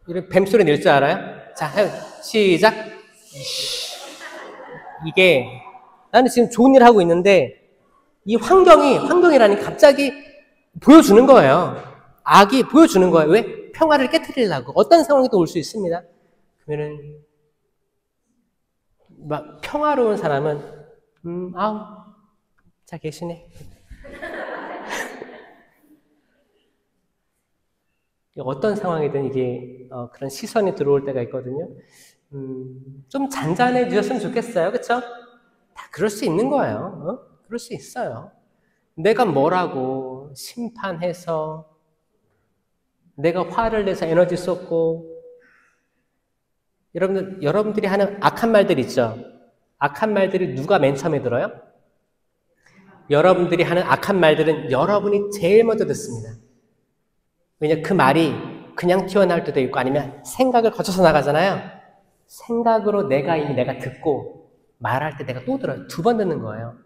이런 뱀소리 낼 줄 알아요? 자, 시작. 이게 나는 지금 좋은 일 하고 있는데 이 환경이라니 갑자기 보여주는 거예요. 악이 보여주는 거예요. 왜? 평화를 깨트리려고. 어떤 상황에도 올 수 있습니다. 그러면은 막 평화로운 사람은 잘 계시네. 어떤 상황이든 이게 그런 시선이 들어올 때가 있거든요. 좀 잔잔해지셨으면 좋겠어요. 그쵸? 다 그럴 수 있는 거예요. 그럴 수 있어요. 내가 뭐라고 심판해서 내가 화를 내서 에너지 쏟고 여러분들이 하는 악한 말들 있죠? 악한 말들이 누가 맨 처음에 들어요? 여러분들이 하는 악한 말들은 여러분이 제일 먼저 듣습니다. 왜냐면 그 말이 그냥 튀어나올 때도 있고 아니면 생각을 거쳐서 나가잖아요. 생각으로 내가 듣고 말할 때 내가 또 들어요. 2번 듣는 거예요.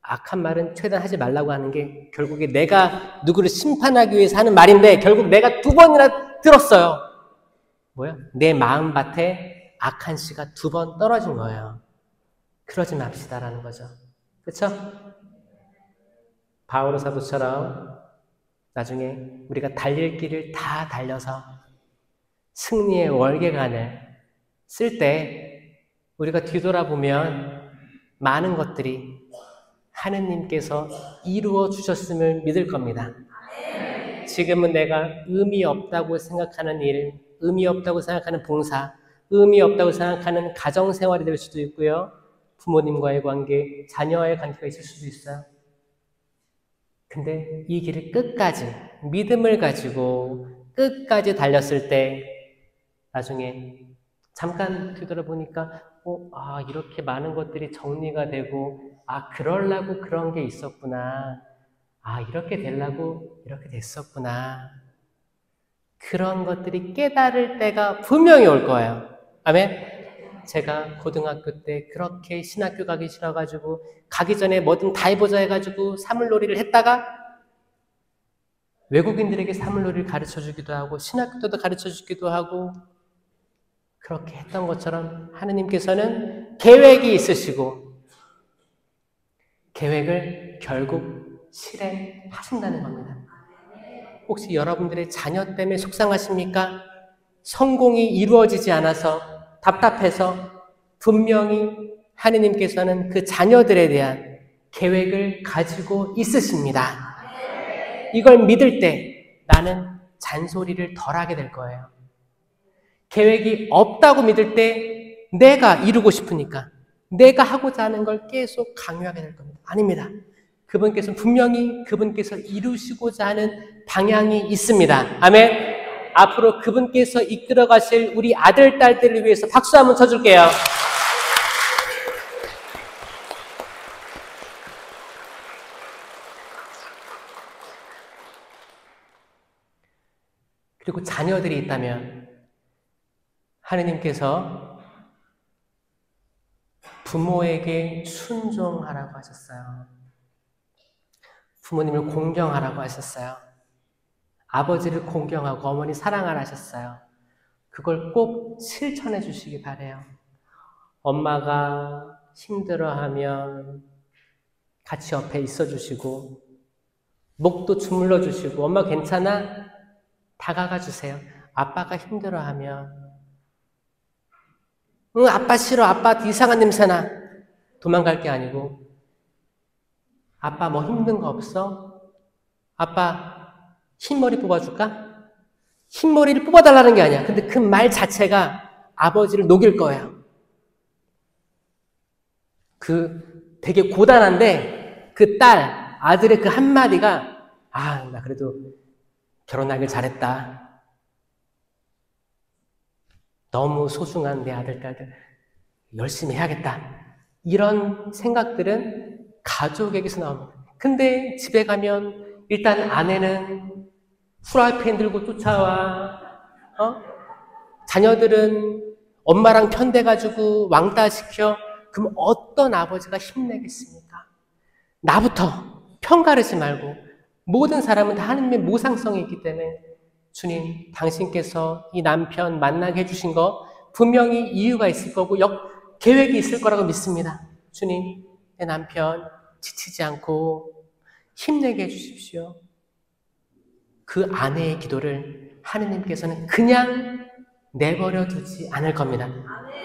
악한 말은 최대한 하지 말라고 하는 게 결국에 내가 누구를 심판하기 위해서 하는 말인데 결국 내가 2번이나 들었어요. 뭐야? 내 마음밭에 악한 씨가 2번 떨어진 거예요. 그러지 맙시다라는 거죠. 그렇죠? 바오로 사도처럼 나중에 우리가 달릴 길을 다 달려서 승리의 월계관을 쓸 때 우리가 뒤돌아보면 많은 것들이 하느님께서 이루어 주셨음을 믿을 겁니다. 지금은 내가 의미 없다고 생각하는 일, 의미 없다고 생각하는 봉사, 의미 없다고 생각하는 가정생활이 될 수도 있고요. 부모님과의 관계, 자녀와의 관계가 있을 수도 있어요. 근데 이 길을 끝까지 믿음을 가지고 끝까지 달렸을 때 나중에 잠깐 뒤돌아보니까 이렇게 많은 것들이 정리가 되고 그러려고 그런 게 있었구나. 이렇게 되려고 이렇게 됐었구나. 그런 것들이 깨달을 때가 분명히 올 거예요. 아멘? 제가 고등학교 때 그렇게 신학교 가기 싫어가지고 가기 전에 뭐든 다 해보자 해가지고 사물놀이를 했다가 외국인들에게 사물놀이를 가르쳐주기도 하고 신학교 때도 가르쳐주기도 하고 그렇게 했던 것처럼 하느님께서는 계획이 있으시고 계획을 결국 실행하신다는 겁니다. 혹시 여러분들의 자녀 때문에 속상하십니까? 성공이 이루어지지 않아서 답답해서 분명히 하느님께서는 그 자녀들에 대한 계획을 가지고 있으십니다. 이걸 믿을 때 나는 잔소리를 덜 하게 될 거예요. 계획이 없다고 믿을 때 내가 이루고 싶으니까 내가 하고자 하는 걸 계속 강요하게 될 겁니다. 아닙니다. 그분께서 분명히 그분께서 이루시고자 하는 방향이 있습니다. 아멘. 앞으로 그분께서 이끌어 가실 우리 아들, 딸들을 위해서 박수 한번 쳐줄게요. 그리고 자녀들이 있다면 하느님께서 부모에게 순종하라고 하셨어요. 부모님을 공경하라고 하셨어요. 아버지를 공경하고 어머니 사랑하라 하셨어요. 그걸 꼭 실천해 주시기 바라요. 엄마가 힘들어하면 같이 옆에 있어 주시고 목도 주물러 주시고 엄마 괜찮아? 다가가 주세요. 아빠가 힘들어하면 응, 아빠 싫어. 아빠 이상한 냄새나. 도망갈 게 아니고 아빠 뭐 힘든 거 없어? 아빠 흰머리 뽑아줄까? 흰머리를 뽑아달라는 게 아니야. 근데 그 말 자체가 아버지를 녹일 거예요. 되게 고단한데 그 아들의 그 한마디가 나 그래도 결혼하길 잘했다. 너무 소중한 내 아들, 딸들 열심히 해야겠다. 이런 생각들은 가족에게서 나옵니다. 근데 집에 가면 일단 아내는 프라이팬 들고 쫓아와. 자녀들은 엄마랑 편대가지고 왕따시켜. 그럼 어떤 아버지가 힘내겠습니까? 나부터 편가르지 말고 모든 사람은 다 하나님의 모상성이 있기 때문에 주님, 당신께서 이 남편 만나게 해주신 거 분명히 이유가 있을 거고 계획이 있을 거라고 믿습니다. 주님, 내 남편 지치지 않고 힘내게 해주십시오. 그 아내의 기도를 하느님께서는 그냥 내버려 두지 않을 겁니다.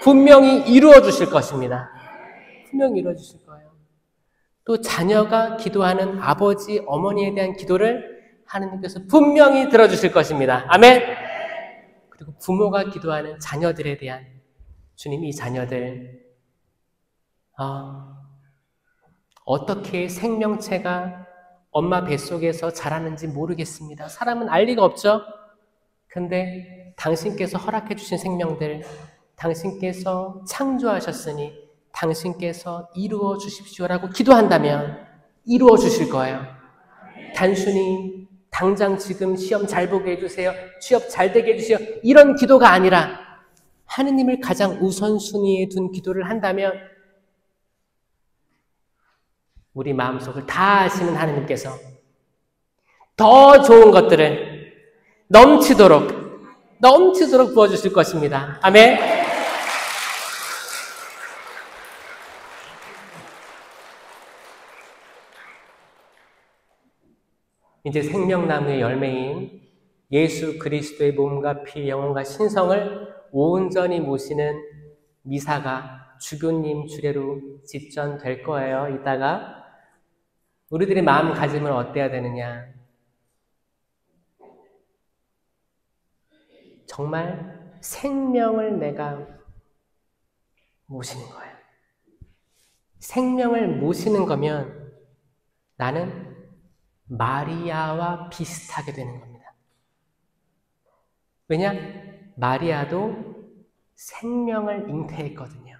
분명히 이루어 주실 것입니다. 분명히 이루어 주실 거예요. 또 자녀가 기도하는 아버지, 어머니에 대한 기도를 하느님께서 분명히 들어주실 것입니다. 아멘! 그리고 부모가 기도하는 자녀들에 대한 주님, 이 자녀들 어떻게 생명체가 엄마 뱃속에서 자라는지 모르겠습니다. 사람은 알 리가 없죠? 근데 당신께서 허락해 주신 생명들, 당신께서 창조하셨으니 당신께서 이루어 주십시오라고 기도한다면 이루어 주실 거예요. 단순히 당장 지금 시험 잘 보게 해주세요. 취업 잘 되게 해주세요. 이런 기도가 아니라 하느님을 가장 우선순위에 둔 기도를 한다면 우리 마음속을 다 아시는 하느님께서 더 좋은 것들을 넘치도록 부어주실 것입니다. 아멘. 이제 생명나무의 열매인 예수 그리스도의 몸과 피, 영혼과 신성을 온전히 모시는 미사가 주교님 주례로 집전될 거예요. 이따가 우리들의 마음가짐은 어때야 되느냐? 정말 생명을 내가 모시는 거예요. 생명을 모시는 거면 나는 마리아와 비슷하게 되는 겁니다. 왜냐? 마리아도 생명을 잉태했거든요.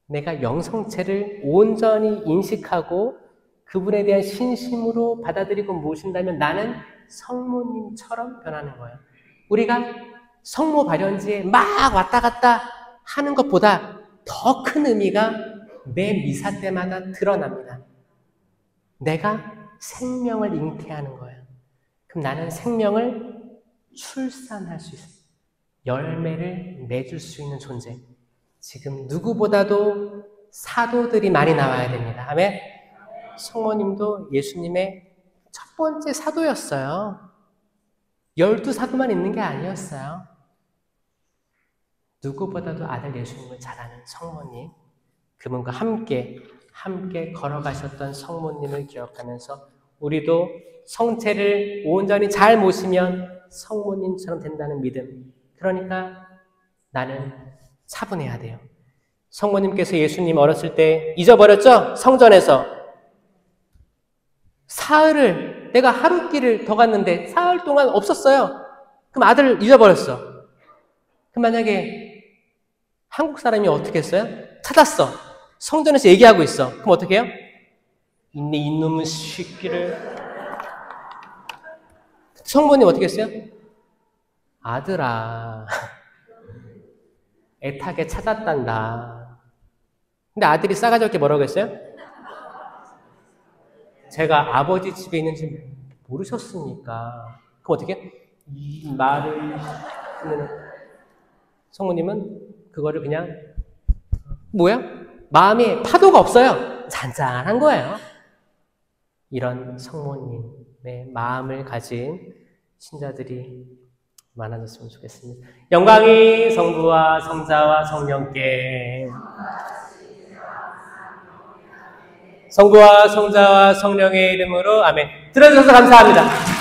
내가 영성체를 온전히 인식하고 그분에 대한 신심으로 받아들이고 모신다면 나는 성모님처럼 변하는 거예요. 우리가 성모 발현지에 막 왔다 갔다 하는 것보다 더 큰 의미가 매 미사 때마다 드러납니다. 내가 생명을 잉태하는 거예요. 그럼 나는 생명을 출산할 수 있어요. 열매를 맺을 수 있는 존재. 지금 누구보다도 사도들이 많이 나와야 됩니다. 아멘. 성모님도 예수님의 첫 번째 사도였어요. 12사도만 있는 게 아니었어요. 누구보다도 아들 예수님을 잘 아는 성모님, 그분과 함께 걸어가셨던 성모님을 기억하면서 우리도 성체를 온전히 잘 모시면 성모님처럼 된다는 믿음. 그러니까 나는 차분해야 돼요. 성모님께서 예수님 어렸을 때 잊어버렸죠? 성전에서. 사흘을, 내가 하루끼를 더 갔는데 사흘 동안 없었어요. 그럼 아들을 잊어버렸어. 그럼 만약에 한국 사람이 어떻게 했어요? 찾았어. 성전에서 얘기하고 있어. 그럼 어떻게 해요? 네 이놈의 새끼를. 성모님 어떻게 했어요? 아들아, 애타게 찾았단다. 근데 아들이 싸가지 없게 뭐라고 했어요? 제가 아버지 집에 있는지 모르셨습니까? 그럼 어떻게 해요? 이 말을 하면 성모님은 그거를 그냥 뭐야? 마음에 파도가 없어요. 잔잔한 거예요. 이런 성모님의 마음을 가진 신자들이 많아졌으면 좋겠습니다. 영광이 성부와 성자와 성령께, 성부와 성자와 성령의 이름으로 아멘. 들어주셔서 감사합니다.